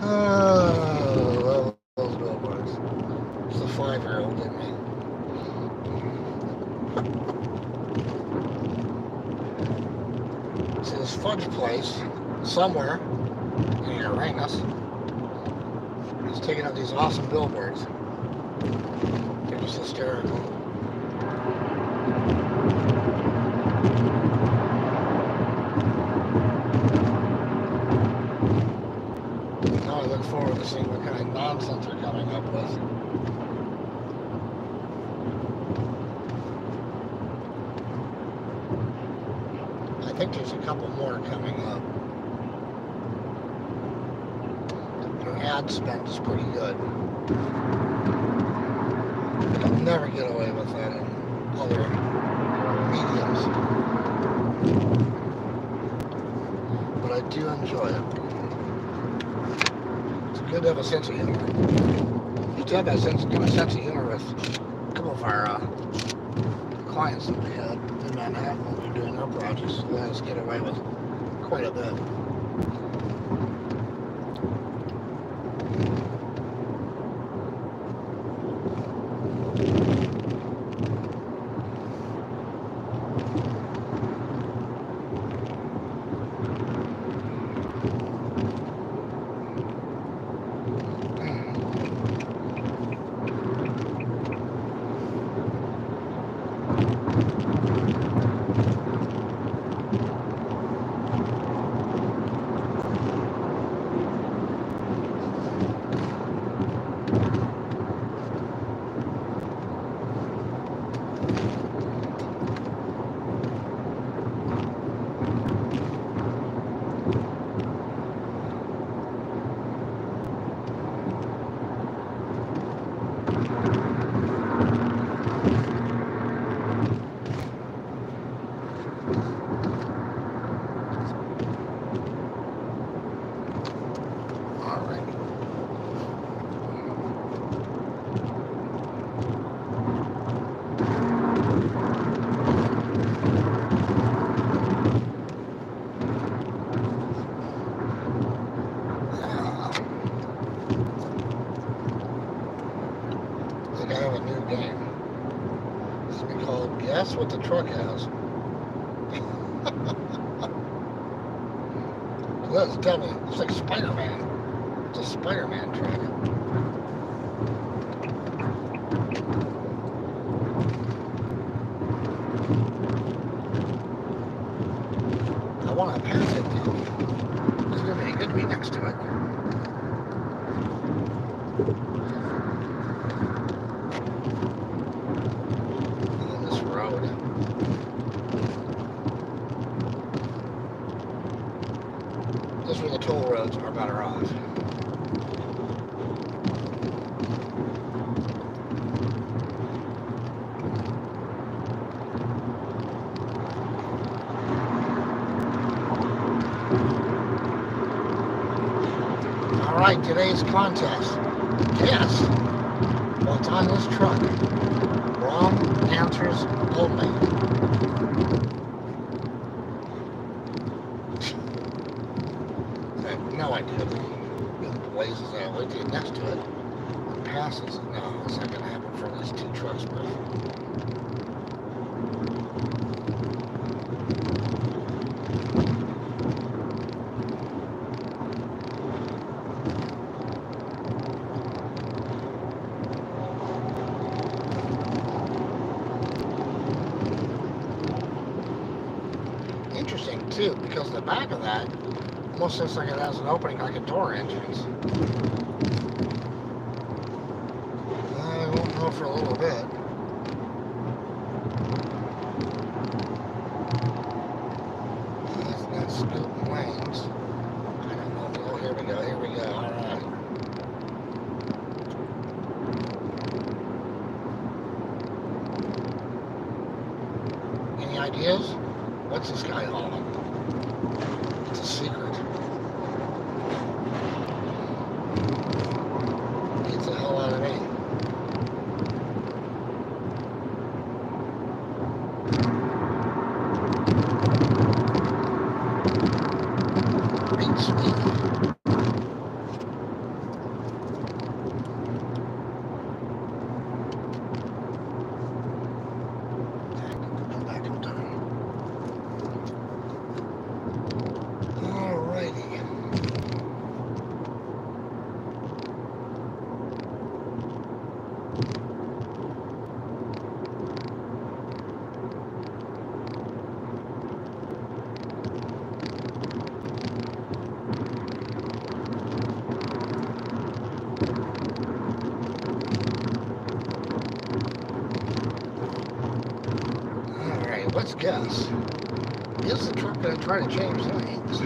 Oh, those billboards. It's the 5-year-old in me. See this fudge place somewhere in Uranus. He's taking up these awesome billboards. They're just hysterical. Now I look forward to seeing what kind of nonsense they're coming up with. I think there's a couple more coming up. Their ad spend is pretty good. You'll never get away with that in other mediums. But I do enjoy it. It's good to have a sense of humor. We used to have that kind of sense of humor with a couple of our clients that we had in Manhattan when we were doing our projects. So let us get away with quite a bit. Guess what the truck has. Let's tell me. It's like Spider-Man. It's a Spider-Man truck. I want to pass it. It's going to be good to be next to it. This is where the toll roads are better off. Alright, today's contest. Guess what's on this truck? Wrong answers only. No idea. It blazes out. Wait till you get next to it. It passes. No, it's not going to happen for at least 2 trucks worth. Interesting too, because the back of that almost looks like it has an opening, like a door entrance. I won't know for a little bit. He is? What's this guy hauling? It's a secret. Gets the hell out of me. Beats me. Come back in time. Alrighty. Alright, let's guess. Is the truck going to try to change lanes?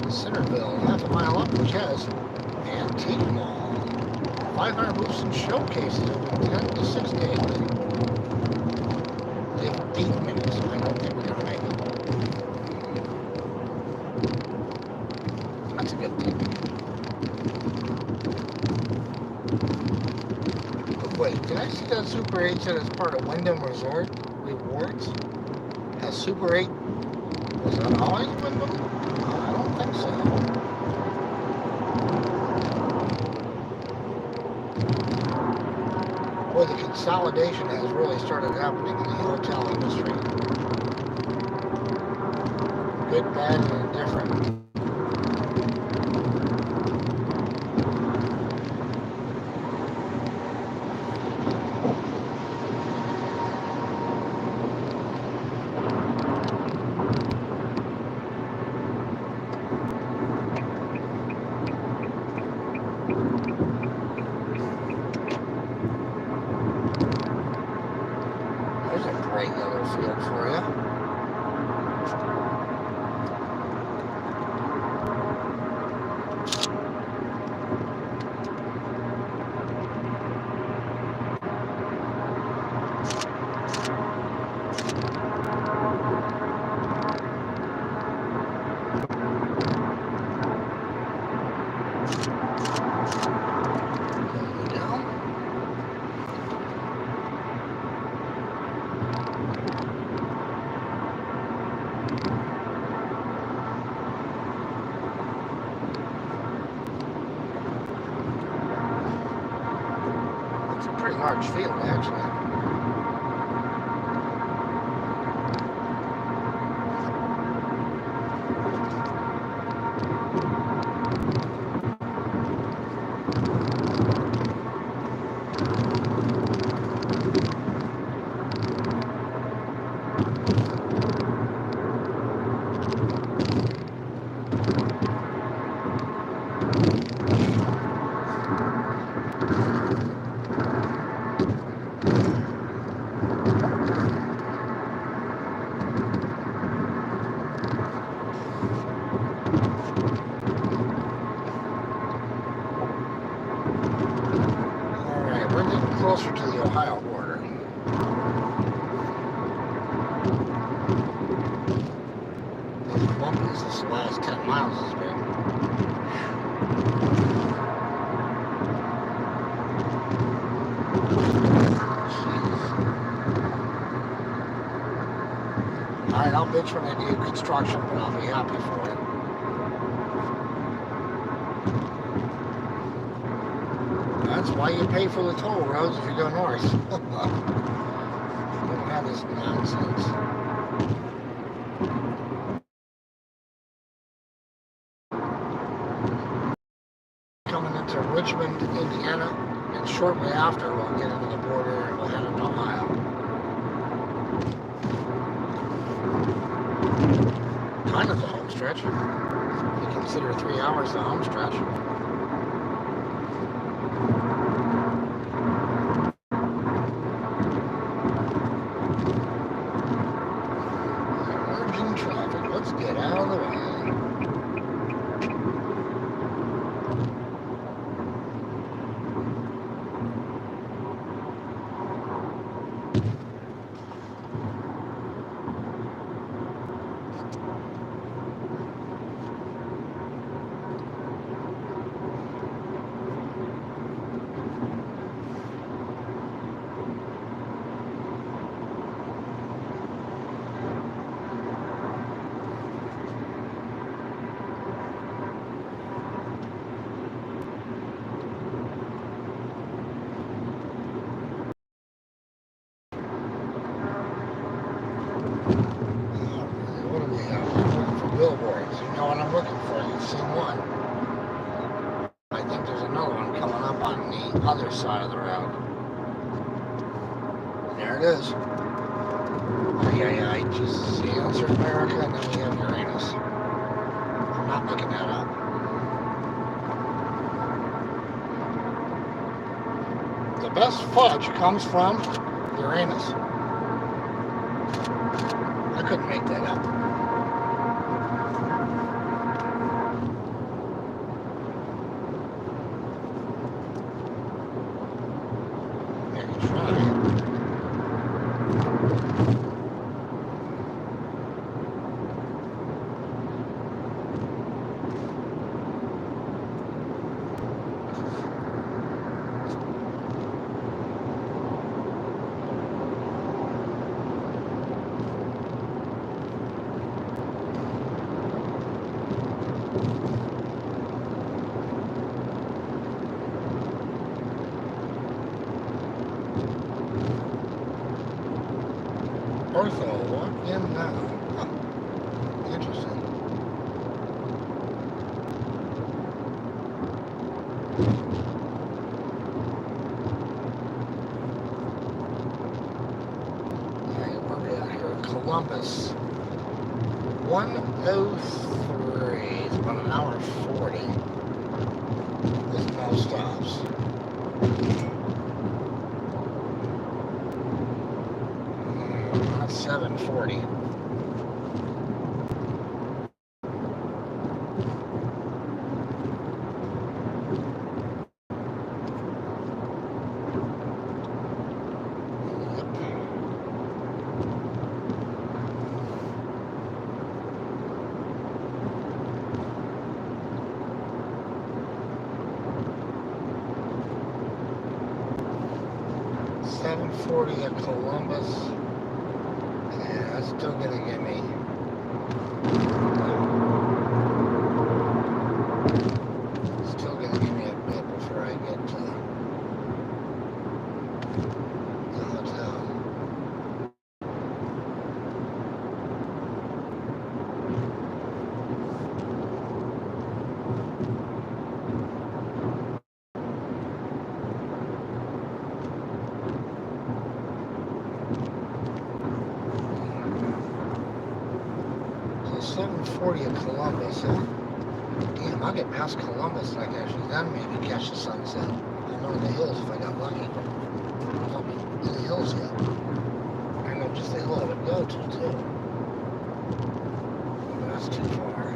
Centerville, half a mile up, which has Antique Mall. 500 booths and showcases open 10 to 6 daily. We have 8 minutes. I don't think we're going to make it. That's a good thing. But wait, did I see that Super 8 said it's part of Wyndham Resort Rewards? Has Super 8, was that always Wyndham? I don't think so. Boy, the consolidation has really started happening in the hotel industry. Good, bad, and indifferent. There's a great yellow field for you. It's a pretty large field, actually. Closer to the Ohio border. As bumpy as this last 10 miles has been. Alright, I'll bitch when I do construction, but I'll be happy for it. That's why you pay for the toll roads if you go north. You don't have this nonsense. into Richmond, Indiana, and shortly after we'll get into the border and we'll head into Ohio. Kind of the home stretch. If you consider 3 hours the home stretch. Emerging traffic. Let's get out of the way. Billboards. You know what I'm looking for. You've seen one. I think there's another one coming up on the other side of the road. There it is. Yeah, Jesus. The answer is America, and then we have Uranus. I'm not making that up. The best fudge comes from Uranus. I couldn't make that up. Ortho, walk in now. Huh. Interesting. Alright, where are we at here? Columbus. 103. It's about an hour 40. With no stops. 740. Yep. 740 at Columbus. That's still gonna get me. Still gonna give me a bit before I get to the hotel. So 740 at Columbus, huh? Damn, I'll get past Columbus and I can actually then maybe catch the sunset. I'll know the hills if I got lucky. I'll be in the hills yet. I know just the hill I would go to, too. But that's too far.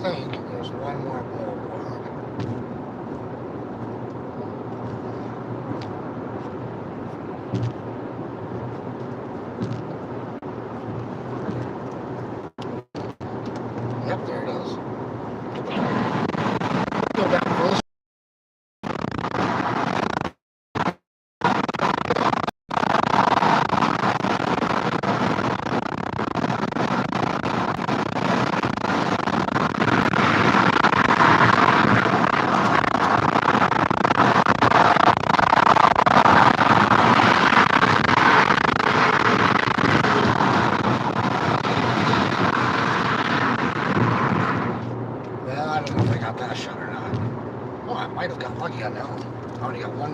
I think there's one more boulevard. Yep, there it is. Go back for this.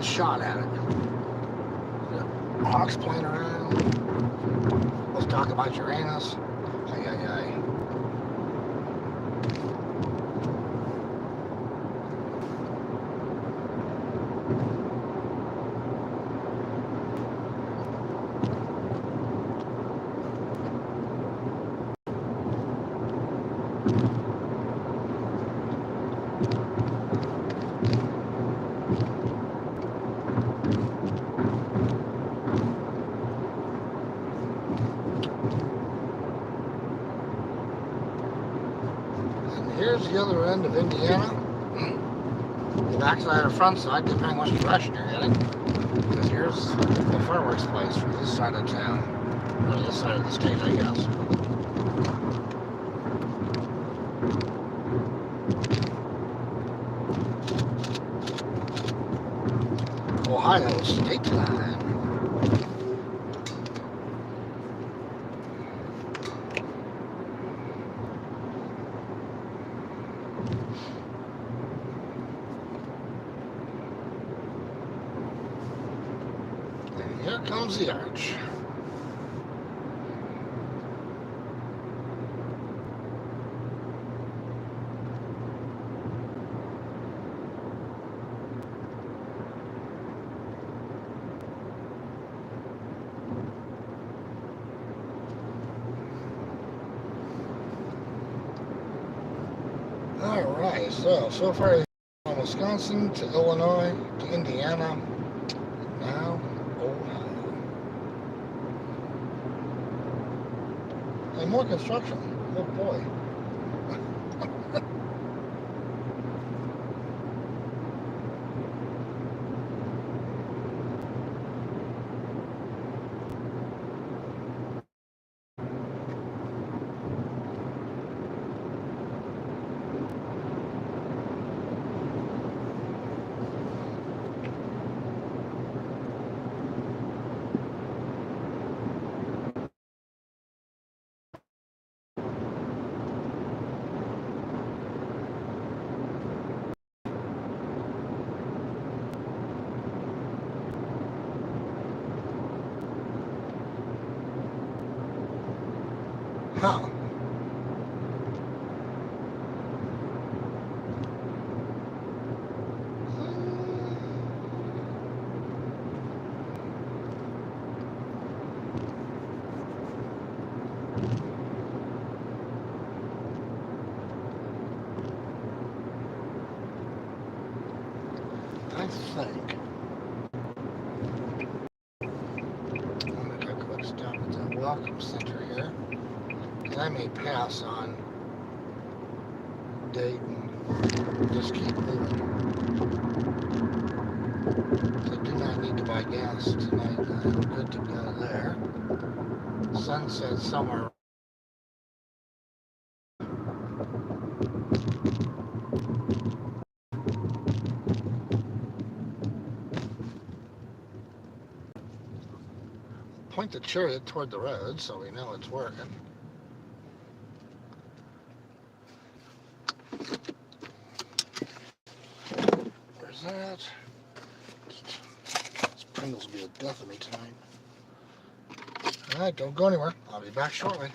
shot at it. Hawks playing around. Let's talk about Uranus. Ay, ay, ay. Here's the other end of Indiana. The backside or front side, depending on which direction you're heading. Because here's the fireworks place for this side of town. Or this side of the state, I guess. Ohio state line. Here comes the arch. Alright, so far from Wisconsin to Illinois to Indiana. Now, Ohio. And more construction. Oh boy. Huh. I think I'm going to take a quick stop at the Welcome Center here. And I may pass on Dayton. Just keep moving. I do not need to buy gas tonight. I'm good to go there. Sunset somewhere. Point the chariot toward the road so we know it's working. Where's that? This Pringles will be the death of me tonight. Alright, don't go anywhere. I'll be back shortly.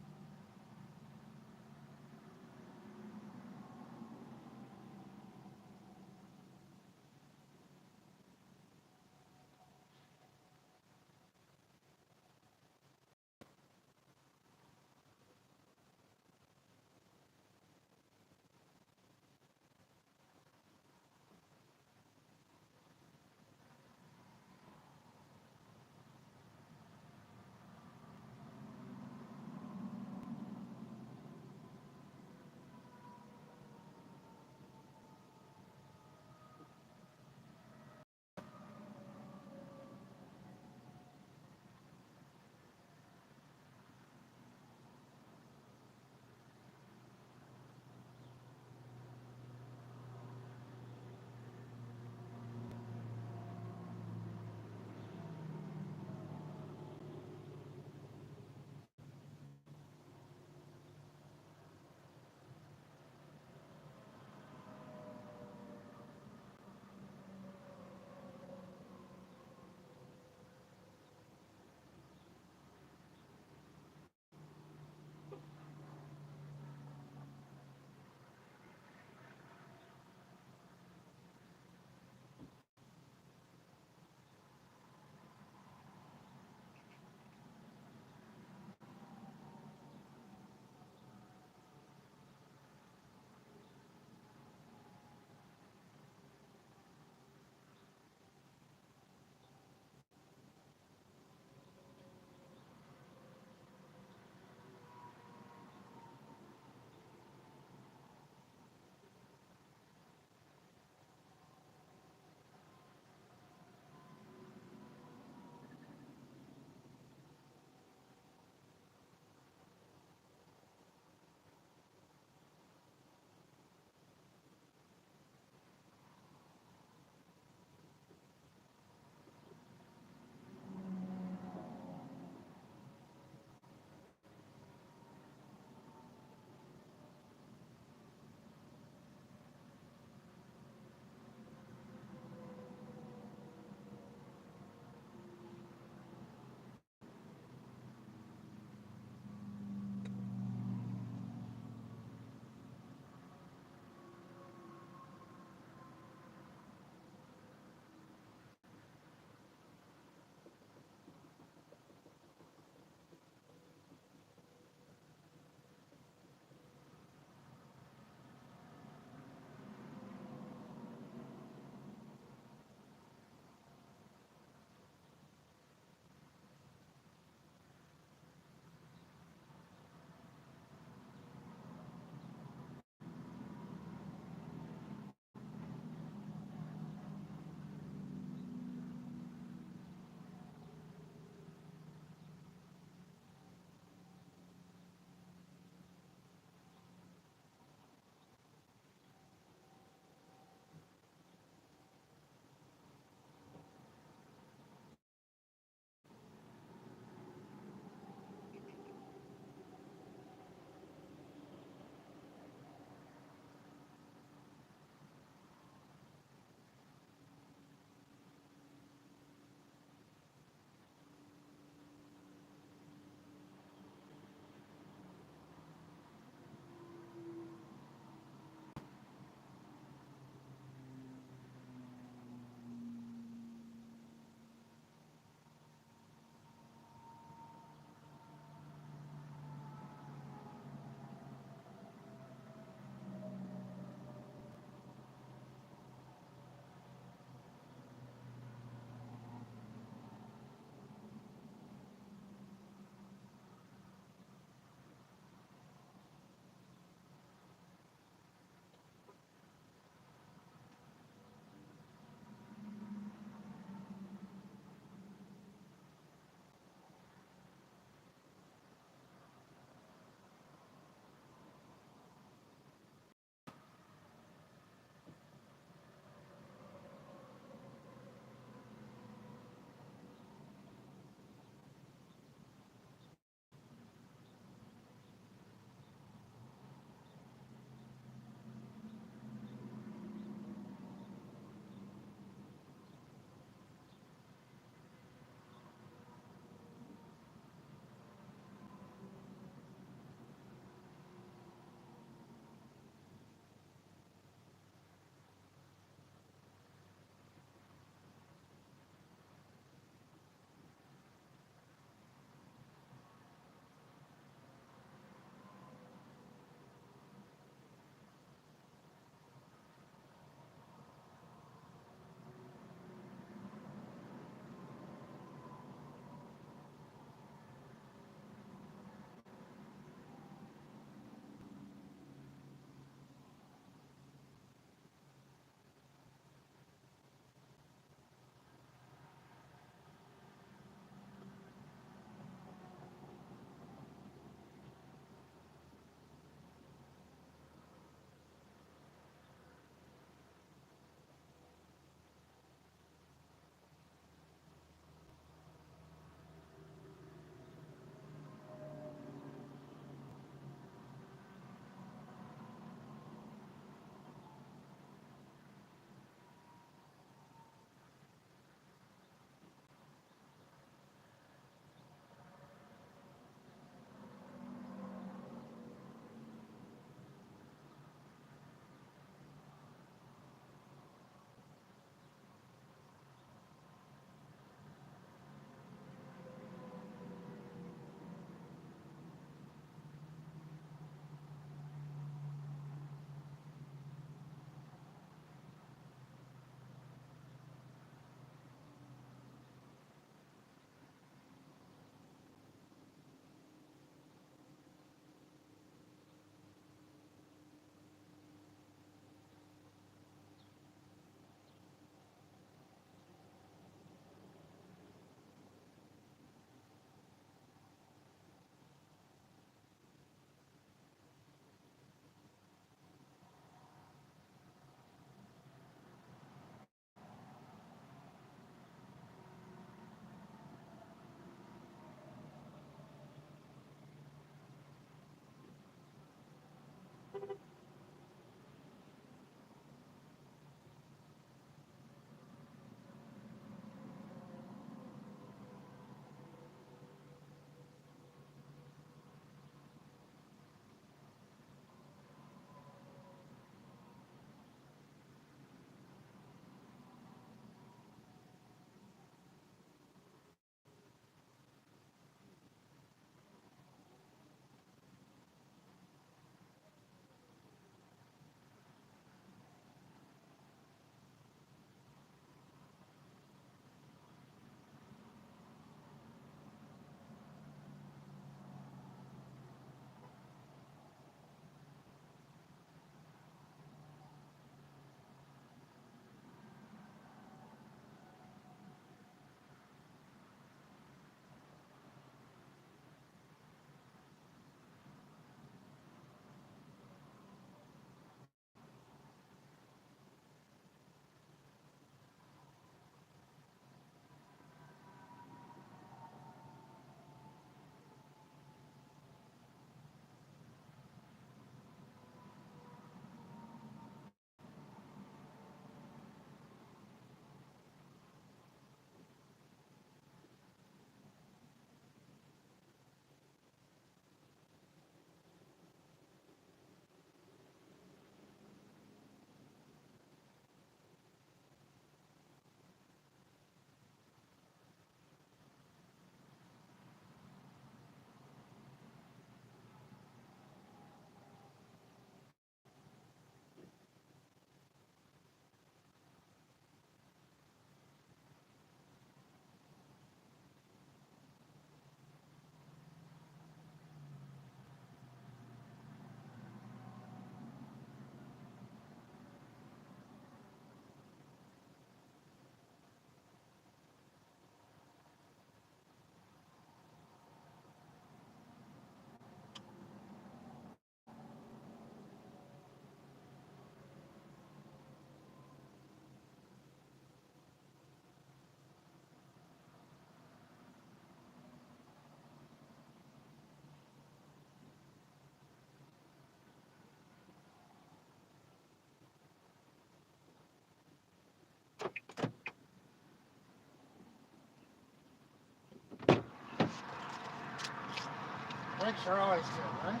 Breaks are always good, right?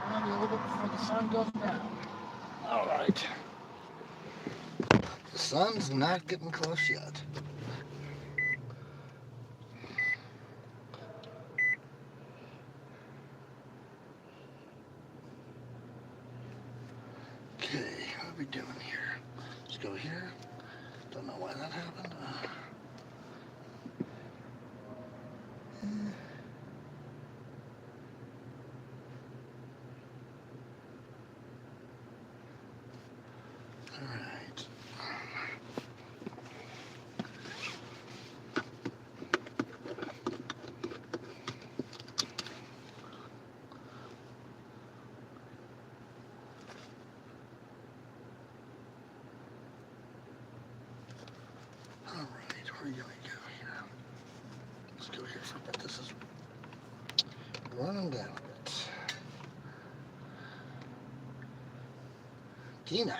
Maybe a little bit before the sun goes down. All right. The sun's not getting close yet. Okay, what are we doing here? Let's go here. Don't know why that happened. All right. All right, where are you gonna go here? Let's go here for a bit. This is running down a bit. Deny.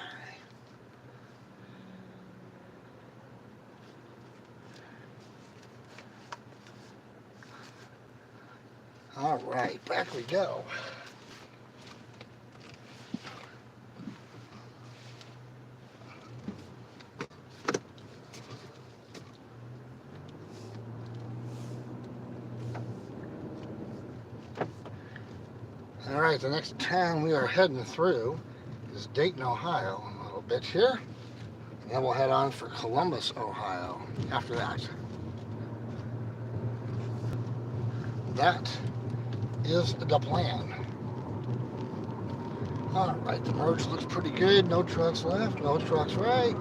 All right, back we go. All right, the next town we are heading through is Dayton, Ohio. A little bit here. And then we'll head on for Columbus, Ohio after that. That is the plan. All right, the merge looks pretty good. No trucks left, no trucks right.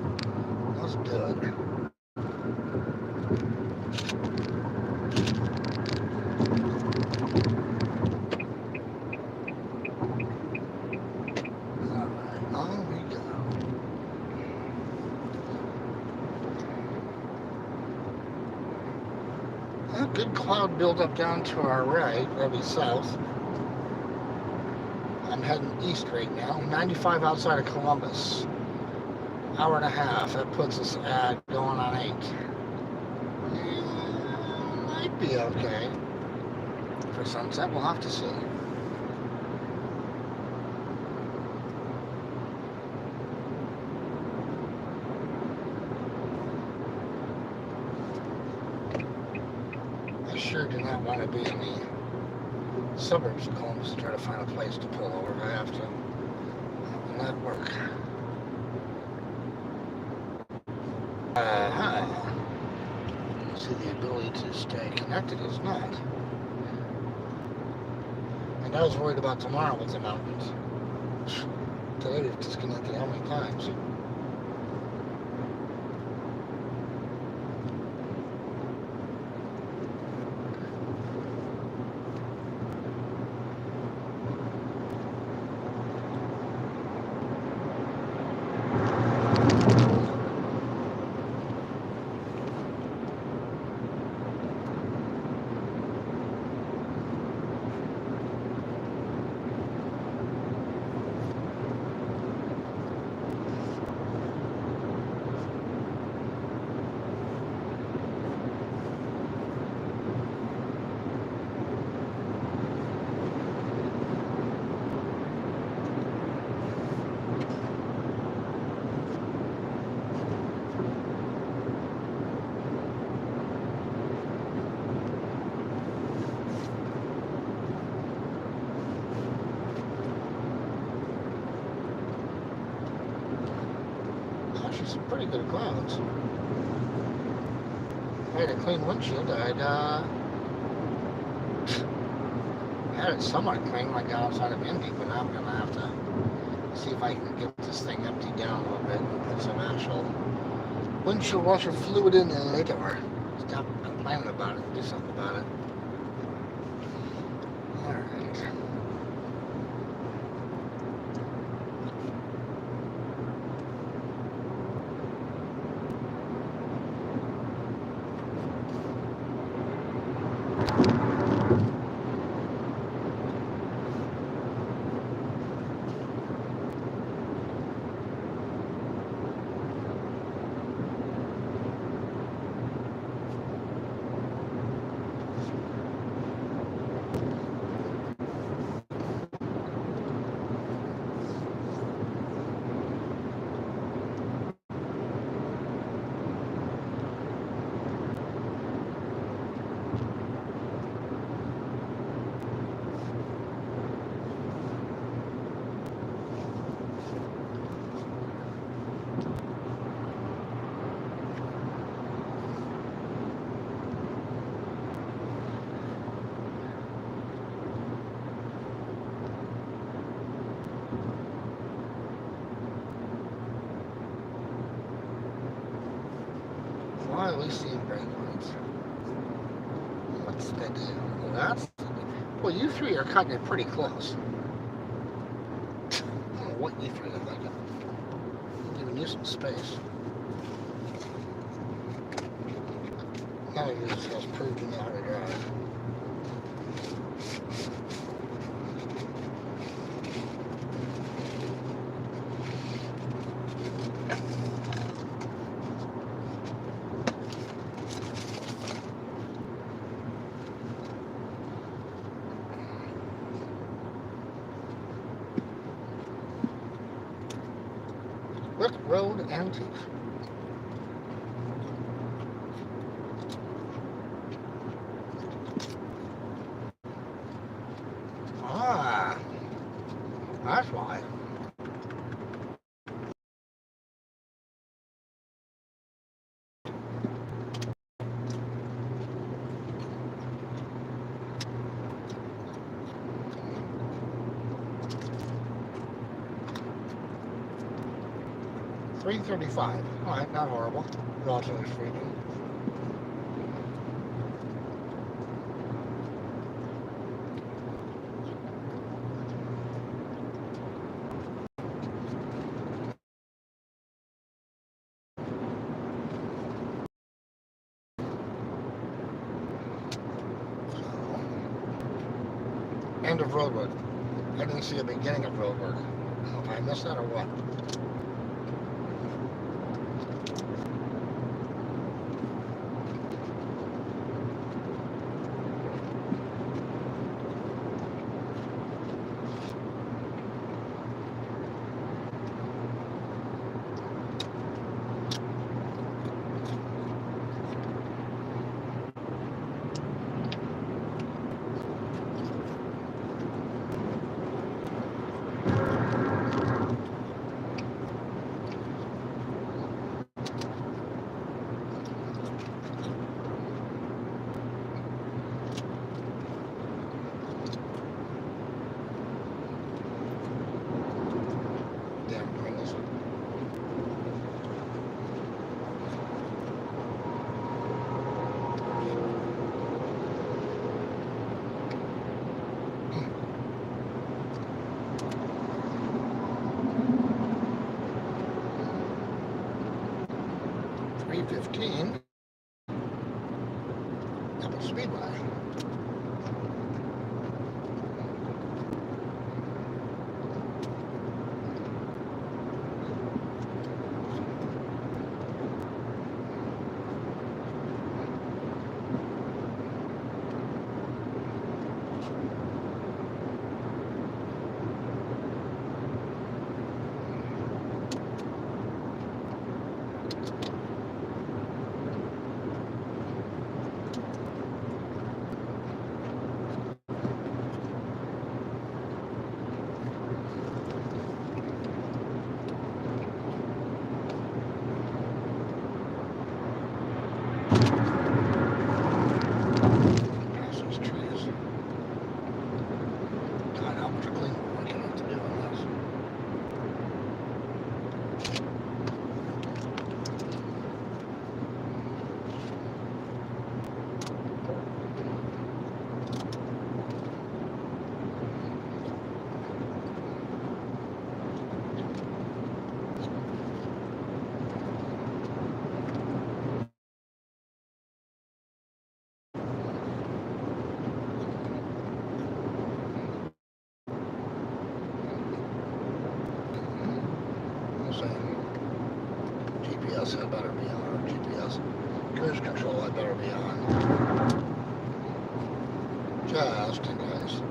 Let's do it. All right, on we go. A good cloud buildup down to our right, that'd be south. I'm heading east right now, 95 outside of Columbus. Hour and a half, that puts us at going on 8. Might be okay. For sunset, we'll have to see. I sure do not want to be in the suburbs of Columbus to try to find a place to pull over if I have to. That will not work. See, the ability to stay connected is not. And I was worried about tomorrow with the mountains. Today we've disconnected how many times? Some pretty good clouds. If I had a clean windshield, I'd had it somewhat clean when I got outside of Indy, but now I'm gonna have to see if I can get this thing emptied down a little bit and put some actual windshield washer fluid in there later. Stop complaining about it and do something about it. Alright. Well, at least seeing brake lights. What's the deal? Well, that's the deal. Well, you three are cutting it pretty close. I don't know what you three are thinking. I'm giving you some space. Now you just proved you know how to drive. Look, road antique. Ah, that's why. $3.35. All right, not horrible. Relatively speaking. End of road work. I didn't see a beginning of road work. If I missed that or what? $3.15. Apple Speedway. GPS I better be on, or GPS cruise control I better be on. Just in case.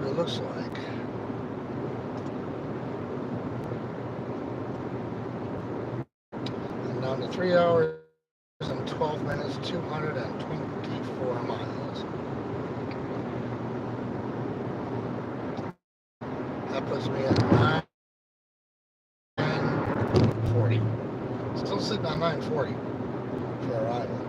it looks like. I'm down to 3 hours and 12 minutes, 224 miles. That puts me at 940. Still sitting on 940 for arrival.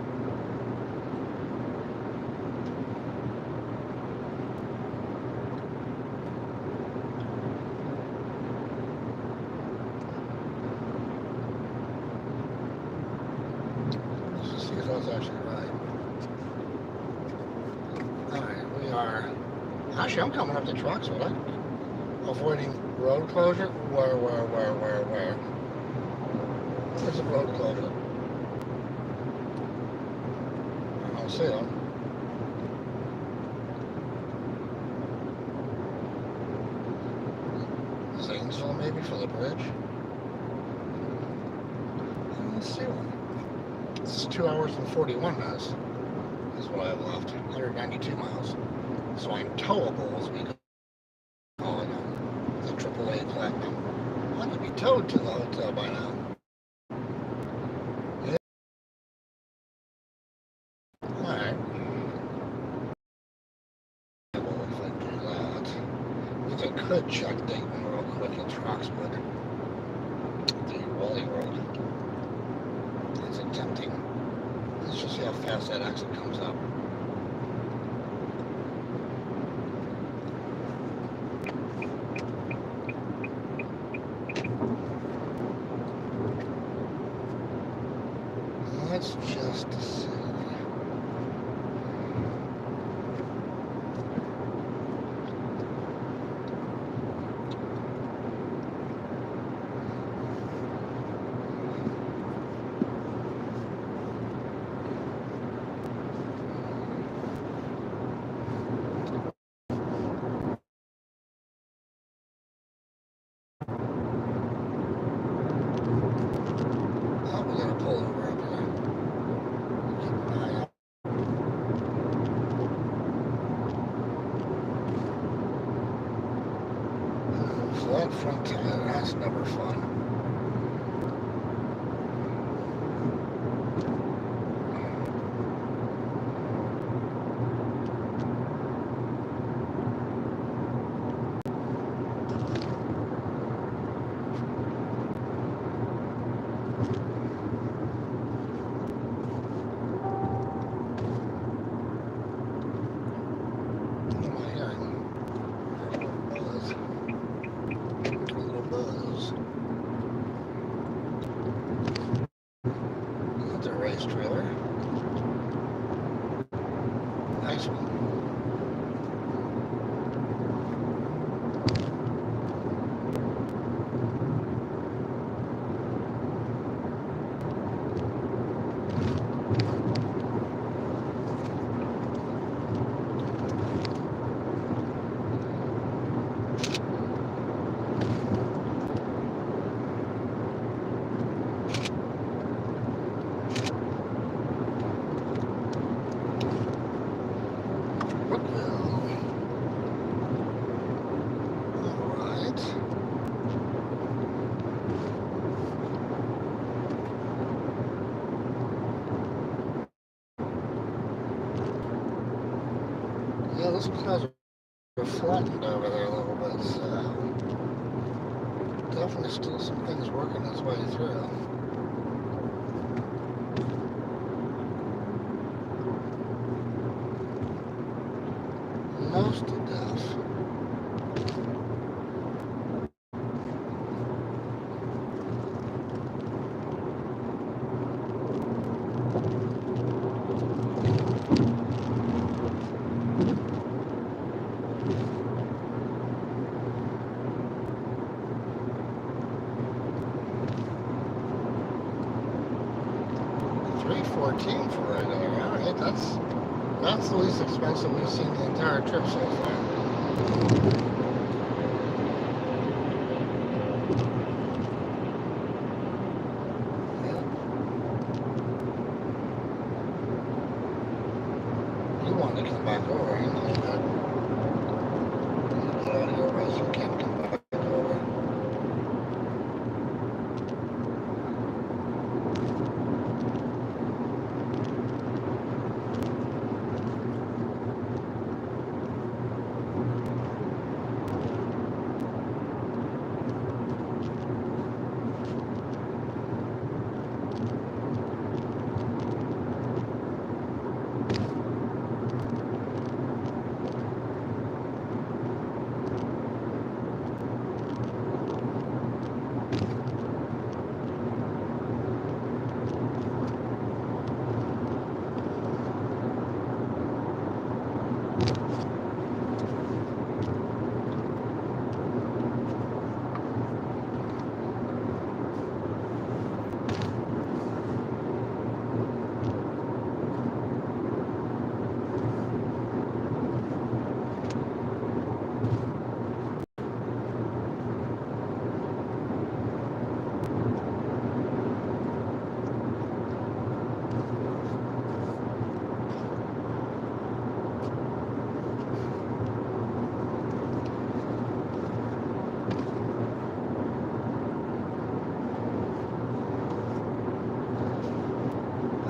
Let's see if that's actually right. Alright, we are. Actually, I'm coming up to trucks, right? Avoiding road closure. Where? Where's the road closure? I don't see them. Zanesville, maybe, for the bridge? I don't see one. This is 2 hours and 41 minutes. Is what I have left. 192 miles. So I'm towable as we call it. The AAA Platinum. I could be towed to the hotel by now. Yeah. Alright. Well, if I do that, means I could check Dayton real quick at Roxwood. The Wally Road. It's tempting. Let's just see how fast that exit comes up. Let's just see. Oh, we gotta pull over up here. Keep an eye out. Flat front tire, that's never fun. What am I hearing? A little buzz. That's a race trailer. Nice one. Alright. Yeah, those clouds are flattened over there a little bit, so definitely still some things working its way through. Most of death. $314 for regular. Alright, that's the least expensive we've seen the entire trip so far. Yeah. You wanted to come back over, ain't you? you can come back over.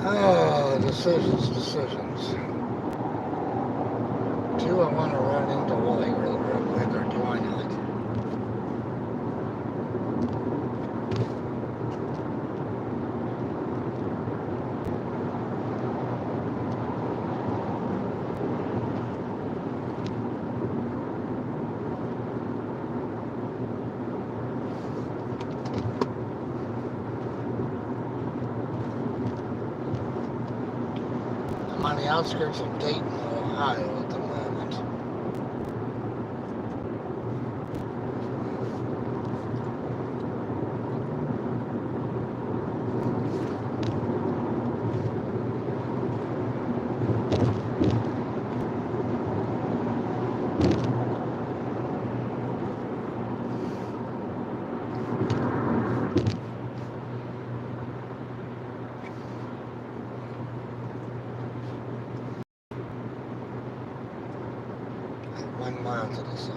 Oh, decisions. Do I want to run into Wally real quick, or do I not? I'm on the outskirts of Dayton, Ohio at the moment. At 1 mile to the side.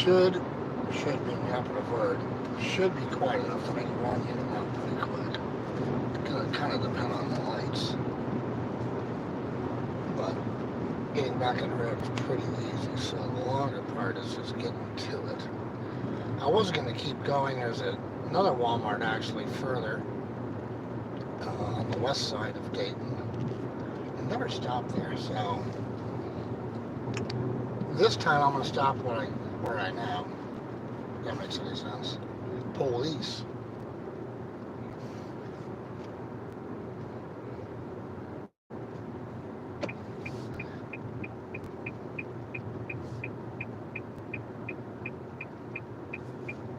Should be the operative word. Should be quiet enough to make it run in and out pretty quick. It's gonna kind of depend on the lights. But getting back on the road is pretty easy, so the longer part is just getting to it. I was gonna keep going. There's another Walmart actually further on the west side of Dayton. I never stopped there, so this time I'm gonna stop where I know. If that makes any sense. Police.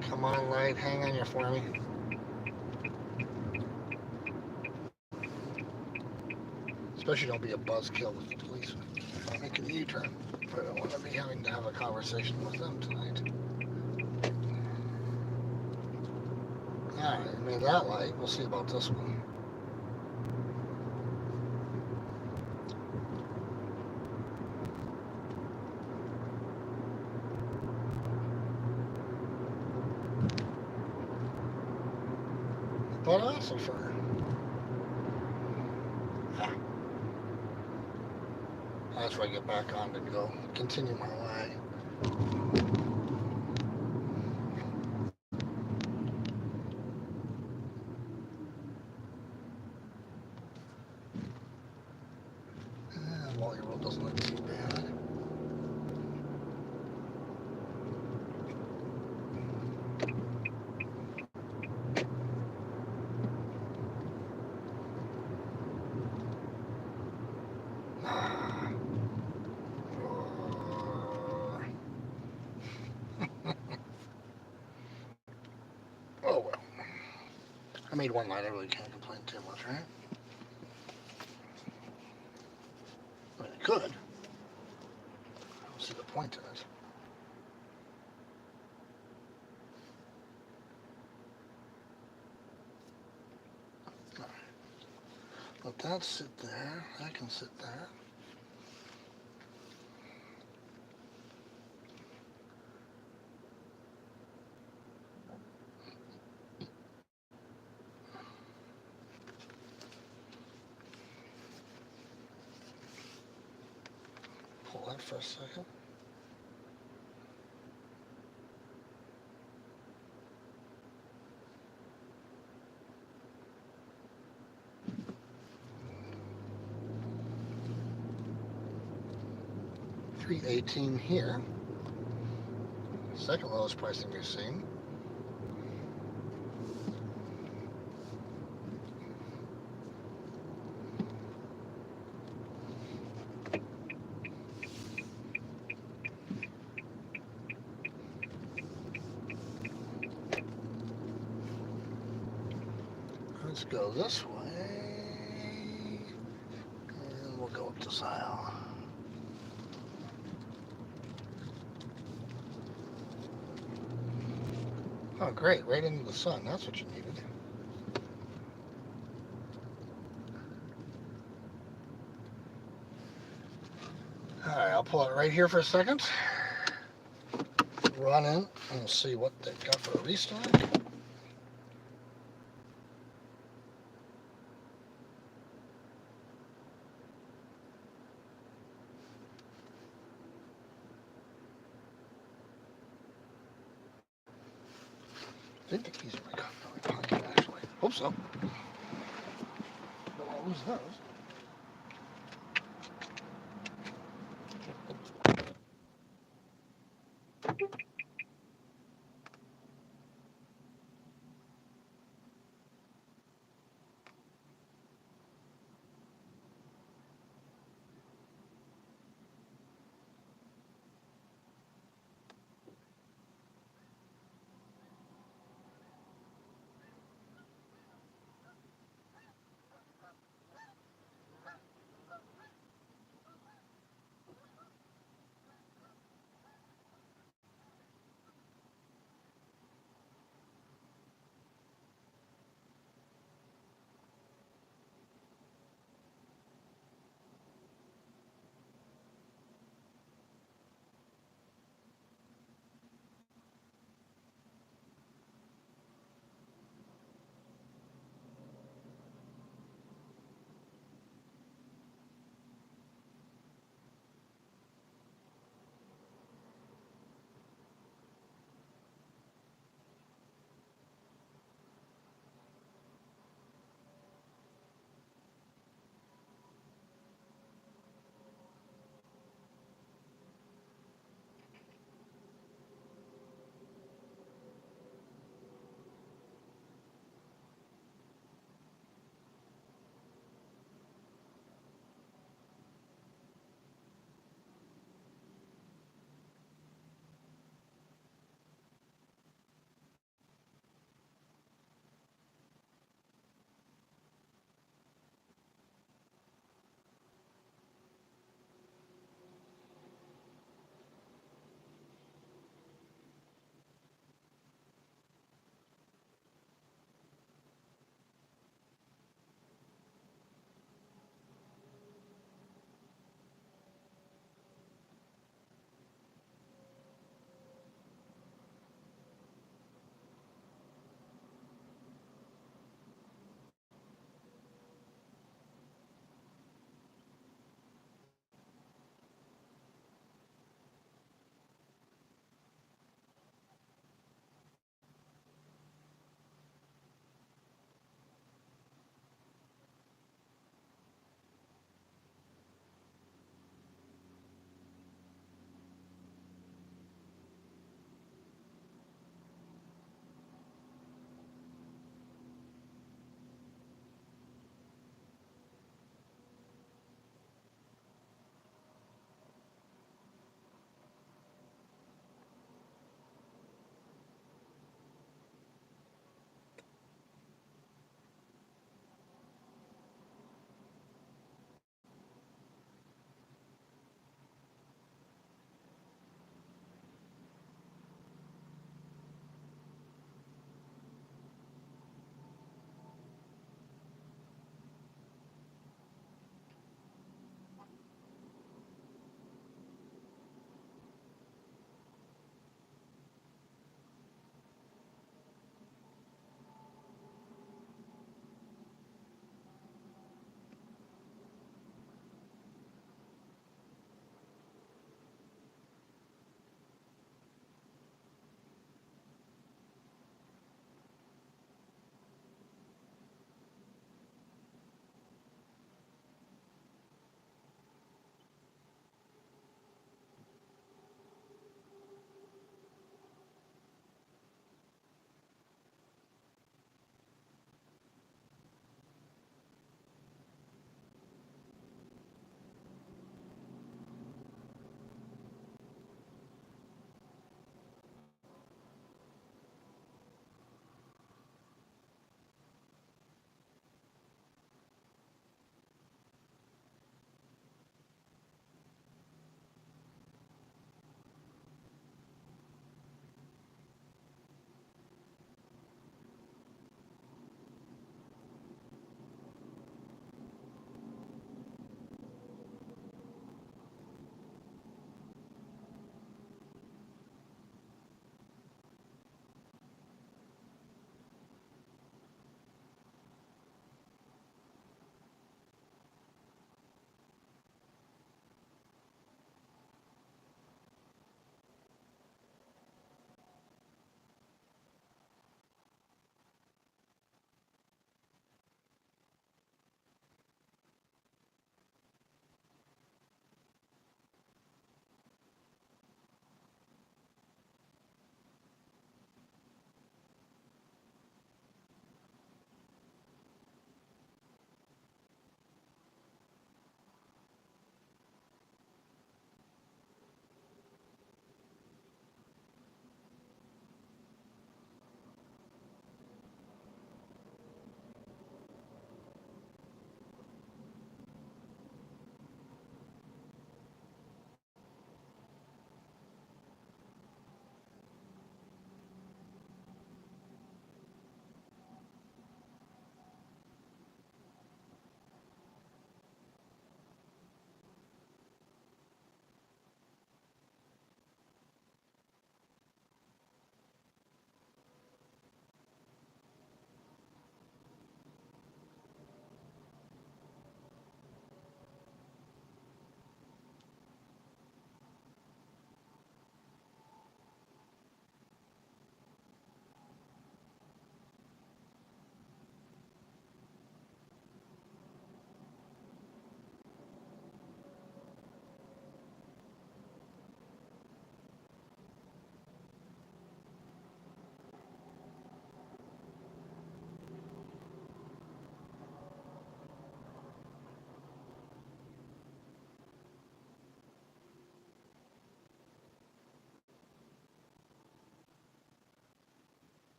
Come on, light, hang on here for me. Especially don't be a buzzkill with the police making a U-turn. I don't want to be having to have a conversation with them tonight. Alright, I made that light. We'll see about this one. But also for that's why I get back on to go continue my way. Wally Road doesn't look too bad. made one light. I really can't complain too much, right? I mean, I could. I don't see the point in it. All right. Let that sit there. That can sit there. Pull that for a second. $318 here. Second lowest pricing we've seen. Let's go this way, and we'll go up this aisle. Oh, great, right into the sun. That's what you needed. All right, I'll pull it right here for a second. Run in and see what they've got for a restock. I think these are my pocket, actually. Hope so. Don't want to lose those.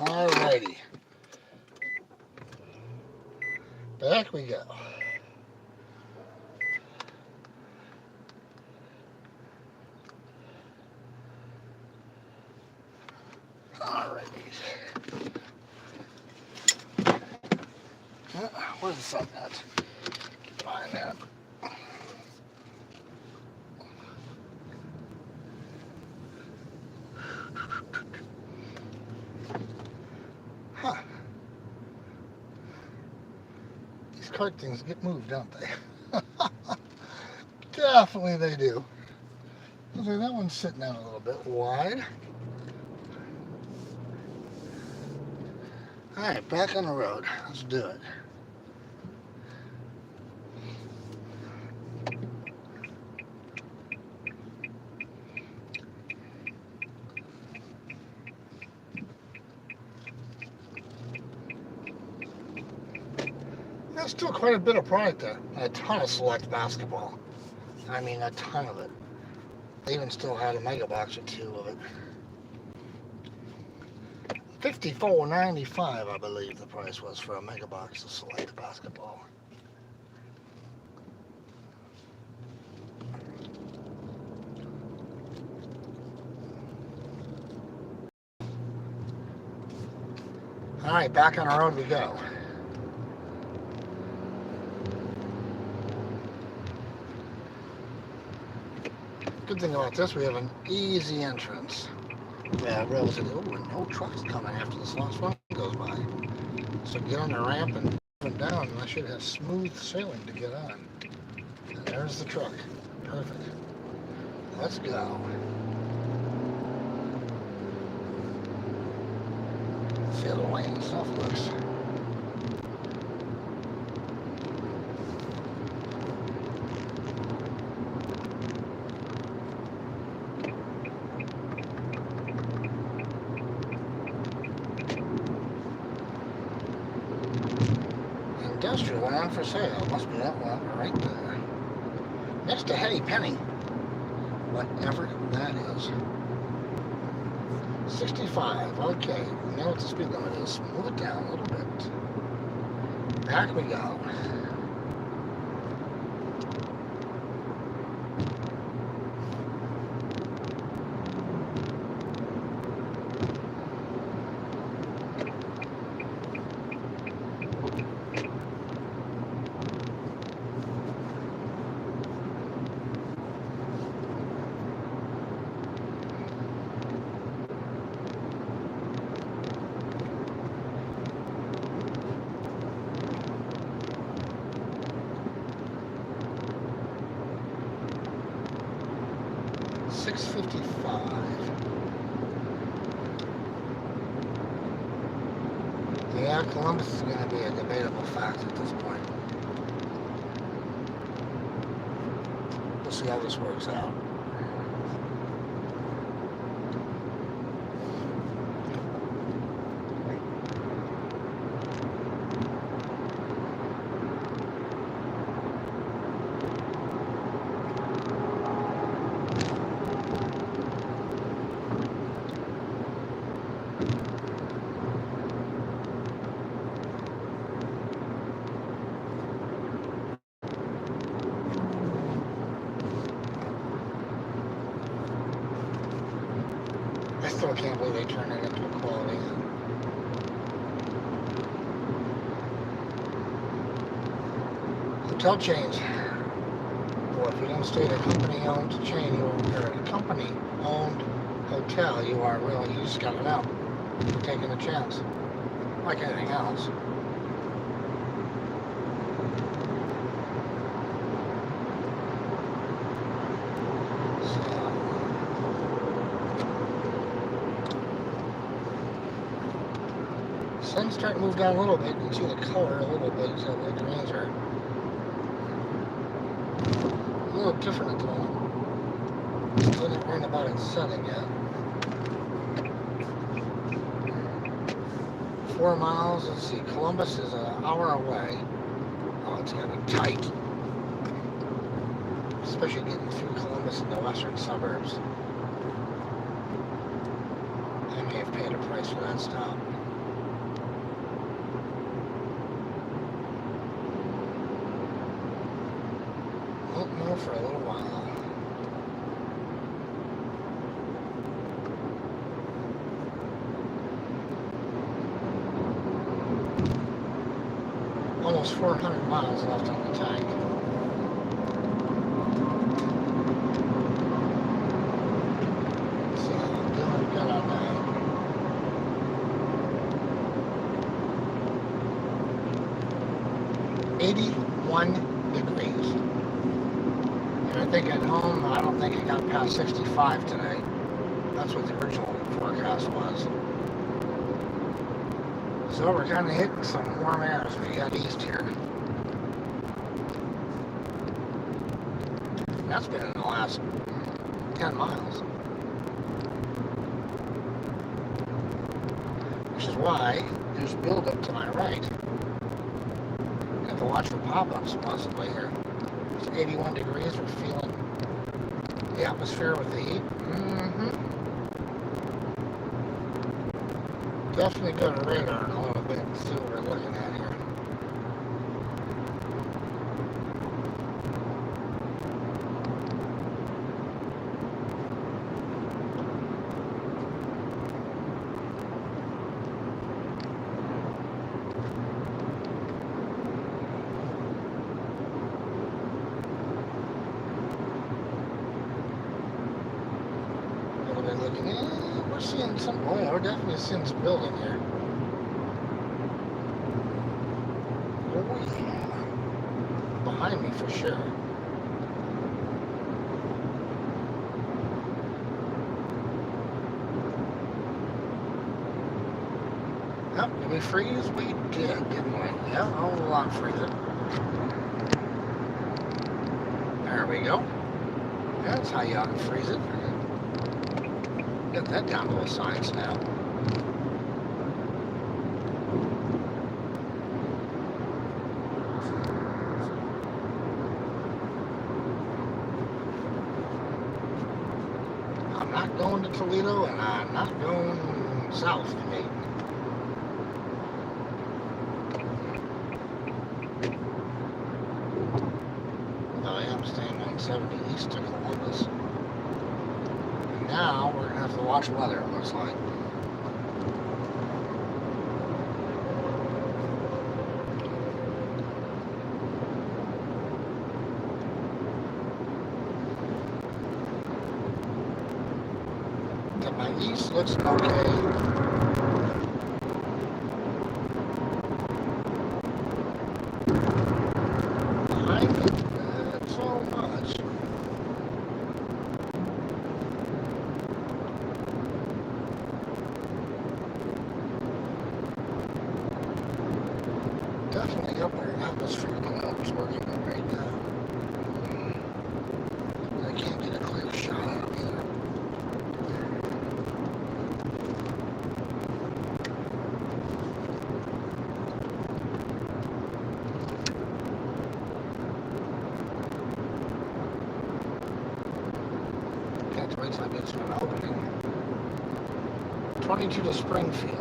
Alrighty. Back we go. Alrighty. Where's the sun at? Find that. Huh. These cart things get moved, don't they? Definitely they do. Okay, that one's sitting out a little bit wide. Alright, back on the road. Let's do it. There's still quite a bit of product there. A ton of select basketball. I mean, a ton of it. They even still had a mega box or two of it. $54.95, I believe the price was for a mega box of select basketball. All right, back on our road we go. Good thing about this, we have an easy entrance. Yeah, relatively. Oh, and no trucks coming after this last one goes by. So get on the ramp and move down, and I should have smooth sailing to get on. And there's the truck. Perfect. Let's go. Let's see how the lane stuff looks. Industrial land for sale. Must be that one right there. Next to Henny Penny. Whatever that is. 65. Okay. We know what the speed limit is. Move it down a little bit. Back we go. Yeah, Columbus is going to be a debatable fact at this point. We'll see how this works out. I still can't believe they turned it into a quality inn. Hotel chains. Or if you don't stay at a company-owned chain, or a company-owned hotel, you just got it out. You're taking a chance. Like anything else. Sun's starting to move down a little bit. You can see the color a little bit, so the greens are a little different at the moment. It's not worrying about it setting yet. 4 miles, let's see, Columbus is an hour away. Oh, it's gonna be tight. especially getting through Columbus and the western suburbs. I may have paid a price for that stop. Won't know for a little while. Almost 400 miles left on the tank. So I'm doing good on that. '81 degrees. And I think at home, I don't think it got past 65 today. That's what the original forecast was. So we're kind of hitting some warm air as we head east here. And that's been in the last 10 miles. Which is why there's buildup to my right. I have to watch for pop-ups possibly here. It's 81 degrees. We're feeling the atmosphere with the heat. Definitely go to radar in a little bit and see what we're looking at here. What are we looking at? We're seeing some, oh yeah, we're definitely seeing some building here. Oh yeah. Behind me for sure. Yep, did we freeze? We did, didn't we? Yeah, a whole lot freezing. There we go. That's how you unfreeze it. Get that down to a science now. I'm not going to Toledo and I'm not going south to Dayton. Though I am staying 170 east to Columbus. And now we're going to have to watch weather, it looks like. To my east looks okay. Definitely upper atmosphere clouds working right now. I can't get a clear shot of them either. Can't wait till I get to an opening. 22 to Springfield.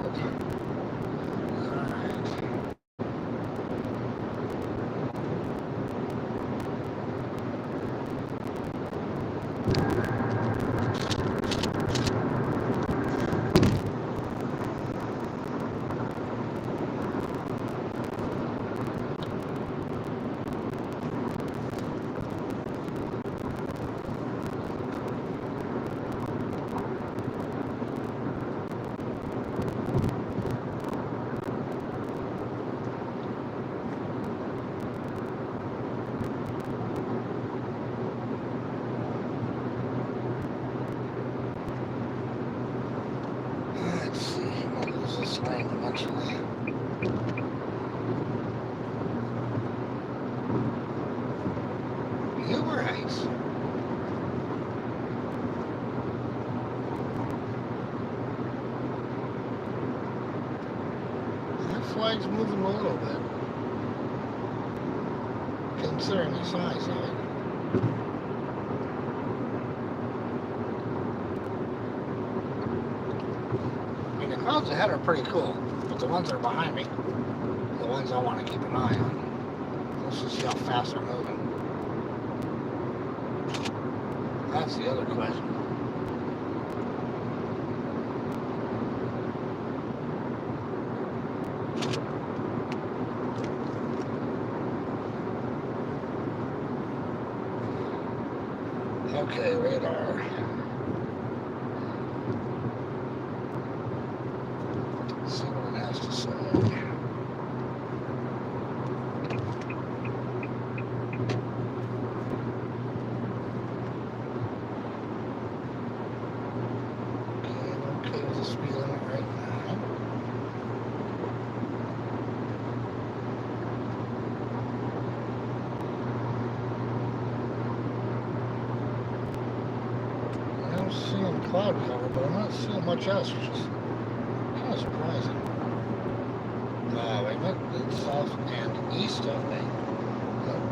Eventually. You were right. That flag's moving a little bit, considering the size of it. clouds ahead are pretty cool, but the ones that are behind me, the ones I want to keep an eye on. Let's just see how fast they're moving. That's the other question. Okay, radar. Let's see what it has to say. Okay with the speed limit right now. I'm seeing cloud cover, but I'm not seeing much else, which is kind of surprising. Wait a minute, it's south and east of me.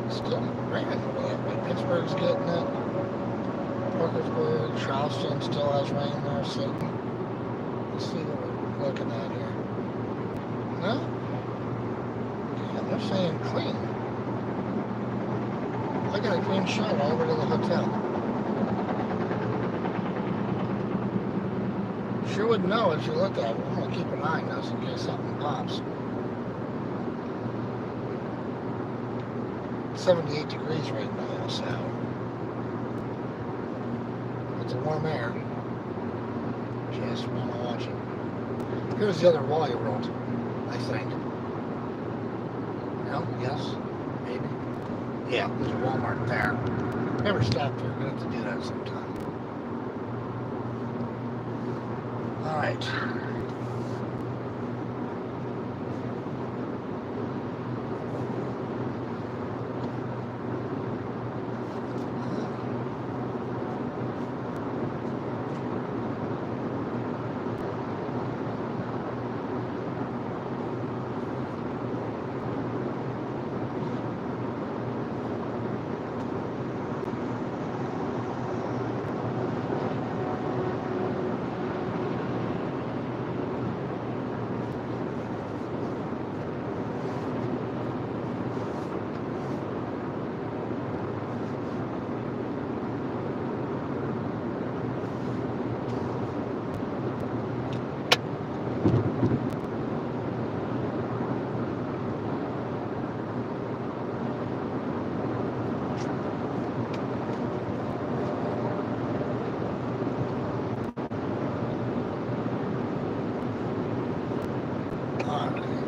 It's still raining over that way. Pittsburgh's getting it. Parkersburg, Charleston still has rain there sitting. Let's see what we're looking at here. No? Yeah, they're saying clean. I got a green shot all over to the hotel. Sure would know as you look at it. I'm going to keep an eye on this in case something pops. 78 degrees right now, so it's a warm air. Just want to watch it. Here's the other wall you rolled, I think. No? Yes? Maybe? Yeah, there's a Walmart there. Never stopped there. We're going to have to do that sometime. Alright.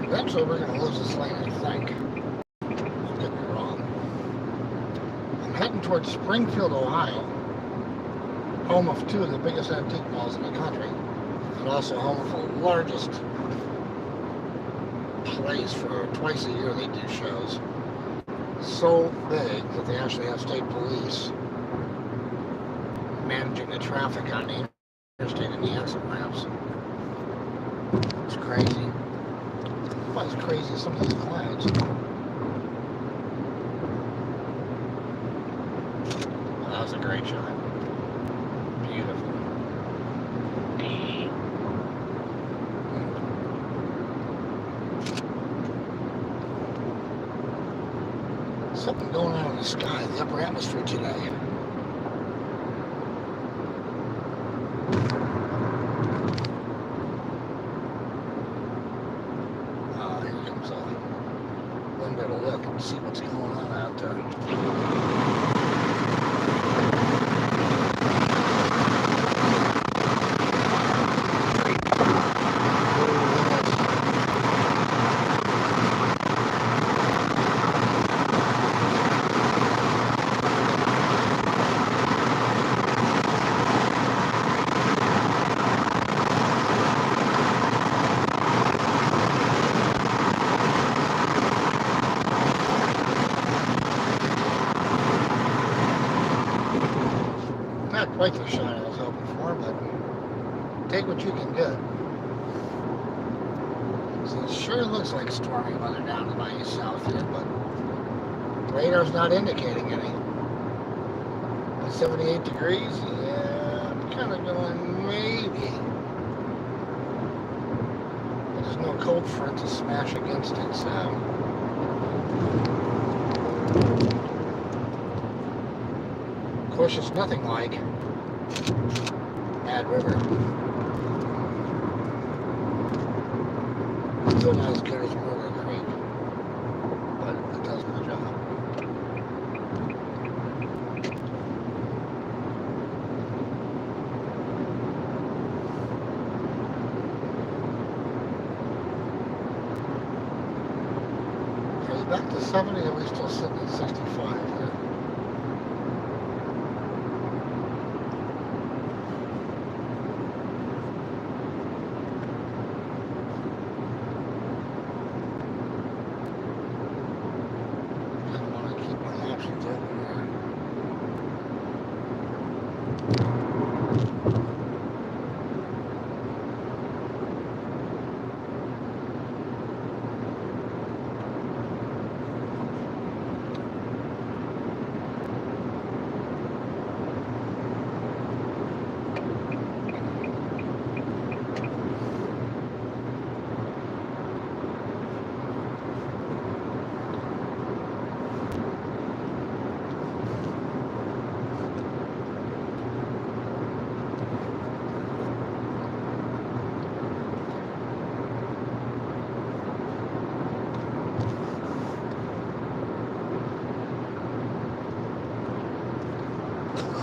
Eventually we're going to lose this lane, I think. Don't get me wrong. I'm heading towards Springfield, Ohio, home of two of the biggest antique malls in the country, and also home of the largest place for twice a year they do shows. So big that they actually have state police managing the traffic on the interstate and the exit ramps. It's crazy. Not as crazy as some of these clouds. Well, that was a great shot. Beautiful. Something going on in the sky, the upper atmosphere today. Look and see what's going on out there. Not quite the shot I was hoping for, but take what you can get. So it sure looks like stormy weather down to my south here, but the radar's not indicating any. At 78 degrees, yeah, I'm kind of going maybe. cold front to smash against it, so. Of course, it's nothing like Mad River. Still not as good as Murder Creek, but it does the job. Are we back to 70, or are we still sitting at 65 here?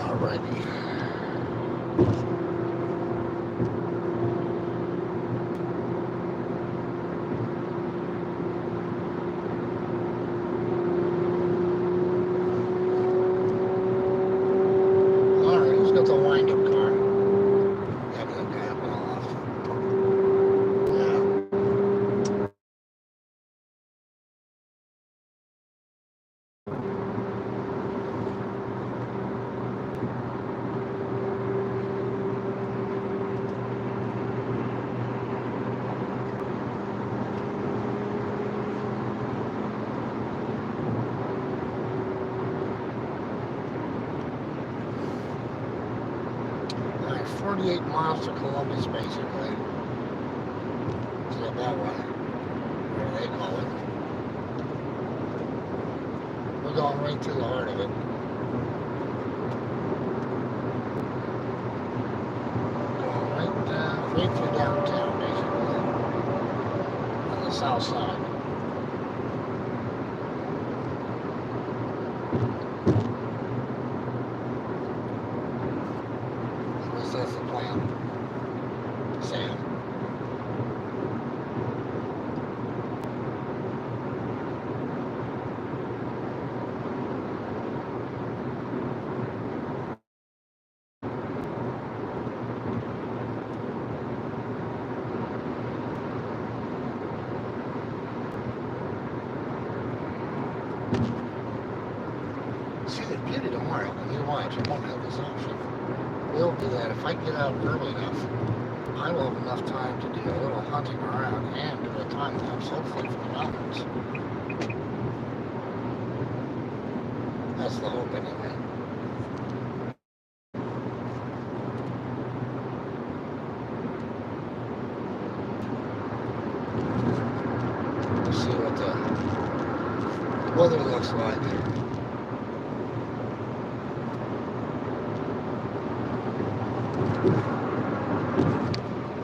Alrighty. Alright, who's got the wind-up car? Yeah, that guy up on the left. Yeah. Alright, 48 miles to Columbus, basically. To the Beltway, whatever they call it. We're going right through the heart of it. Going right through downtown, basically. On the south side. At least that's the plan. Sam. See, the beauty tomorrow, when you watch, I won't have this option, will be that if I get out early enough, I will have enough time to do a little hunting around and do a time lapse, hopefully, for the mountains. That's the hope, anyway. We'll see what the weather looks like.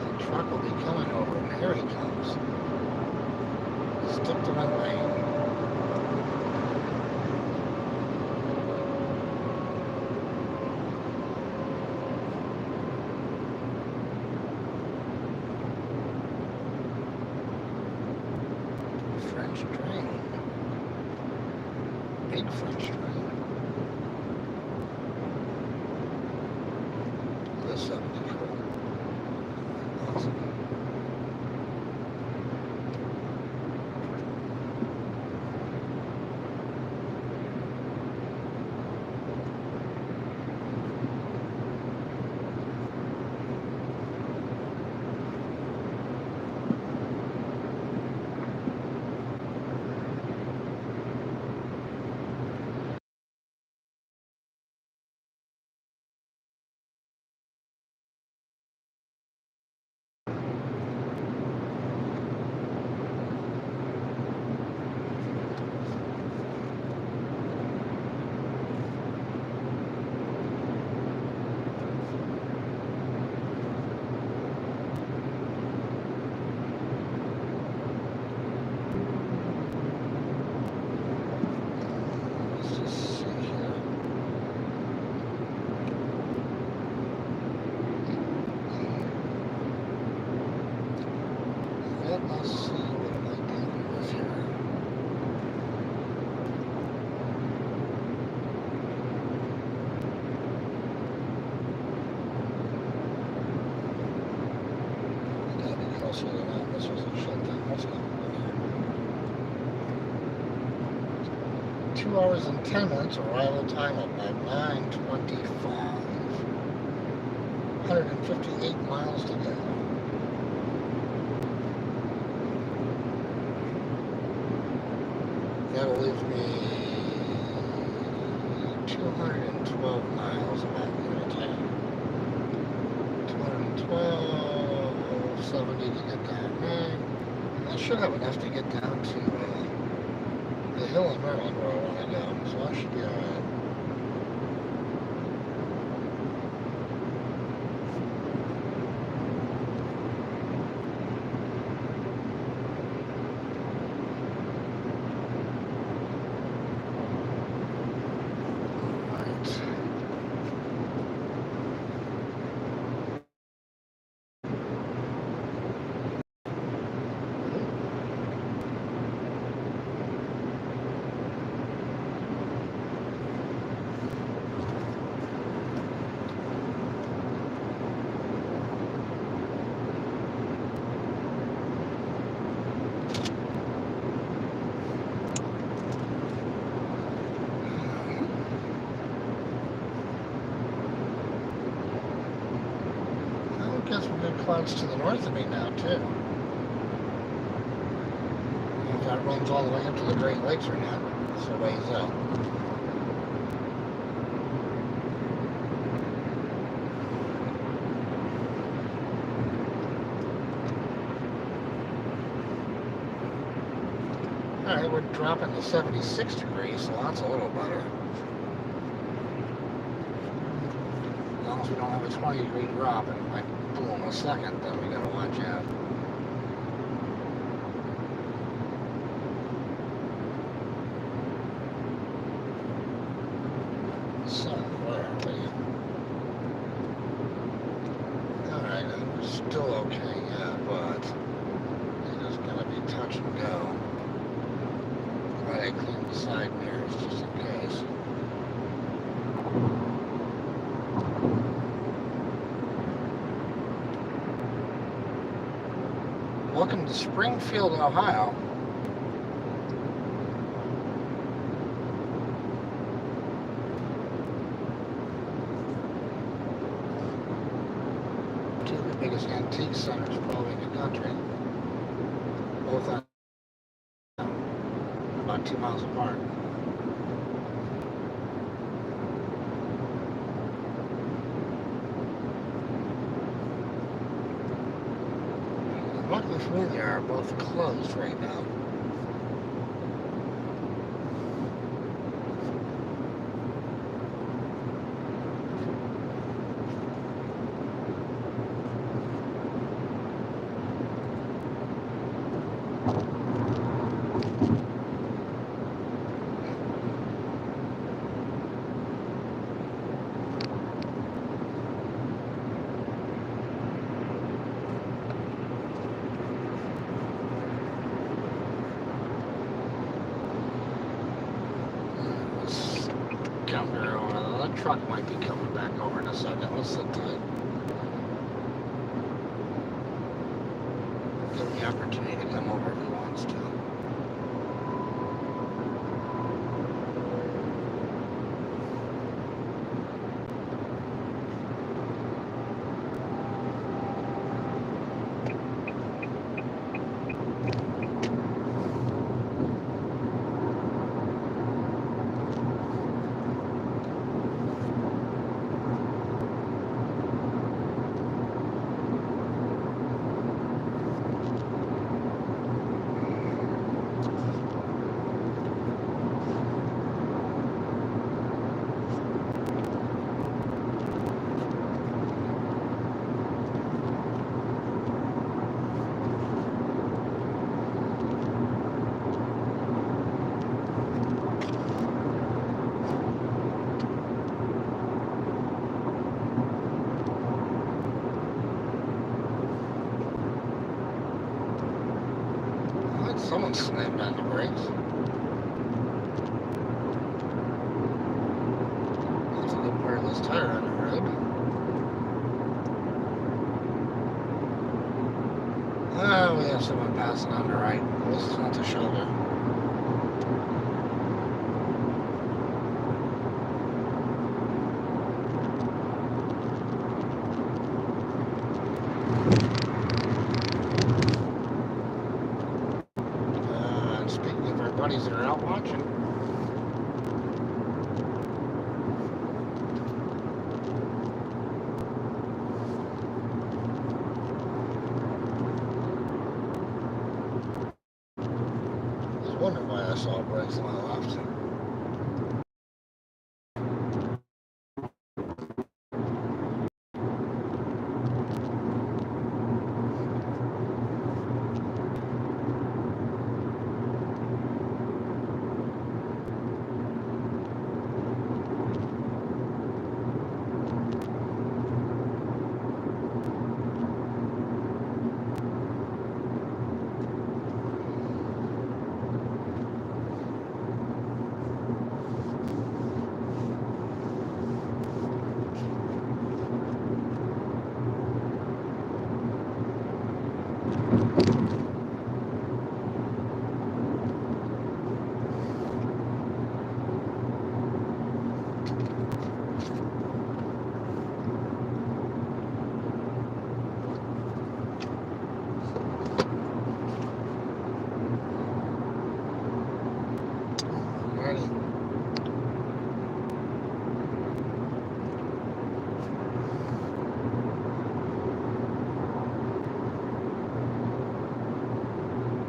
The truck will be coming over, and here he comes. Stick to one lane. French train. Big French train. This 74. Awesome. Let's see what am I dealing with here. Gotta be closer than that. This was a shutdown. What's going on here? 2 hours and 10 minutes. Arrival time of 9:25. 158 miles to go. That'll leave me 212 miles about unit 212, 70 to get down there. I should have enough to get down to the hill in Maryland where I want to go, so I should be alright. Got some good clouds to the north of me now, too. If that runs all the way up to the Great Lakes or not, it's a ways out. Alright, we're dropping to 76 degrees, so that's a little better. As long as we don't have a 20-degree drop, and like boom, a second, then we gotta watch out. So, where are we? Alright, we're still okay, yeah, but it is gonna be touch and go. Right, I cleaned the side mirrors just in case. Welcome to Springfield, Ohio. Two of the biggest antique centers probably in the country. Both on about 2 miles apart. Luckily for me, they are both closed right now. That truck might be coming back over in a second. Let's sit tight. Give him the opportunity to come over if he wants to. Someone slammed on the brakes. That's a good part of this tire on the road. We have someone passing on the right. This is not the shoulder. Speaking of our buddies that are out watching, I was wondering why I saw brakes on my left.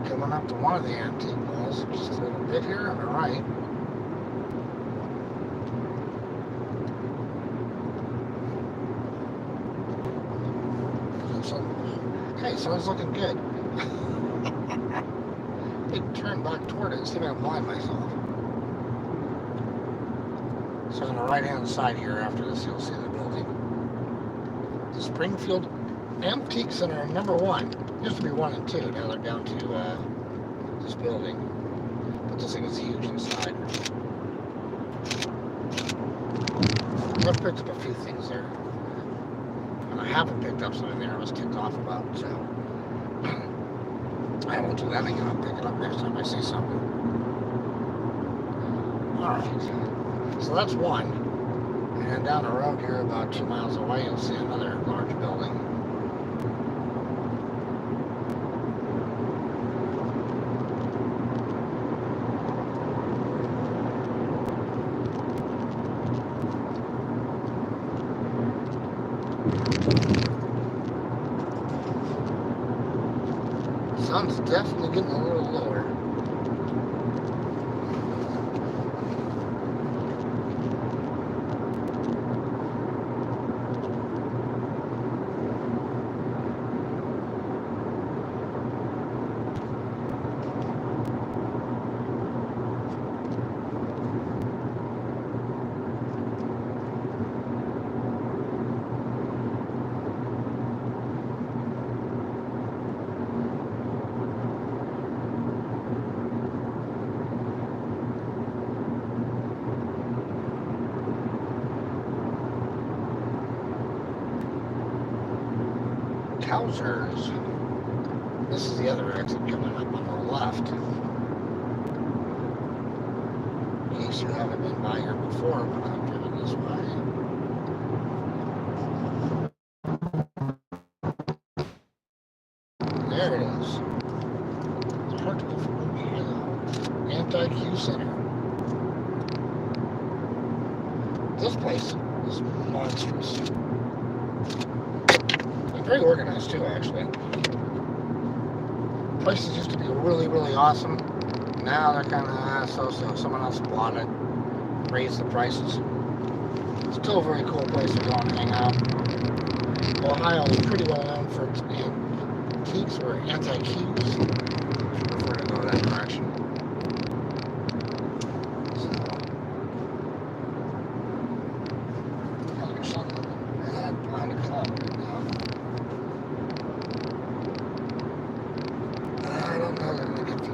Coming up to one of the antique malls, just a little bit here on the right. Hey, sun's looking good. Big turn back toward it. See if I can blind myself. So on the right hand side here after this you'll see the building. The Springfield Antique Center #1. Used to be 1 and 2. Now they're down to this building. But this thing is huge inside. I've picked up a few things there. And I haven't picked up something there I was ticked off about, so I won't do that again. I'll pick it up next time I see something. Alright. So that's one. And down the road here about 2 miles away you'll see another large building. Sun's definitely getting a little lower. Trousers. This is the other exit coming up on the left. In case you haven't been by here before when I've driven this way. There it is. It's hard to go from Ohio. Anti-Q Center. This place is monstrous. Very organized too, actually. Places used to be really, really awesome. Now they're kind of so-so. Someone else bought it, raised the prices. Still a very cool place to go and hang out. Ohio is pretty well known for its antiques or anti-Qs, if you prefer to go that direction. There's something behind the cloud right now. I don't know that I'm going to get the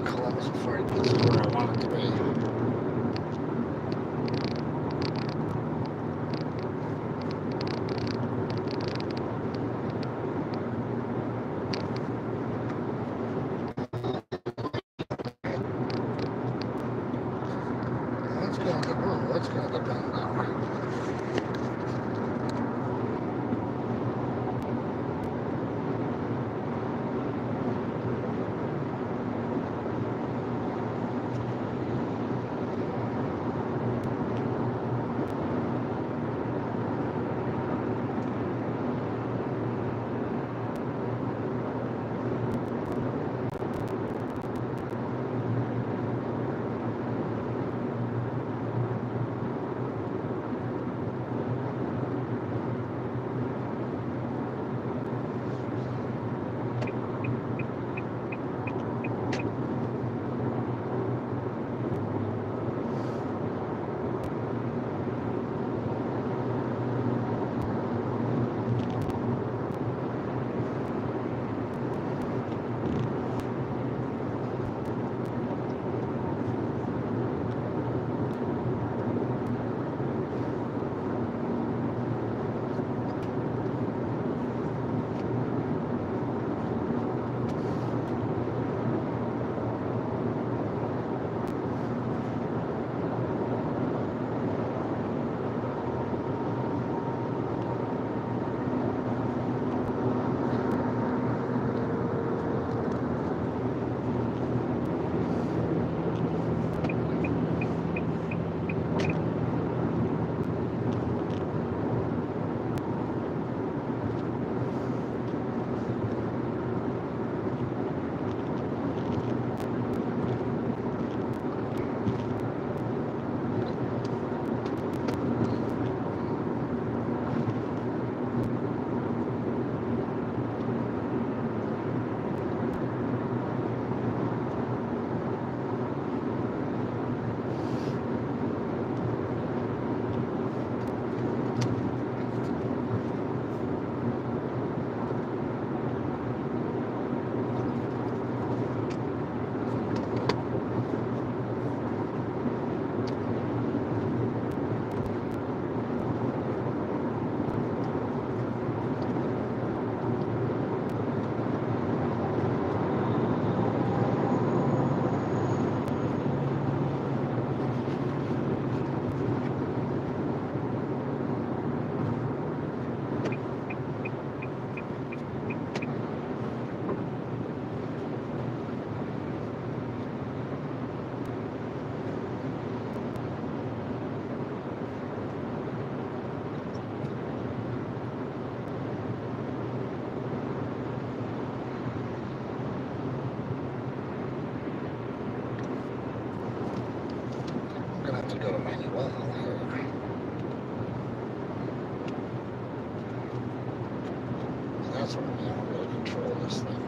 that's what we have to control this thing.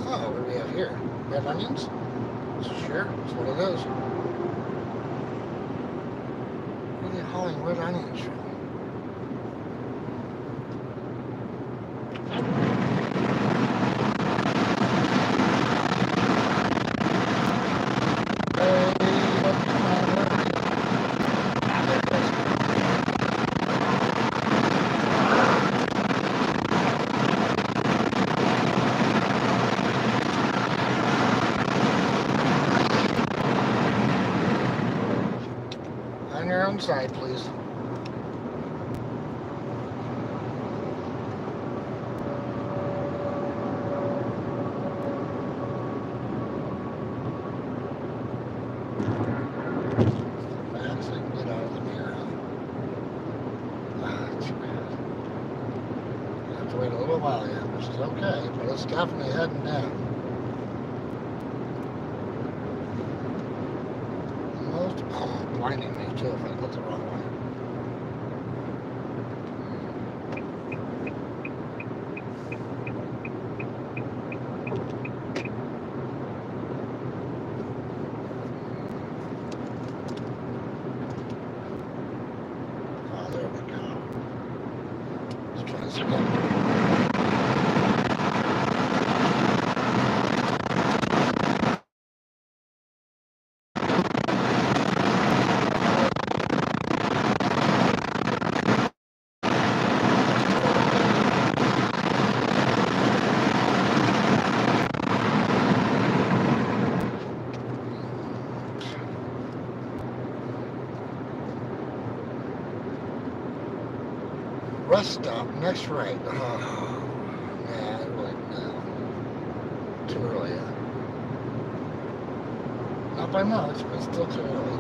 Oh, what do we have here? Red onions? Sure, that's what it is. Where are they hauling red onions from? On your own side, please. Fast, I can get out of the mirror. Ah, too bad. I have to wait a little while yet, which is okay, but it's definitely heading down. Most blinding me too if I look the wrong way. Oh, there we go. Let's try this again. Rest stop, next right. Oh, nah, no. Too early yet. Not by much, but still too early.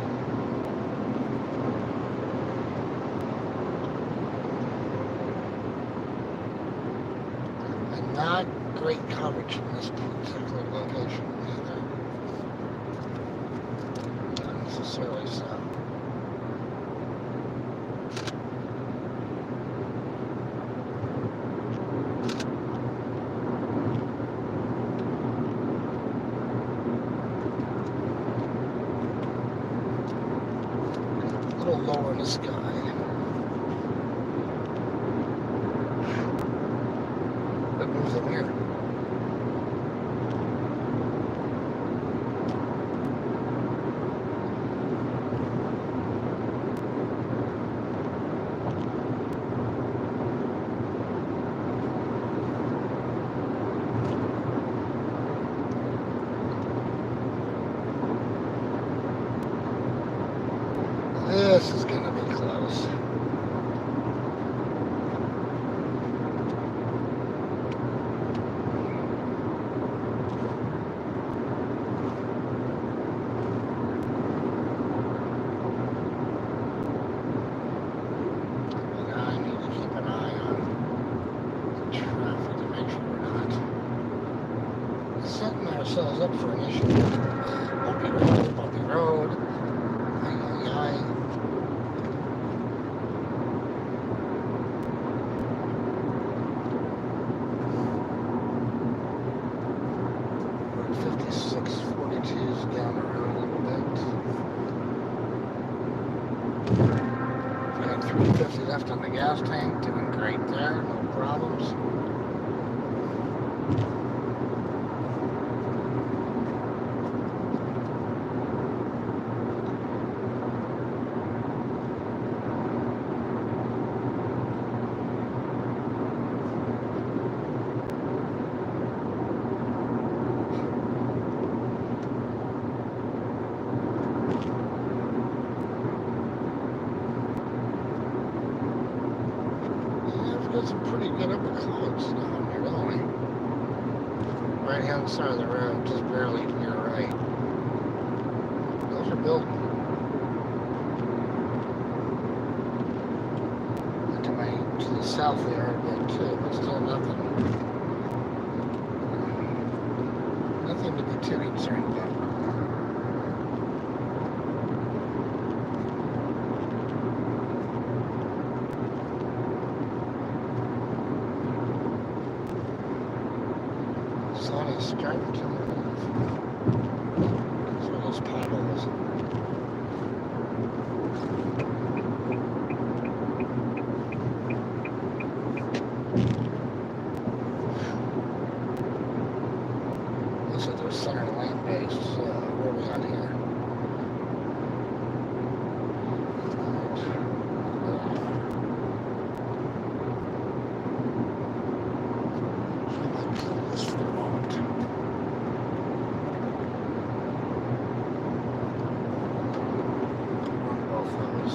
And not great coverage from this particular location either. Not necessarily so. A little lower in the sky. That moves the mirror. This is going to be close. And I need to keep an eye on the traffic to make sure we're not setting ourselves up for an issue. Bumpy road. Aye. 5642's down the road a little bit. We got 350 left on the gas tank, doing great there, no problems. Got some pretty good upper clouds down here, don't we? Right hand side of the road, just barely to your right. Those are building. And to the south they are a bit too, but still nothing. Nothing to be too concerned about. nice driving to the Those are those potholes. Looks like they're center lane based. Where are we at here? This for a moment. Both those.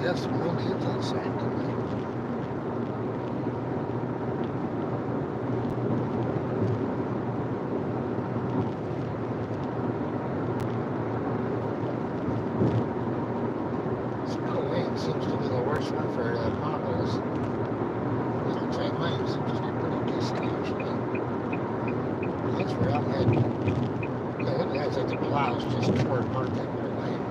Yes, some real kids outside today. Center lane seems to be the worst one for potholes. Outside lane seems to be pretty decent actually. That's where I'm heading. Yeah, look at that, it's like the plows just tore apart that whole lane.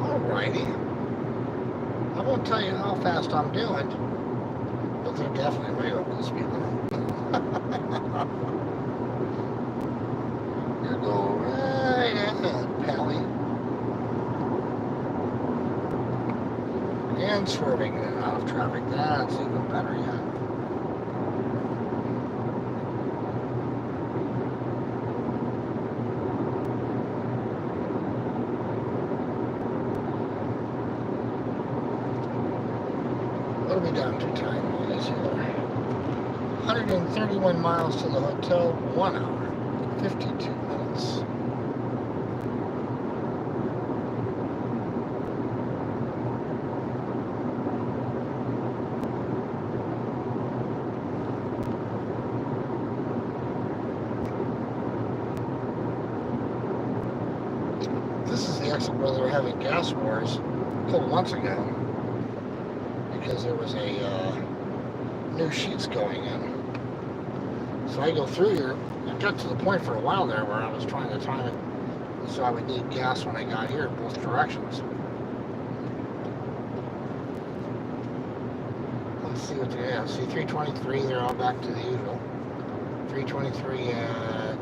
Alrighty. I won't tell you how fast I'm doing, but they're definitely way over the speed limit. You go right ahead, Pally. And swerving in and out of traffic. That's even better yet. What are we down to time-wise here? 131 miles to the hotel, 1 hour, 52 minutes. This is the exit where they were having gas wars a couple months ago, because there was a new sheets going in. So I go through here. I got to the point for a while there where I was trying to time it so I would need gas when I got here in both directions. Let's see what they have. See, 323, they're all back to the usual. 323 at,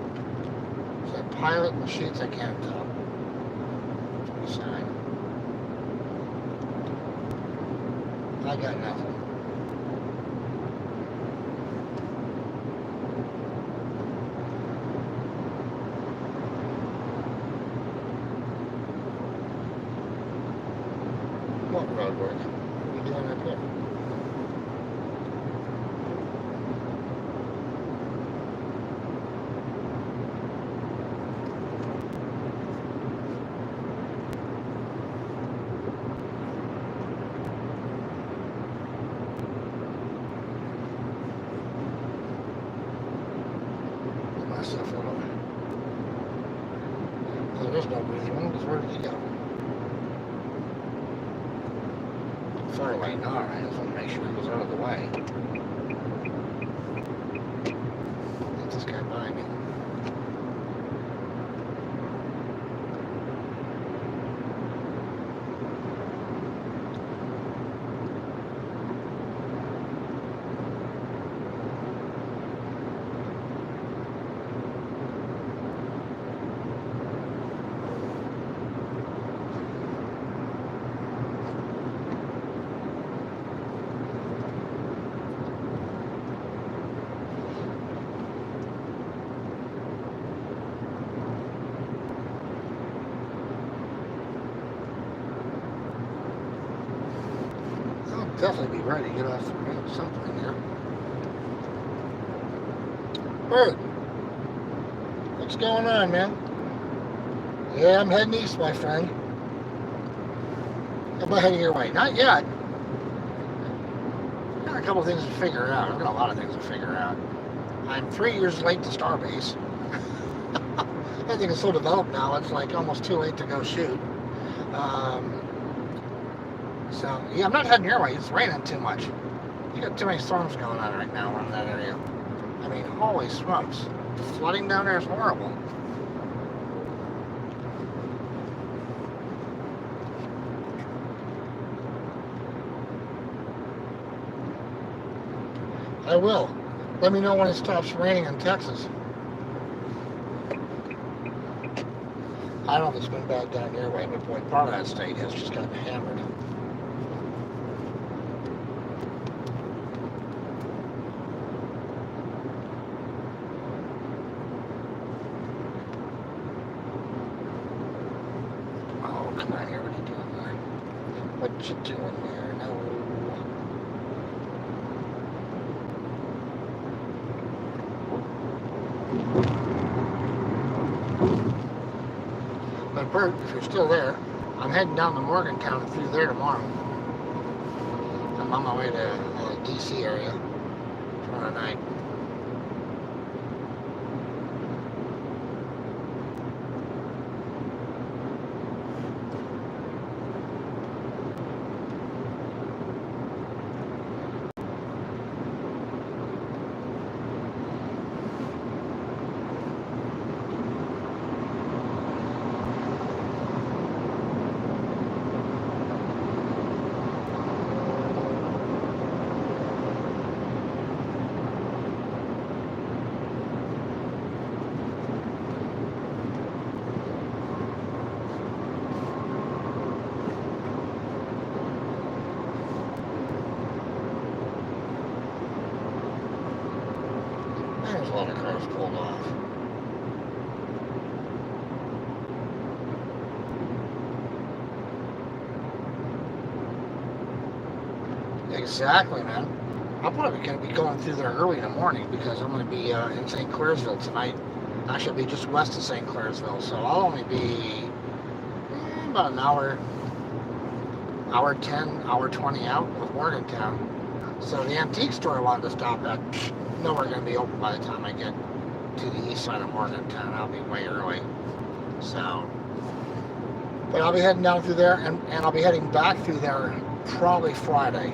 is that Pilot and Sheets? I can't tell. Sign. I got nothing. What road work? What are we doing up here? Myself a little. Well, there is no breathing room, because where did he go? Far away, no, alright, I just want to make sure he was out of the way. Get this guy by me. definitely be ready to get off something here. Bert, what's going on, man? Yeah, I'm heading east, my friend. How about heading your way? Not yet. I've got a couple things to figure out. I've got a lot of things to figure out. I'm 3 years late to Starbase. Everything is so developed now, it's like almost too late to go shoot. So, yeah, I'm not heading your way. It's raining too much. You got too many storms going on right now around that area. I mean, holy smokes. The flooding down there is horrible. I will. Let me know when it stops raining in Texas. I don't know if it's been bad down your way, but boy, part of that state has just gotten hammered. Oh, come on here. What are you doing there? What you doing there? No. But Bert, if you're still there, I'm heading down to Morgantown and through there tomorrow. I'm on my way to the DC area tomorrow night. There's a lot of cars pulled off. Exactly, man. I'm probably going to be going through there early in the morning because I'm going to be in St. Clairsville tonight. I should be just west of St. Clairsville, so I'll only be about an hour 10, hour 20 out of Morgantown. So the antique store I wanted to stop at, nowhere going to be open by the time I get to the east side of Morgantown. I'll be way early. So, but I'll be heading down through there, and I'll be heading back through there probably Friday,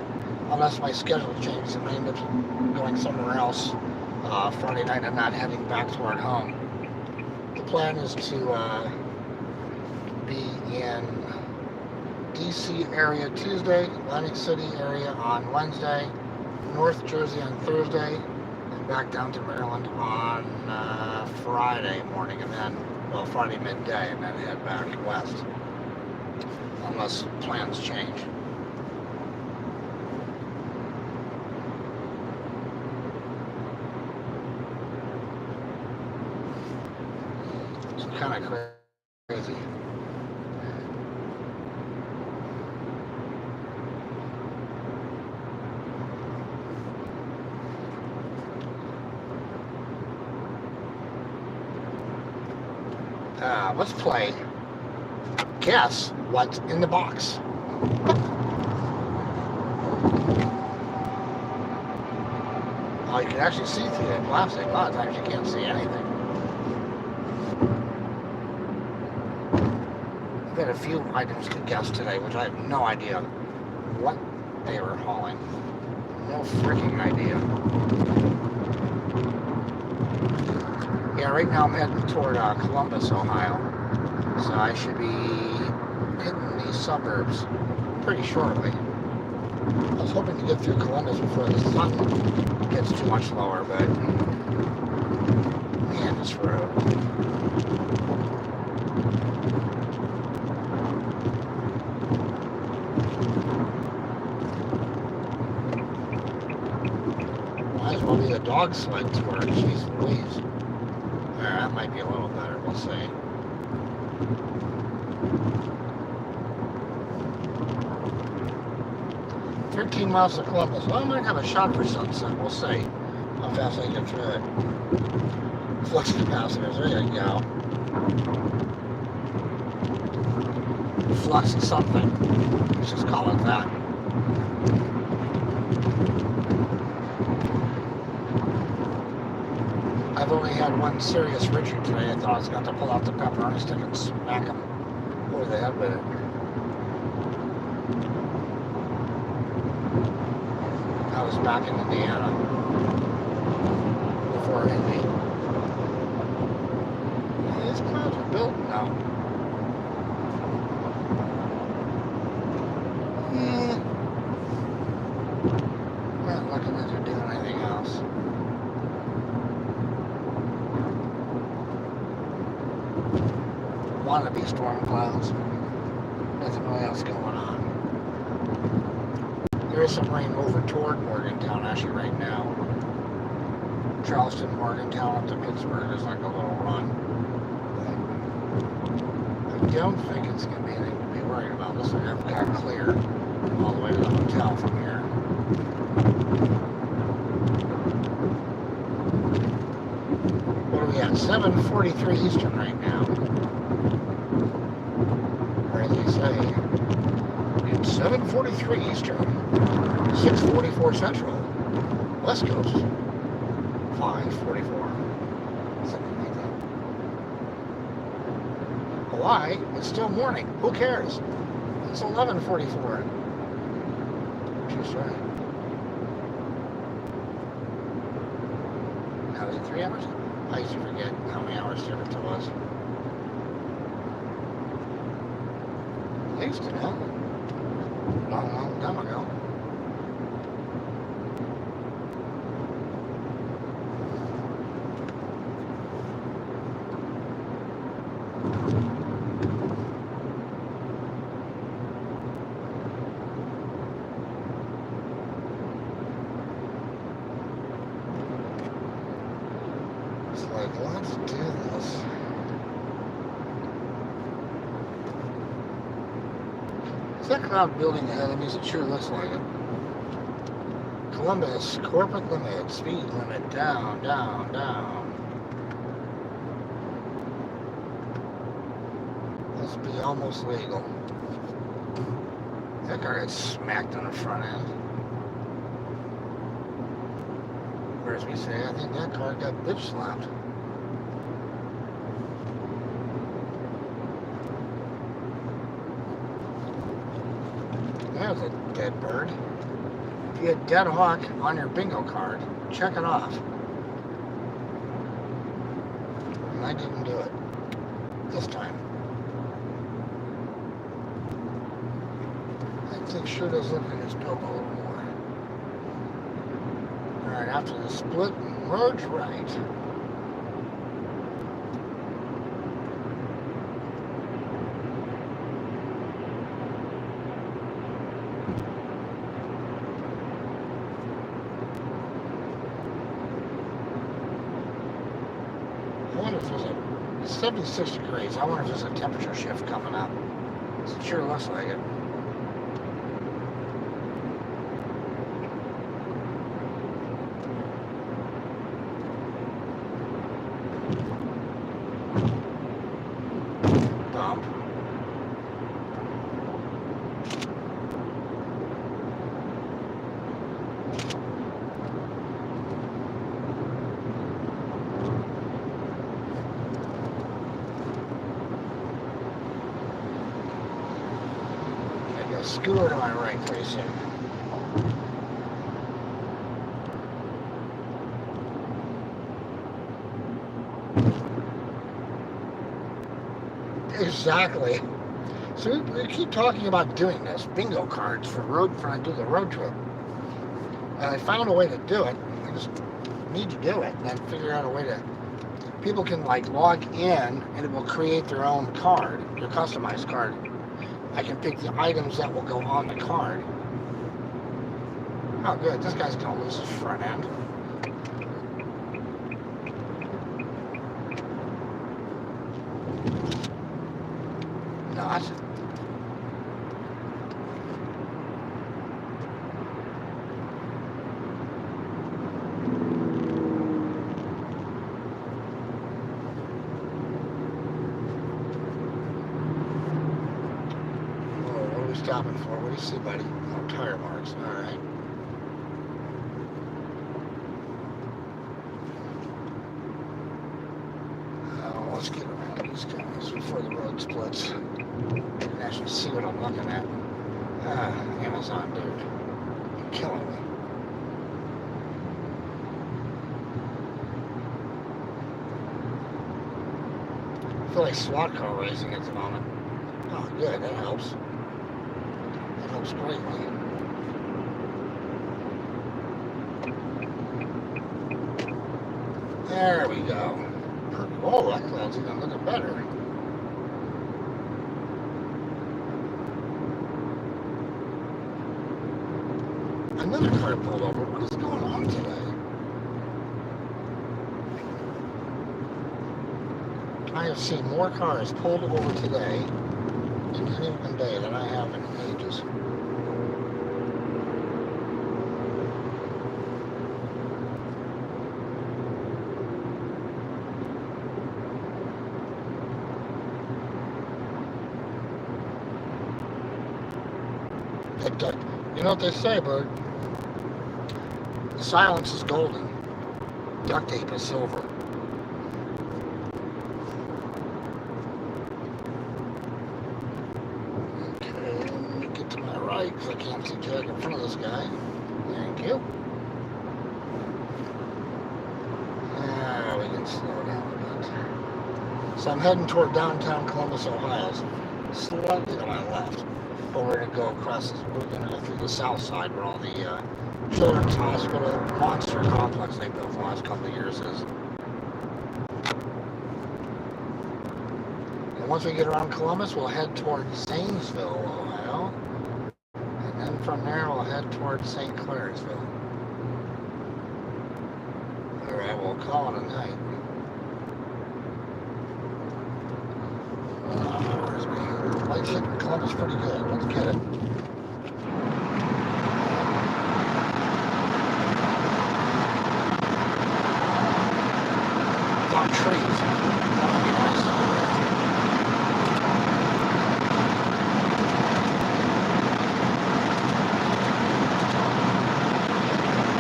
unless my schedule changes and I end up going somewhere else Friday night and not heading back toward home. The plan is to be in DC area Tuesday, Atlantic City area on Wednesday, North Jersey on Thursday, and back down to Maryland on Friday morning, and then, well, Friday midday, and then head back west, unless plans change. It's kind of crazy. Let's play Guess What's in the Box. Oh, you can actually see through that plastic. A lot of times you can't see anything. I've got a few items to guess today, which I have no idea what they were hauling. No freaking idea. Yeah, right now I'm heading toward Columbus, Ohio. So I should be hitting these suburbs pretty shortly. I was hoping to get through Columbus before the sun gets too much lower, but man, this road. Might as well be the dog sled tour. Jeez Louise. That might be a little better, we'll see. 13 miles to Columbus. Well, I might have a shot for sunset. We'll see how fast I get through it. Flux capacitors. There you go. Flux something. Let's just call it that. I've only had one serious Richard today. I thought I was going to pull out the pepperoni stick and smack him over the head with it. I was back in Indiana before Indy. Yeah, these clouds are built now. Not looking as they're doing anything else. Wannabe storm clouds. Nothing really else going on. There is some rain over toward Morgantown actually right now. Charleston, Morgantown up to Pittsburgh is like a little run. But I don't think it's going to be anything to be worried about. Looks like I've got clear all the way to the hotel from here. What are we at? 7:43 Eastern right now. Or as they say, it's 7:43 Eastern, 6:44 Central, West Coast, 5:44, something like that. Hawaii, it's still morning. Who cares? It's 11:44. Just right. Now is it 3 hours? I used to forget how many hours difference it was. I used to know. Long, long time ago. It's like, let's do this. That cloud building ahead of me, it sure looks like it. Columbus, corporate limit, speed limit, down, down, down. Must be almost legal. That car got smacked on the front end. Or as we say, I think that car got bitch slapped. There's a dead bird. If you had dead hawk on your bingo card, check it off. And I didn't do it this time. I think sure does look like it's built a little more. Alright, after the split, merge right. I wonder if there's a 76 degrees. I wonder if there's a temperature shift coming up. It sure looks like it. Bump. Scooter to my right pretty soon. Exactly. So we keep talking about doing this, bingo cards for when I do the road trip. And I found a way to do it. I just need to do it and then figure out a way to, people can like log in and it will create their own card, your customized card. I can pick the items that will go on the card. Oh good, this guy's gonna lose his front end. Not. stopping for? What do you see, buddy? Oh, tire marks. All right. Oh, let's get around these guys before the road splits. You can actually see what I'm looking at. Ah, Amazon, dude. You're killing me. I feel like SWAT car racing at the moment. Oh, good. That helps. That helps greatly. There we go. Oh, that cloud's even looking better. Another car pulled over. What is going on today? I have seen more cars pulled over today in any one day than I have in ages. You know what they say, Bird? Silence is golden. Duct tape is silver. Okay, let me get to my right because I can't see Jack in front of this guy. Thank you. We can slow down a bit. So I'm heading toward downtown Columbus, Ohio. Slightly to my left. But we're going to go across this, we're going to go through the south side where all the Children's Hospital monster complex they built the last couple of years is. And once we get around Columbus, we'll head toward Zanesville, Ohio. And then from there, we'll head toward St. Clairsville. Alright, we'll call it a night. Lights hitting Columbus pretty good. Let's get it. It's on trees. That would be nice.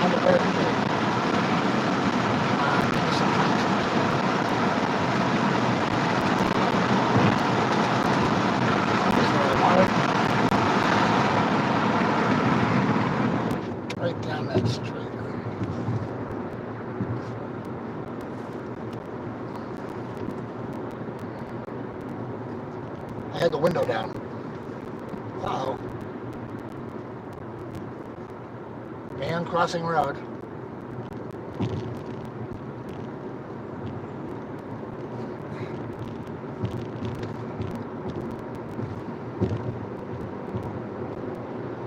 I'm a bird. Right down that street. I had the window down. Uh-oh. Man crossing road.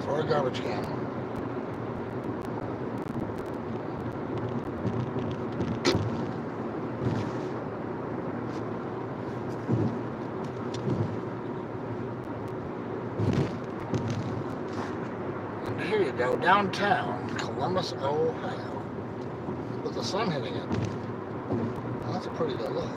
For a garbage can. Here you go, downtown Columbus, Ohio, with the sun hitting it. Well, that's a pretty good look.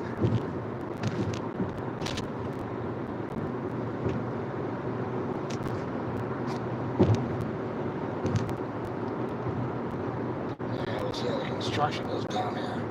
Yeah, we'll see how the construction is down here.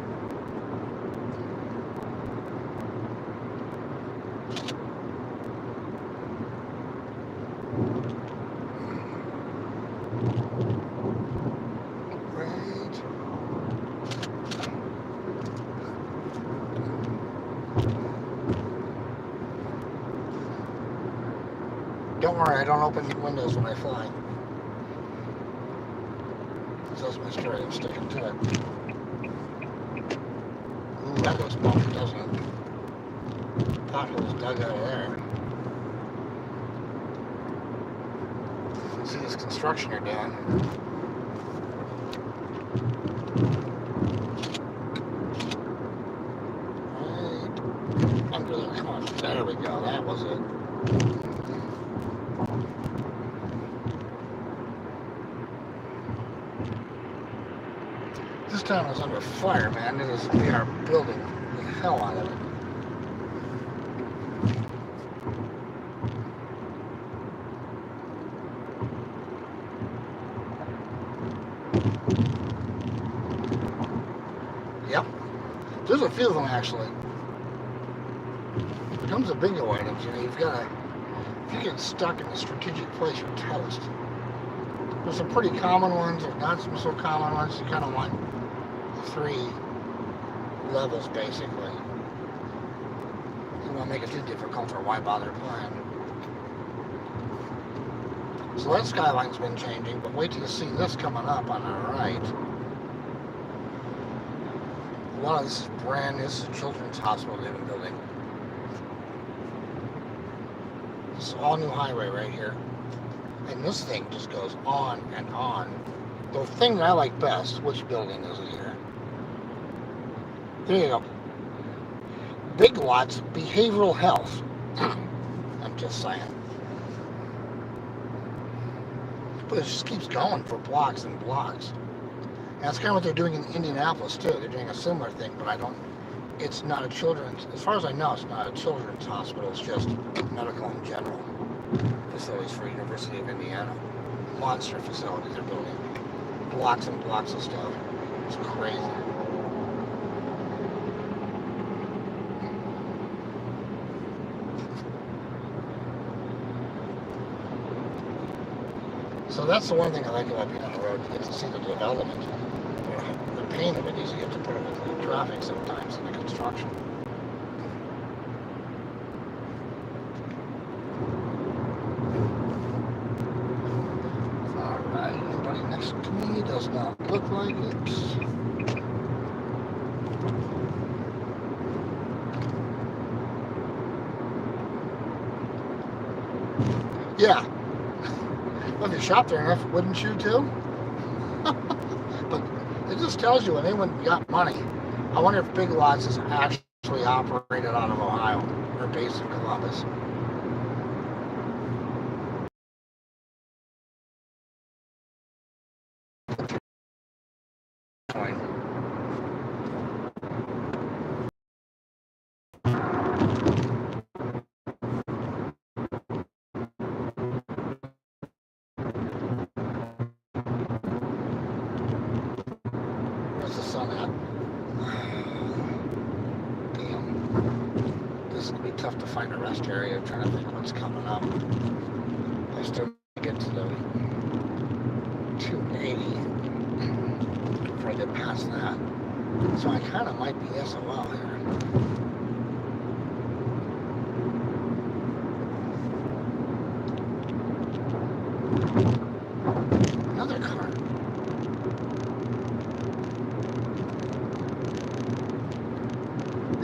Don't worry, I don't open the windows when I fly. That's my story, I'm sticking to it. Ooh, that looks bumpy, doesn't it? Potholes dug out of there. Let's see this construction they're doing. Right under the, come on, there we go, that was it. This town is under fire, man. They are building the hell out of it. There's a few of them actually. When it comes to bingo items, you know, you've got to, if you get stuck in a strategic place, you're toast. There's some pretty common ones, there's not some so common ones. You kind of want 3 levels basically. You don't want to make it too difficult, or why bother playing? So that skyline's been changing, but wait till you see this coming up on the right. A lot of this is brand new. This is a children's hospital they've been building. This is all new highway right here. And this thing just goes on and on. The thing that I like best, which building is it here? There you go. Big Lots Behavioral Health. I'm just saying. But it just keeps going for blocks and blocks. And that's kind of what they're doing in Indianapolis too. They're doing a similar thing, but it's not a children's, as far as I know, it's not a children's hospital. It's just medical in general. Facilities for University of Indiana. Monster facilities they're building. Blocks and blocks of stuff. It's crazy. So that's the one thing I like about being on the road. You get to see the development. The pain of it is you have to put up with the traffic sometimes in the construction. Alright, anybody next to me does not look like it. Yeah. Well, if you shop there enough, wouldn't you too? But it just tells you when anyone got money. I wonder if Big Lots is actually operated out of Ohio or based in Columbus. What's the sun at? Damn. This is going to be tough to find a rest area. I'm trying to think what's coming up. I still get to the 280 before I get past that. So I kind of might be SOL here. Another car.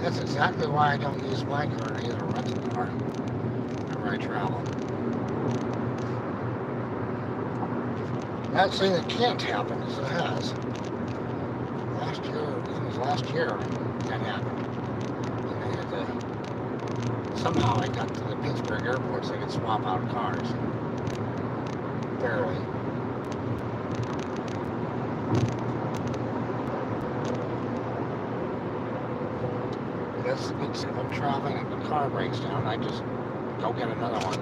That's exactly why I don't use my car. I either rent a car whenever I travel. Not saying it can't happen, as it has. Last year that happened. And I had to, somehow I got to the Pittsburgh airport so I could swap out cars. Barely. That's the good thing. If I'm traveling and the car breaks down, I just go get another one.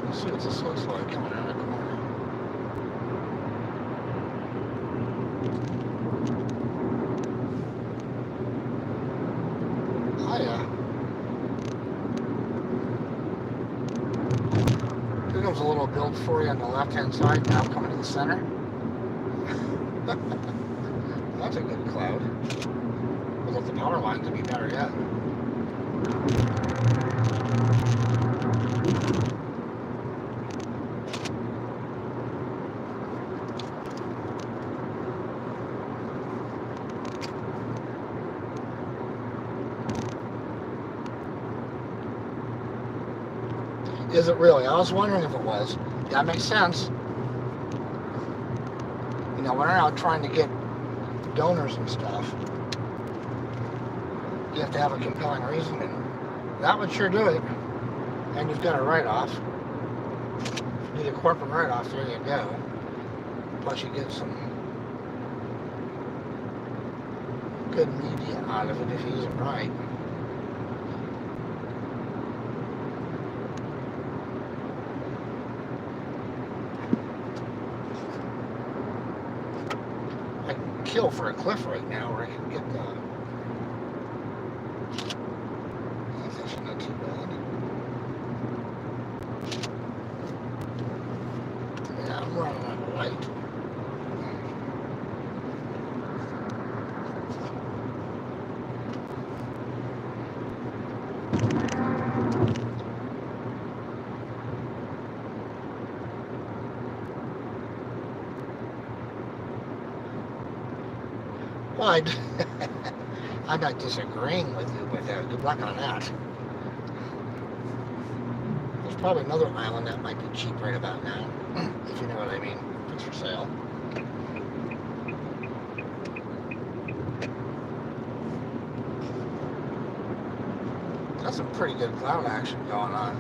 Let's see what this looks like coming out of the corner. Oh yeah. Here comes a little build for you on the left-hand side, now coming to the center. That's a good cloud. Without the power lines, it'd be better yet. Is it really? I was wondering if it was. That makes sense. You know, when I'm out trying to get donors and stuff, you have to have a compelling reason, and that would sure do it. And you've got a write-off. If you need a corporate write-off, there you go. Plus you get some good media out of it if you use it right. kill for a cliff right now where I can get the... That's actually not too bad. Yeah, I'm running out of light. Well, I'm not disagreeing with you, but good luck on that. There's probably another island that might be cheap right about now, if you know what I mean. It's for sale. That's some pretty good cloud action going on.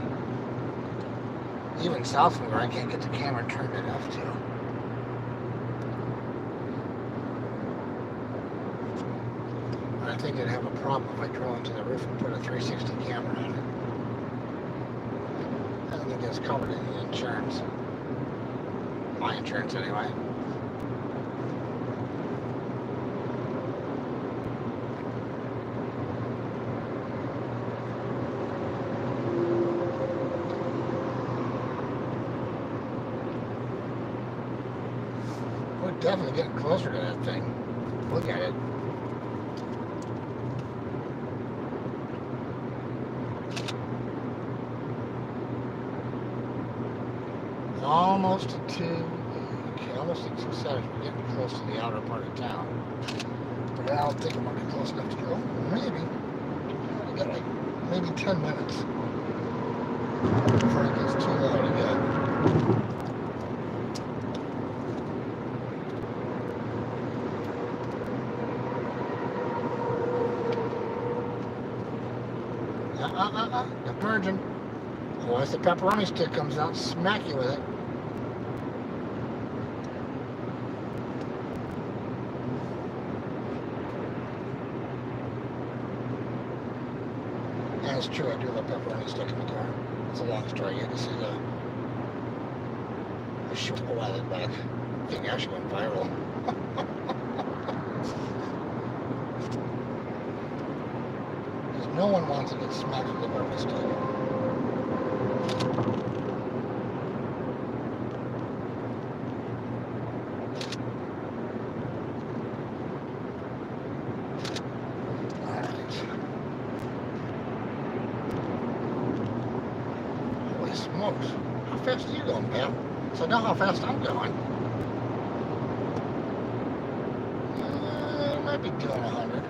Even south from where I can't get the camera turned enough to. I think I'd have a problem if I drove into the roof and put a 360 camera on it. I don't think that's covered in the insurance. My insurance, anyway. We're definitely getting closer to that thing. Look at it. Almost to almost to 2 seconds. We're getting close to the outer part of town. But I don't think I'm going to be close enough to go. Maybe. I got like maybe 10 minutes before it gets too low to get. The virgin. Once the pepperoni stick comes out, smack you with it. And it's true, I do have a pepperoni stick in the car. It's a long story. You had to see the shoot a while back. I think it actually went viral. Because no one wants to get smacked with a pepperoni stick. How fast are you going, pal? So now how fast I'm going. I might be doing 100.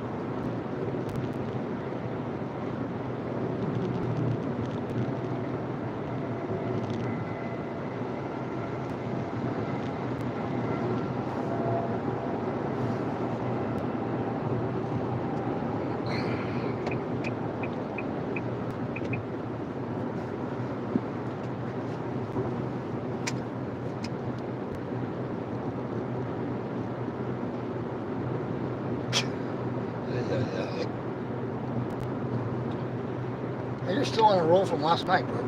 You're still on a roll from last night, bro.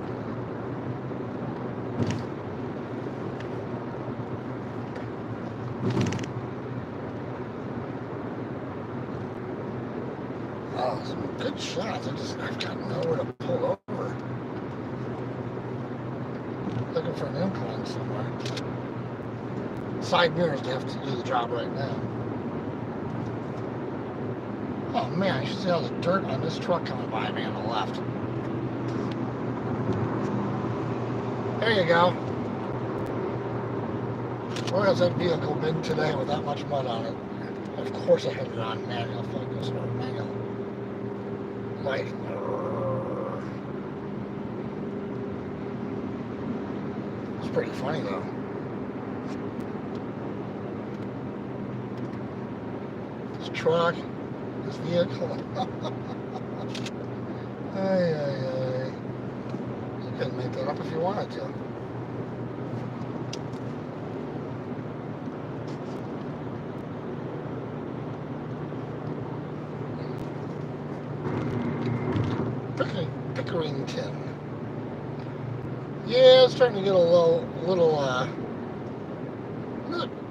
Oh, some good shots. I've got nowhere to pull over. Looking for an incline somewhere. Side mirrors have to do the job right now. Oh man, you should see all the dirt on this truck coming by me on the left. There you go. Where has that vehicle been today with that much mud on it? Of course I had it on manual focus or manual light. It's pretty funny though. This truck, this vehicle. Ay, ay, ay. You couldn't make that up if you wanted to. Pickerington. Yeah, it's starting to get a little,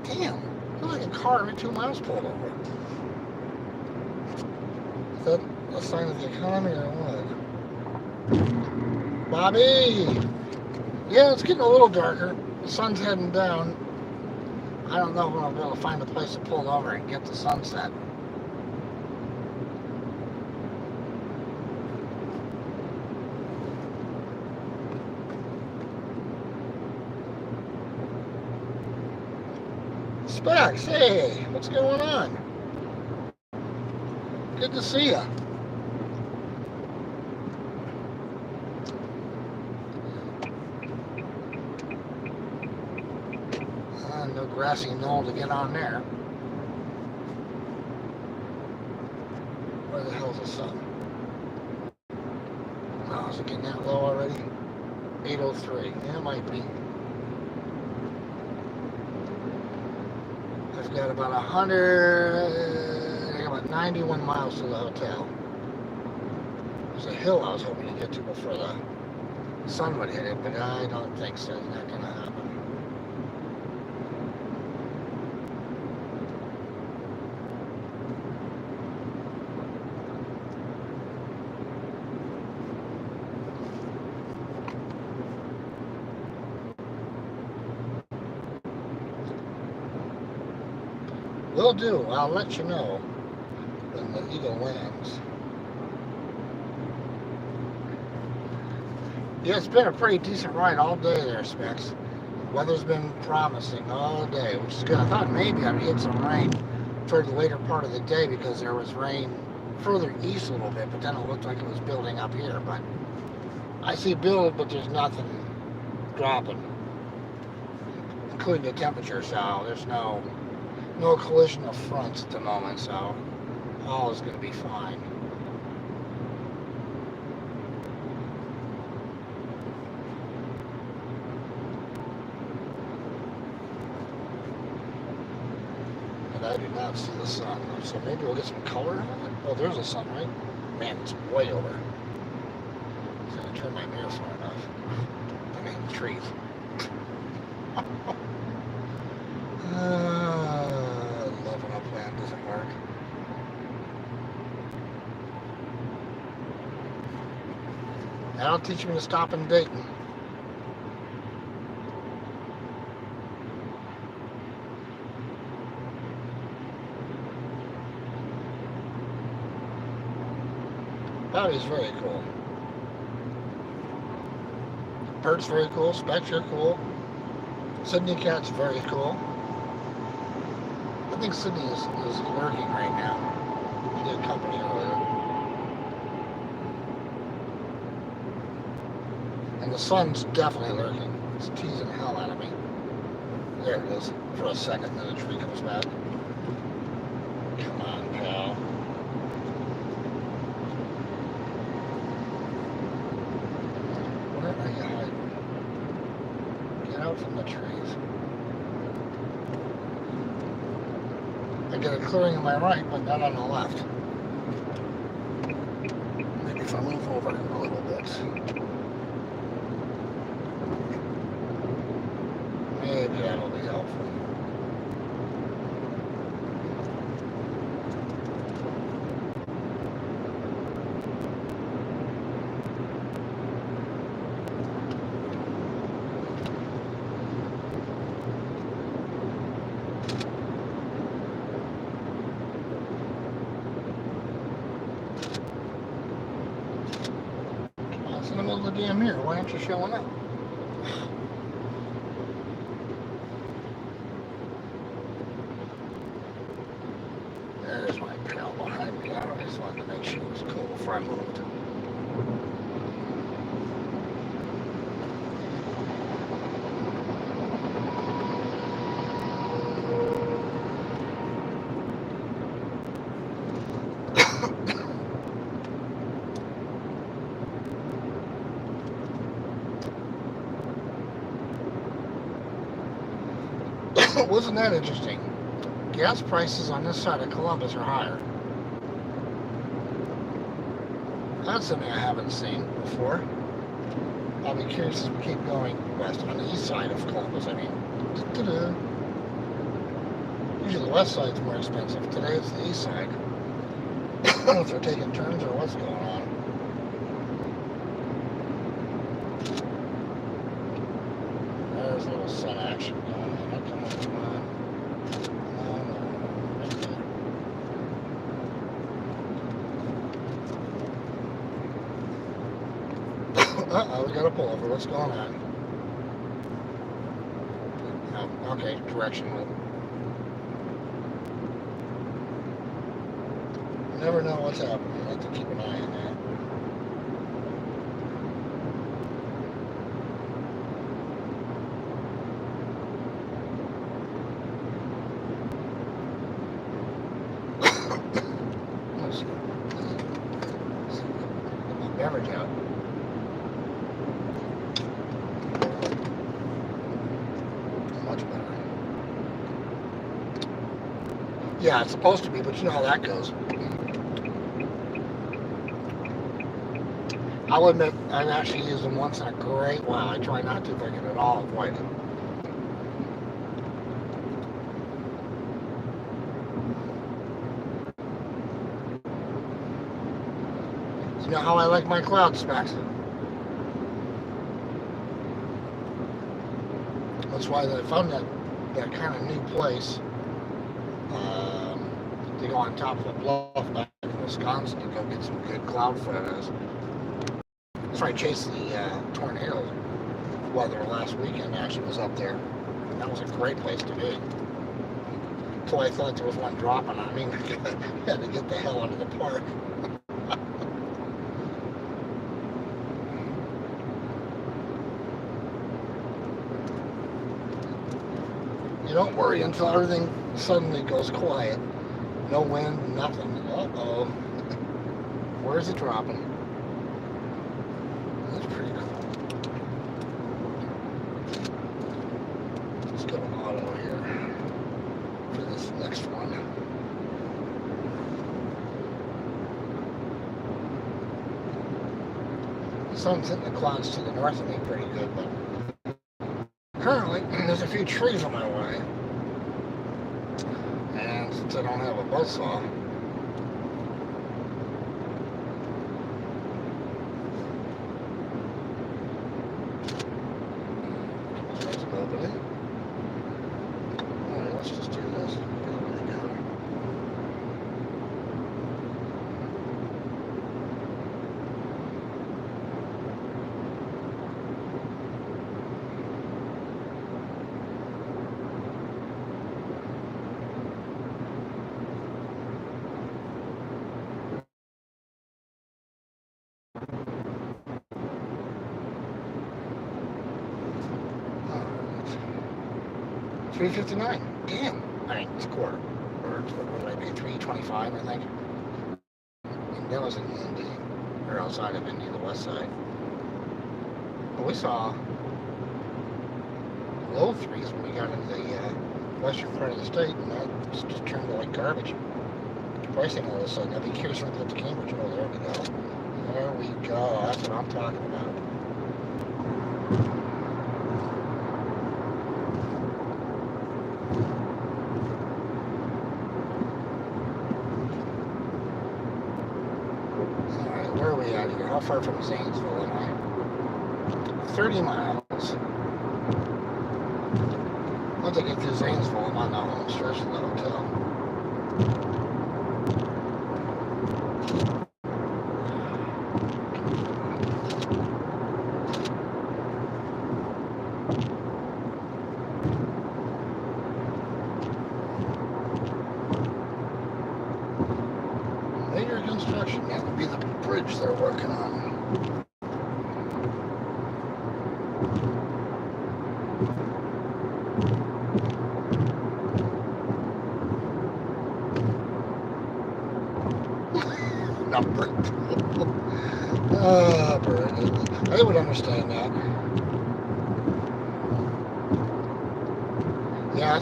damn, looks like a car every 2 miles pulled over. Is that a sign of the economy or what? Bobby! Yeah, it's getting a little darker. The sun's heading down. I don't know if I'll be able to find a place to pull over and get the sunset. Specs, hey, what's going on? Good to see you. No grassy knoll to get on there. Where the hell's the sun? Oh, is it getting that low already? 8:03. Yeah, it might be. I've got about 91 miles to the hotel. There's a hill I was hoping to get to before the sun would hit it, but I don't think so. It's not going to happen. Will do. I'll let you know when the Eagle lands. Yeah, it's been a pretty decent ride all day there, Specs. Weather's been promising all day, which is good. I thought maybe I'd get some rain toward the later part of the day because there was rain further east a little bit, but then it looked like it was building up here. But I see build, but there's nothing dropping, including the temperature, so there's no collision of fronts at the moment, so all is going to be fine. But I do not see the sun, so maybe we'll get some color on it. Oh, there's a sun, right? Man, it's way over. I'm going to turn my mirror far enough. I mean, trees. Love when a plan doesn't work. That'll teach me to stop in Dayton. Bobby's very cool. Bert's very cool. Specs are cool. Sydney Cat's very cool. I think Sydney is lurking right now. She did company earlier. And the sun's definitely lurking. It's teasing the hell out of me. There it is. For a second, then the tree comes back. Come on, pal. Where are you hiding? Get out from the trees. I get a clearing on my right, but not on the left. Maybe if I move over a little bit. Maybe that'll be helpful. It's in the middle of the damn mirror. Why aren't you showing up? There's my pal behind me. I just wanted to make sure it was cool before I moved. Wasn't that interesting? Gas prices on this side of Columbus are higher. That's something I haven't seen before. I'll be curious as we keep going west on the east side of Columbus. I mean, Usually the west side's more expensive. Today it's the east side. I don't know if they're taking turns or what's going on. There's a little sun action going on. Come on, come on. No, no, right there. Uh-oh, we got a pullover. What's going on? Oh, okay, directional. Never know what's happening. I have to keep an eye on that. Let's get my beverage out. Much better. Yeah, it's supposed to be, but you know how that goes. I'll admit, I've actually used them once in a great while. I try not to if I can at all avoid it. You know how I like my cloud specs. That's why I found that kind of new place to go on top of a bluff back in Wisconsin to go get some good cloud photos. That's why I chased the tornado weather last weekend. Actually was up there. That was a great place to be. Until I thought there was one dropping on me. I had to get the hell out of the park. You don't worry until everything suddenly goes quiet. No wind, nothing. Uh-oh. Where's it dropping? That's pretty cool. Let's go to auto here for this next one. The sun's hitting the clouds to the north of me pretty good, but currently, there's a few trees on my way, and since I don't have a buzzsaw, there's an opening. Alright, let's just do this. $3.59. Damn. I mean, it's a quarter. Or what did I pay? $3.25, I think. And that was in Indy, or outside of Indy, the west side. But we saw low threes when we got into the western part of the state, and that just turned to like garbage. Pricing all of a sudden. I'd be curious when I get to Cambridge. Oh, there we go. There we go. That's what I'm talking about. Where are we at here? How far from Zanesville am I? 30 miles. Once I get through Zanesville, I'm on the home stretch of the hotel. Major construction, that would be the bridge they're working on. Number 2. I would understand that. Yeah,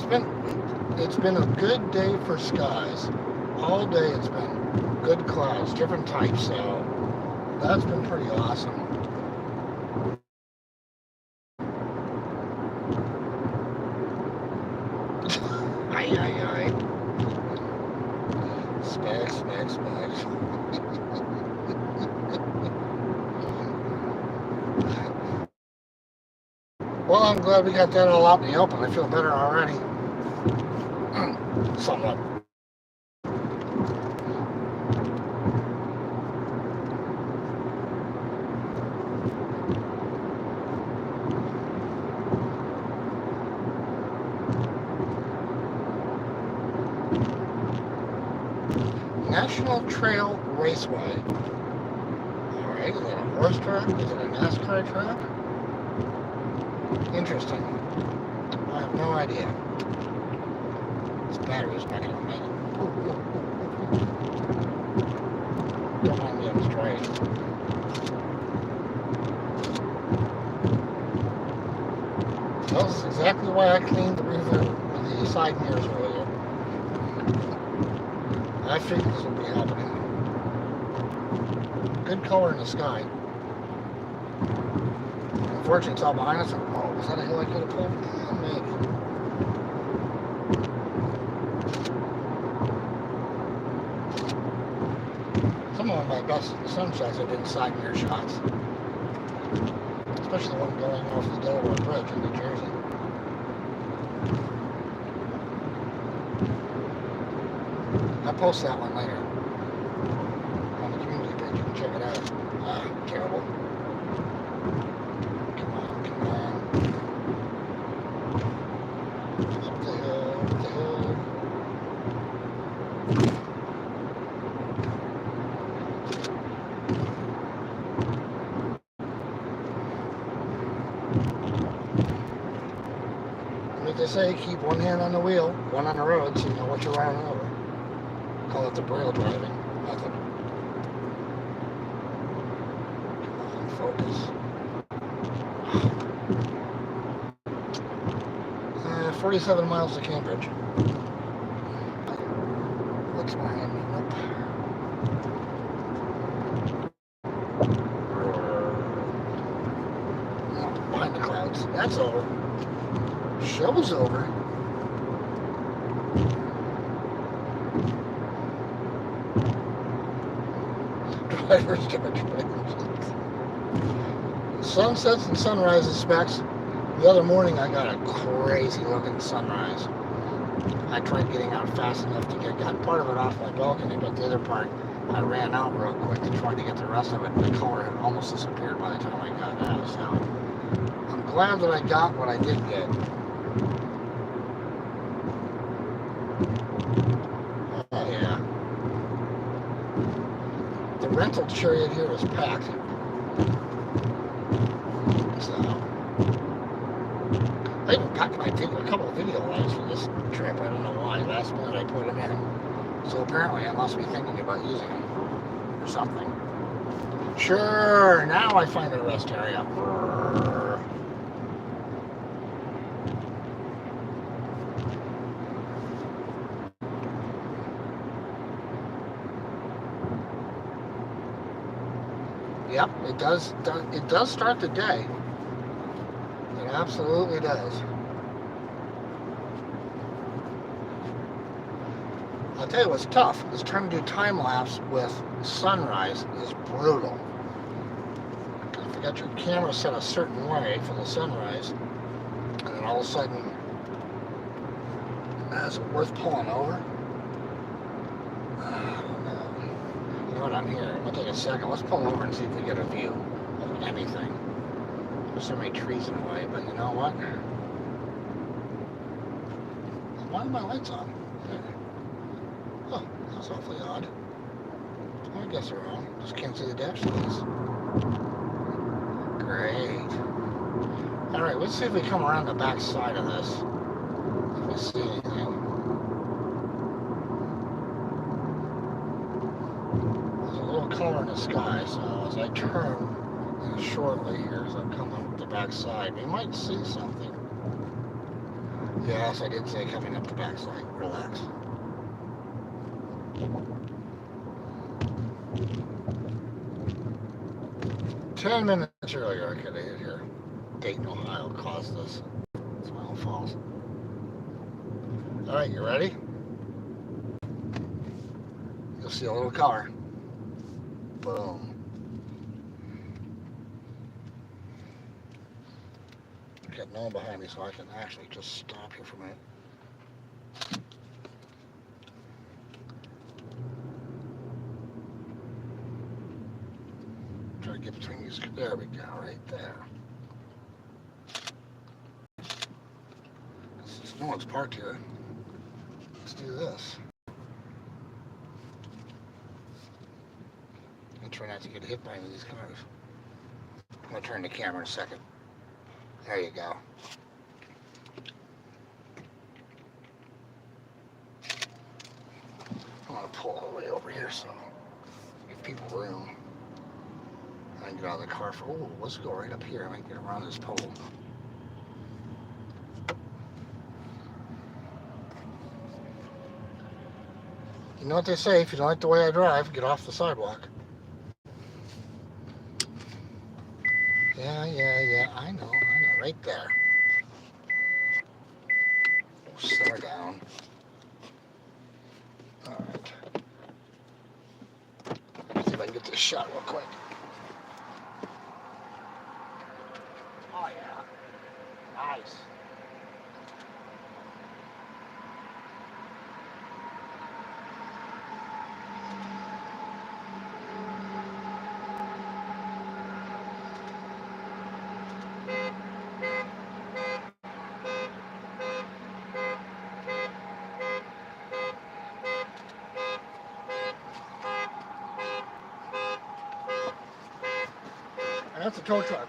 it's been a good day for skies. All day it's been good clouds, different types, so that's been pretty awesome. Aye, aye, aye. Specs, specs, specs. Well, I'm glad we got that all out in the open. I feel better already. Somewhat. National Trail Raceway. Alright, is that a horse track? Is it a NASCAR track? Interesting. I have no idea. This battery's not going to make it. Don't mind me on straight. That's exactly why I cleaned the the side mirrors earlier. I figured this would be happening. Good color in the sky. Unfortunately, it's all behind us. Oh, was that a hill I could have pulled? Yeah, maybe. Some of my best sunshots have been side mirror shots. Especially the one going off the Delaware Bridge in New Jersey. I'll post that one later on the community page. You can check it out. Terrible. Come on, come on. Up the hill, up the hill. What they say, keep one hand on the wheel, one on the road, so you know what you're running over. Call it the braille driving method. Come on, focus. 47 miles to Cambridge. What's behind me? Nope. No, behind the clouds. That's over. Show's over. Driver's directions. Sunsets and sunrises specs. The other morning I got a crazy looking sunrise. I tried getting out fast enough to got part of it off my balcony, but the other part I ran out real quick to try to get the rest of it. The color had almost disappeared by the time I got out. So I'm glad that I got what I did get. Oh yeah. The rental chariot here is packed. So I even packed a couple of video lights for this trip. I don't know why. Last minute I put them in. So apparently I must be thinking about using them or something. Sure, now I find a rest area. Yep, it does start the day. It absolutely does. I'll tell you what's tough is trying to do time lapse with sunrise is brutal. Because if you got your camera set a certain way for the sunrise, and then all of a sudden, is it worth pulling over? I don't know. You know what, I'm here. I'm going to take a second. Let's pull over and see if we get a view of anything. There's so many trees in the way, but you know what? Why are my lights on? Oh, that's awfully odd. I guess they're on. Just can't see the dash lights. Great. Alright, let's see if we come around the back side of this. If we see anything. There's a little color in the sky, so as I turn shortly here, as I'm coming up the back side, we might see something. Yes, I did say coming up the back side. Relax. 10 minutes earlier I could have hit here. Dayton, Ohio caused this. It's my own fault. Alright, you ready? You'll see a little color. Boom. Got no one behind me, so I can actually just stop here for a minute. Try to get between these. There we go, right there. Since no one's parked here, let's do this. And try not to get hit by any of these cars. I'm going to turn the camera in a second. There you go. I want to pull all the way over here so give people room. I can get out of the car for, oh, let's go right up here. I might get around this pole. You know what they say, if you don't like the way I drive, get off the sidewalk. Yeah, I know, right there. Simmer down. Alright. See if I can get this shot real quick. Oh yeah. Nice. That's a tow truck.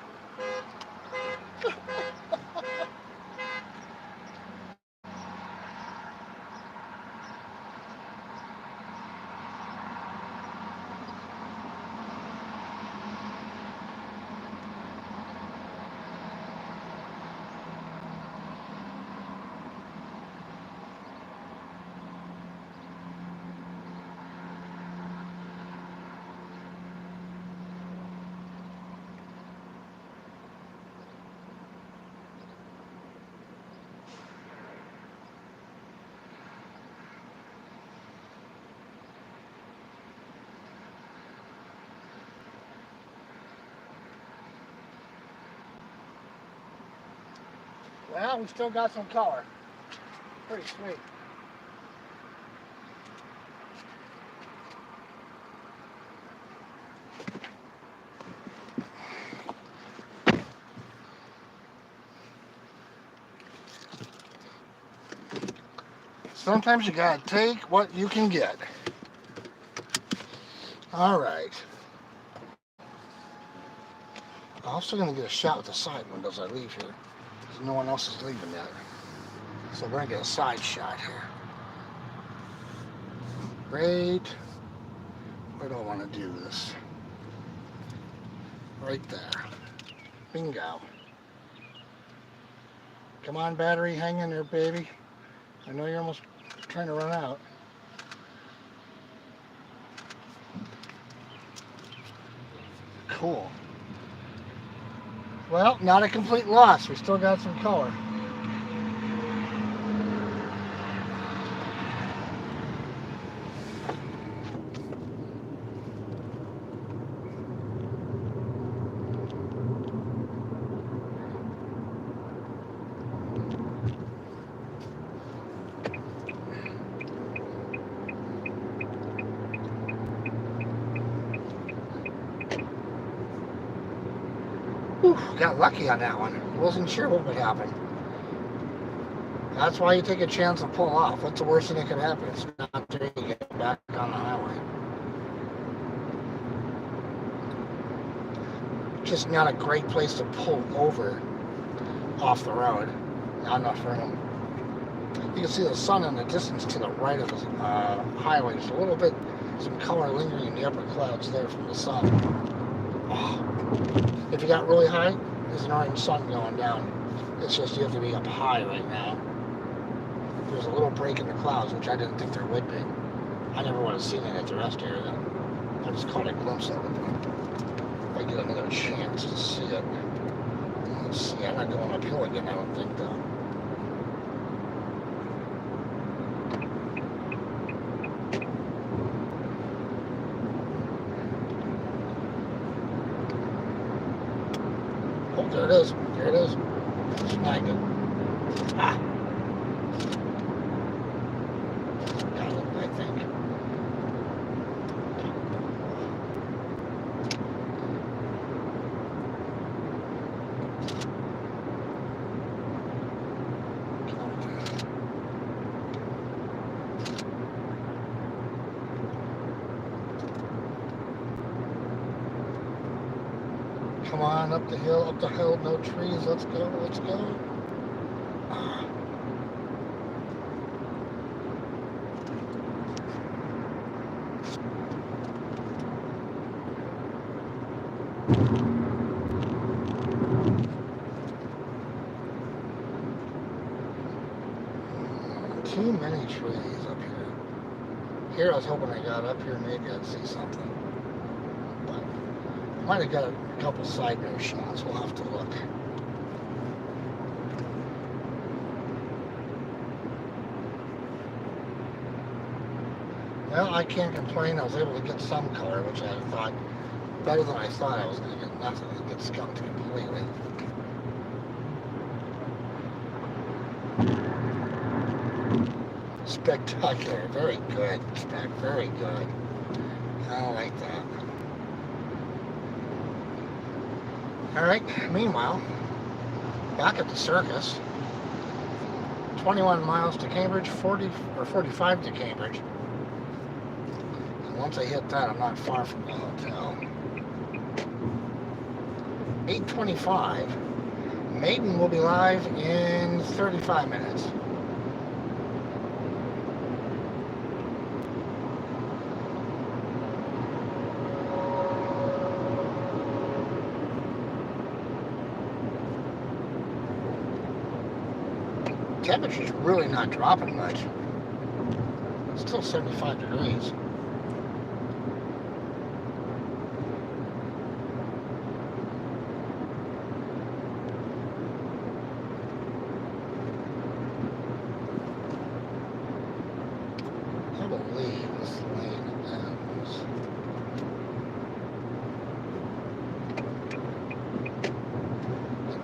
Well, we still got some color. Pretty sweet. Sometimes you gotta take what you can get. All right. I'm also gonna get a shot with the side windows as I leave here. No one else is leaving yet. So we're going to get a side shot here. Right. Where do I want to do this? Right there. Bingo. Come on, battery. Hang in there, baby. I know you're almost trying to run out. Cool. Well, not a complete loss. We still got some color. Whew, got lucky on that one. Wasn't sure what would happen. That's why you take a chance and pull off. What's the worst thing that could happen? It's not there to get back on the highway. Just not a great place to pull over off the road. Not enough room. You can see the sun in the distance to the right of the highway. There's a little bit, some color lingering in the upper clouds there from the sun. Oh. If you got really high, there's an orange sun going down. It's just you have to be up high right now. There's a little break in the clouds, which I didn't think there would be. I never would have seen it at the rest area. I just caught a glimpse of it. If I get another chance to see it. Let's see, I'm not going uphill again, I don't think, though. There it is. There it is. Snagged it. Ah. Got it, I think. Come on, up the hill, no trees, let's go, let's go. Ah. Too many trees up here. Here I was hoping I got up here, maybe I'd see something. But I might have got a couple side view shots, we'll have to look. Well, I can't complain. I was able to get some color, which I thought better than I thought I was going to get. Nothing to get skunked completely. Spectacular. Very good. Very good. I like that. All right. Meanwhile, back at the circus, 21 miles to Cambridge, 45 to Cambridge. Once I hit that, I'm not far from the hotel. 8:25. Maiden will be live in 35 minutes. Temperature's really not dropping much. It's still 75 degrees.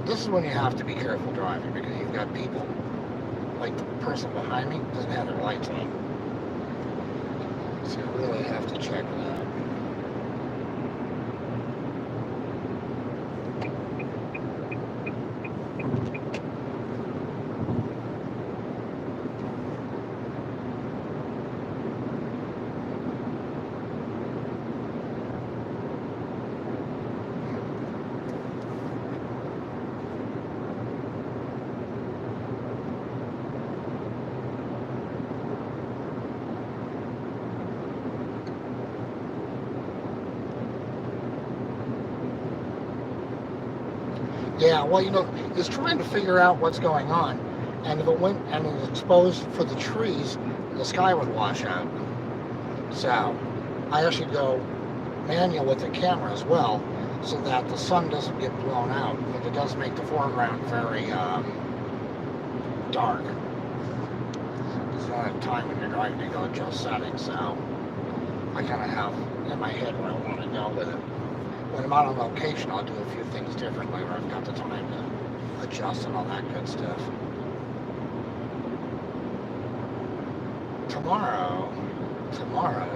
This is when you have to be careful driving because you've got people, like the person behind me doesn't have their lights on. So you really have to check that. Yeah, well, you know, it's trying to figure out what's going on, and if it went and it was exposed for the trees, the sky would wash out. So, I actually go manual with the camera as well, so that the sun doesn't get blown out, but it does make the foreground very dark. Because you don't have time when you're driving to go adjust settings, so I kind of have in my head where I want to go with it. When I'm out on location, I'll do a few things differently where I've got the time to adjust and all that good stuff. Tomorrow,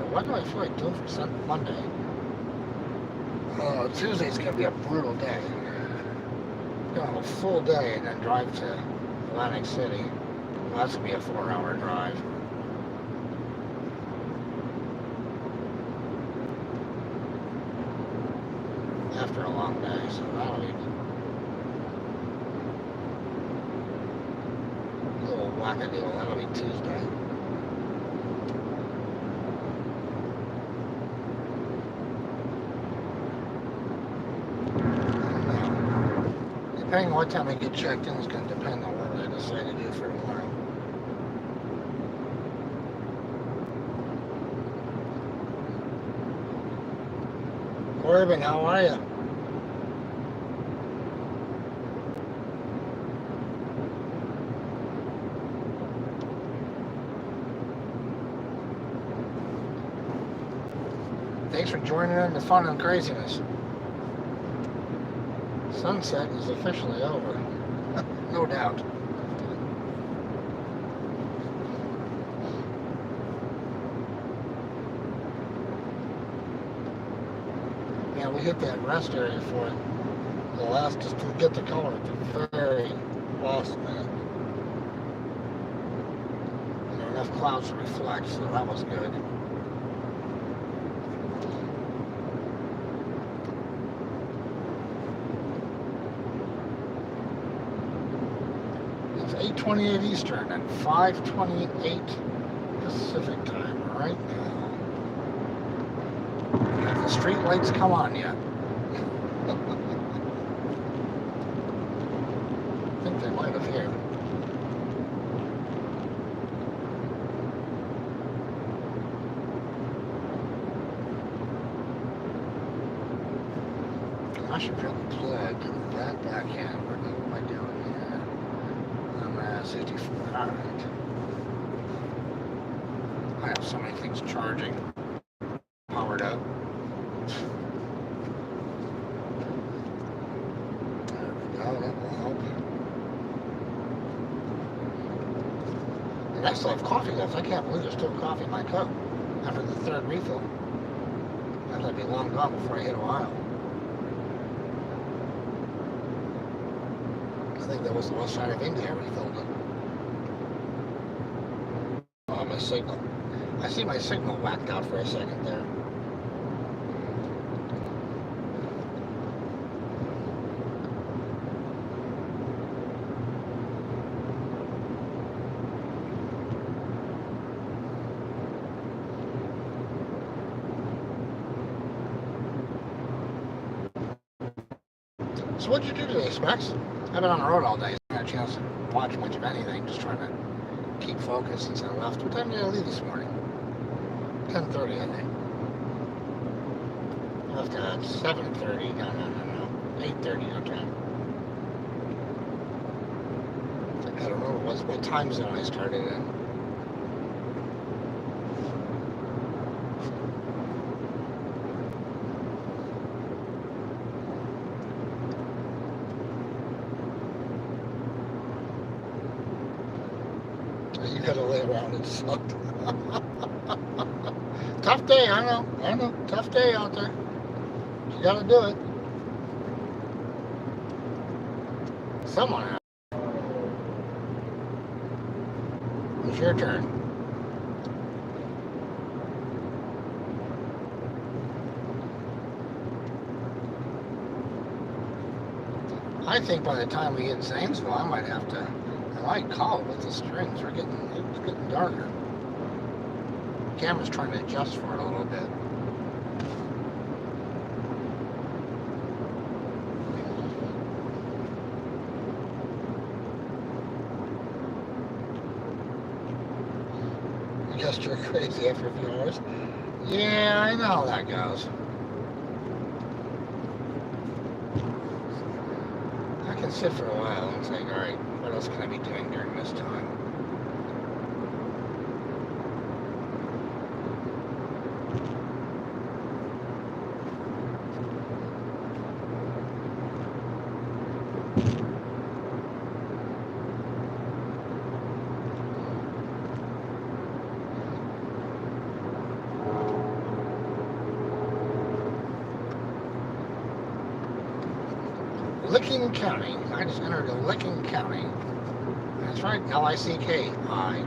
what do I feel like doing for Monday? Tuesday's going to be a brutal day. I'm going to have a full day and then drive to Atlantic City. Well, that's going to be a 4-hour drive. After a long day, so that'll be a little wackadoodle. That'll be Tuesday. Depending on what time I get checked in is going to depend on what I decide to do for tomorrow. Corbin, how are you? Thanks for joining in the fun and craziness. Sunset is officially over. No doubt. Yeah, we hit that rest area for it. The last just to get the color at the very last minute. And enough clouds to reflect, so that was good. It's 8:28 Eastern and 5:28 Pacific time right now. Have the street lights come on yet? I think they might have here. I should probably plug that back in. What am I doing here? I'm at 64. Alright. I have so many things charging. Powered up. There we go. That will help. And I still have coffee left. I can't believe there's still coffee in my cup after the third refill. That'll be long gone before I hit Ohio. I think that was the west side of India I refilled it. Oh, my signal. I see my signal whacked out for a second there. So what'd you do today, Specs? I've been on the road all day, so I haven't had a chance to watch much of anything, just trying to keep focused since I left. What time did I leave this morning? 10:30, I think. I left at 7:30. No. 8:30 your time. I don't know what time zone I started in. You gotta lay around and suck. Tough day, I know. Tough day out there. You gotta do it. Someone out. It's your turn. I think by the time we get in Zanesville, I might call it with the strings. It's getting darker. The camera's trying to adjust for it a little bit. I guess you're crazy after a few hours. Yeah, I know how that goes. I can sit for a while and think, all right, what else can I be doing during this time? Licking County. I just entered a Licking County. That's right, Licking. Licking. Ay.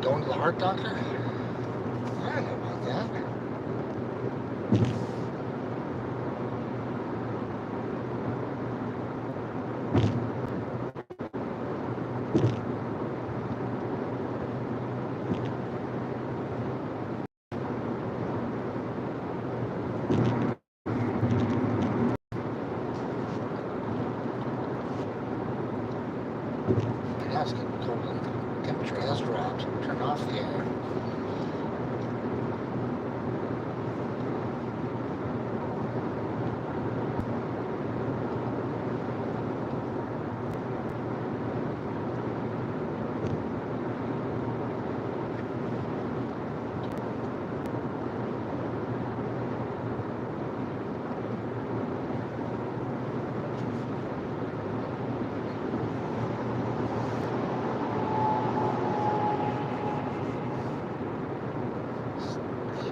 Going to the heart doctor? I don't know about that. That's getting cold. Temperature has dropped. Turn off the air.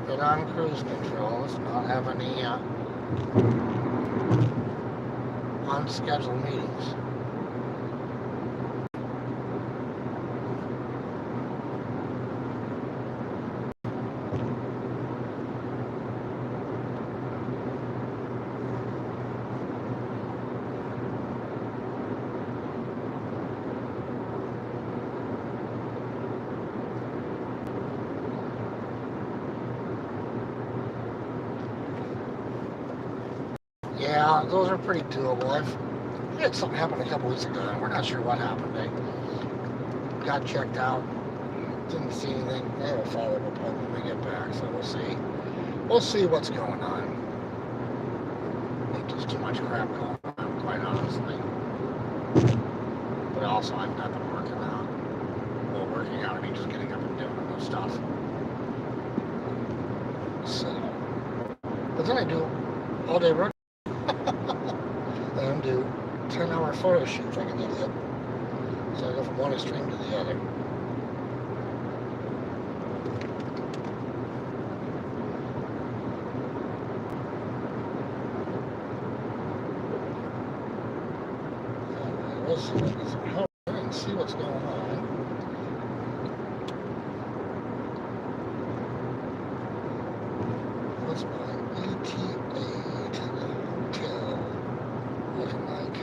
It on cruise control. Let's not have any unscheduled meetings. Yeah, those are pretty doable. We had something happen a couple weeks ago, and we're not sure what happened. They got checked out, didn't see anything. They have a follow-up appointment when we get back, so we'll see. We'll see what's going on. I think there's too much crap going on, quite honestly. But also, I've not been working out. Well, working out, I mean just getting up and doing those stuff. So, but then I do all-day road. And do 10-hour photo shoots like an idiot. So I go from one extreme to the other. We'll see and see what's going on. What's my ETA to the hotel looking like?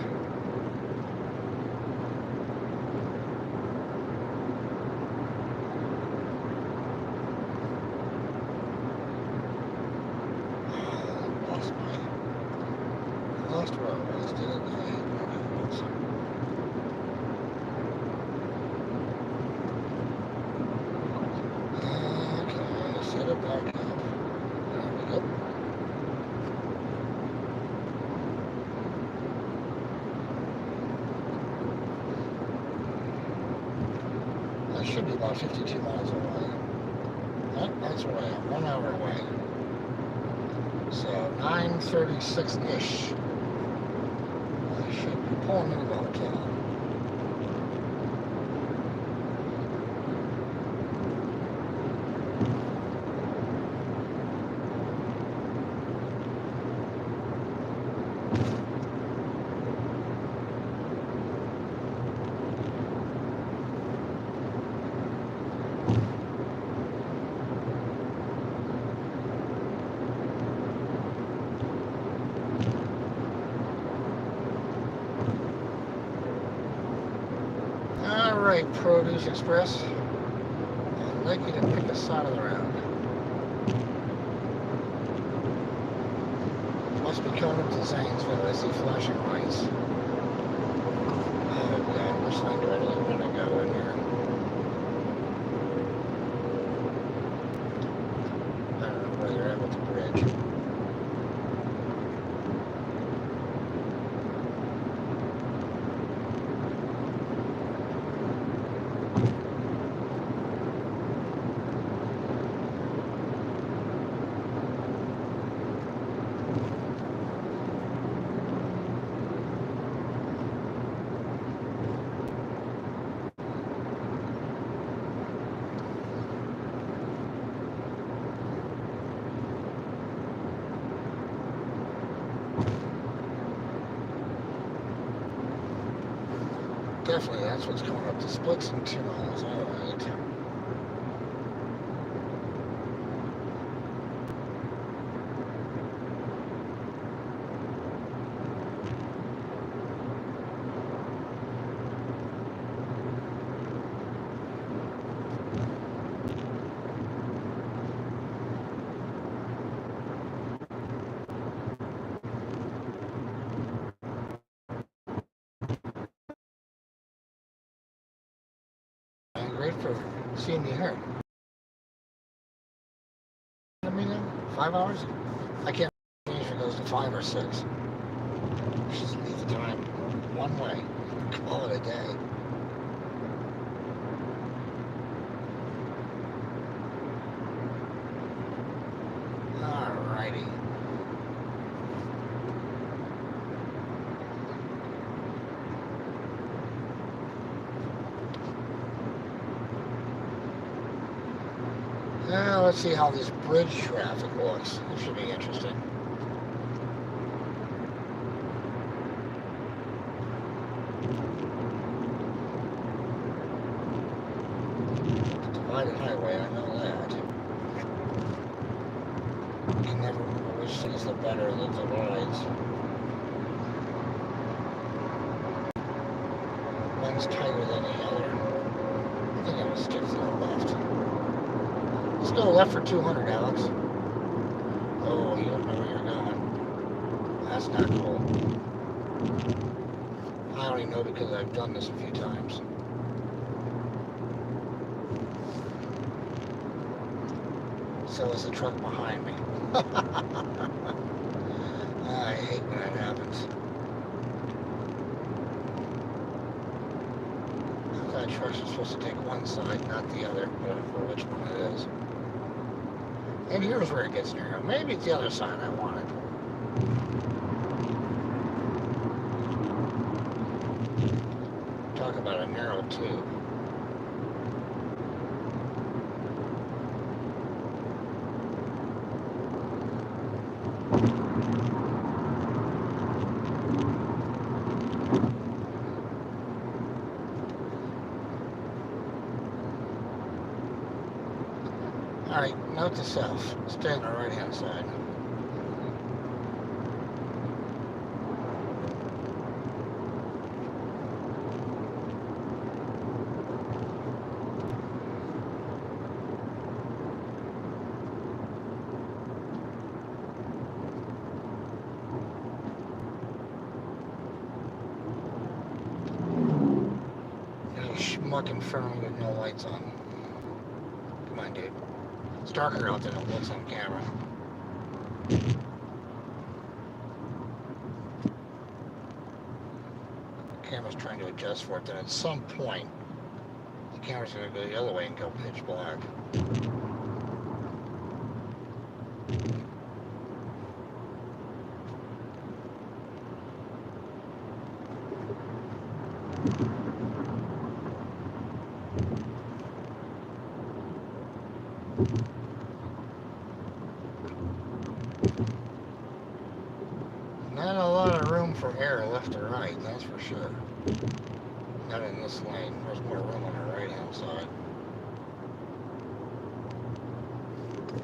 Lost where I was, didn't I? Okay, set it back up. There we go. I should be about 52 miles away. That's where I am, 1 hour away. So 9:36-ish. I should be pulling into the hotel. Alright, Produce Express. I'd like you to pick a side of the road. Must be coming up to Zanesville. I see flashing lights. Oh god, which lane do I really want to go in here? I don't know where they're at with the bridge. Definitely, that's what's coming up. The splits in 2 miles. All right. for seeing me hurt. I mean, 5 hours? I can't change if it goes to 5 or 6. Just leave the time one way. Call it a day. Alrighty. Now let's see how this bridge traffic looks. This should be interesting. Divided highway, I know that. I can never remember which is the better of the divides. One's tighter than the other. I think I'm going to stick to the left. Let's go left for 200, Alex. Oh, you don't know where you're going. That's not cool. I only know because I've done this a few times. So is the truck behind me. I hate when that happens. I thought trucks are supposed to take one side, not the other, but I don't know which one it is. And here's where it gets narrow. Maybe it's the other side I wanted. Talk about a narrow tube. Alright, note to self. Stay on the right hand side. There's a schmuck in front of me with no lights on. Come on, dude. It's darker out than it looks on camera. The camera's trying to adjust for it, then at some point, the camera's going to go the other way and go pitch black. Not a lot of room for air left or right, that's for sure. Not in this lane. There's more room on the right hand side.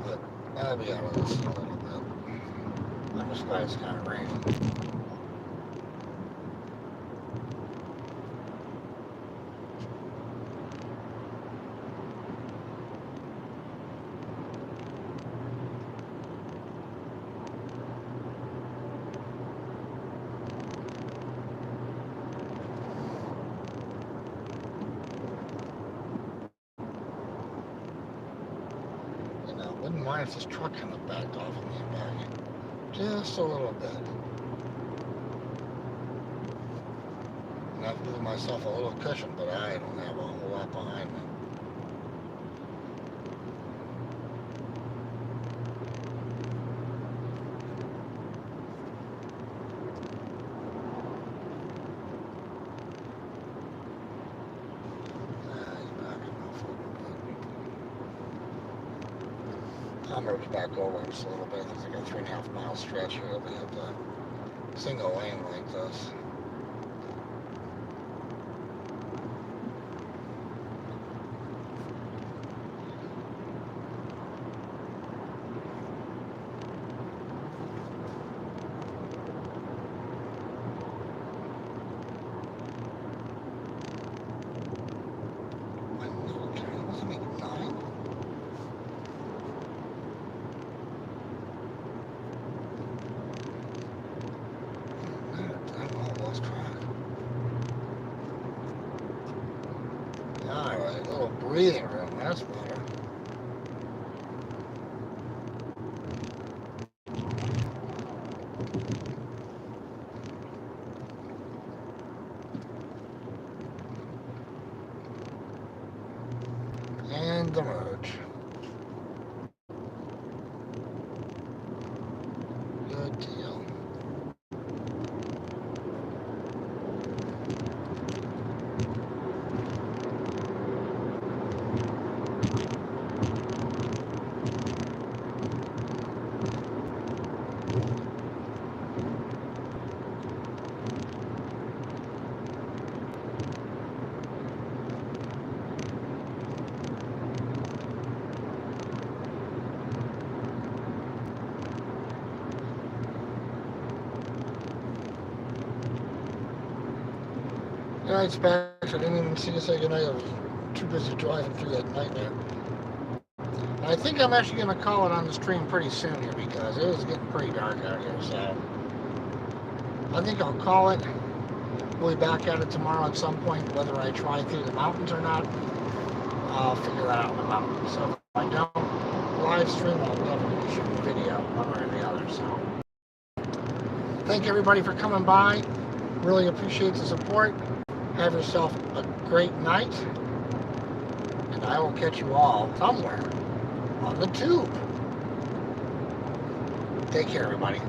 But I'll be out of this in a little bit. I'm just glad it's kind of raining. Wouldn't mind if this truck kind of backed off of me and back. Just a little bit. And I've given myself a little cushion, but I don't have a whole lot behind me. I'm going to back over just a little bit. It's like a 3.5 mile stretch here. It'll be at the single lane like this. breathing room. That's better. And the merge. Good deal. Good night, Spax. I didn't even see you say goodnight. I was too busy driving through that nightmare. I think I'm actually going to call it on the stream pretty soon here because it is getting pretty dark out here. So I think I'll call it. We'll be back at it tomorrow at some point. Whether I try through the mountains or not, I'll figure that out in the mountains. So if I don't live stream, I'll definitely shoot a video one way or the other. So thank everybody for coming by. Really appreciate the support. Have yourself a great night. And I will catch you all somewhere on the tube. Take care, everybody.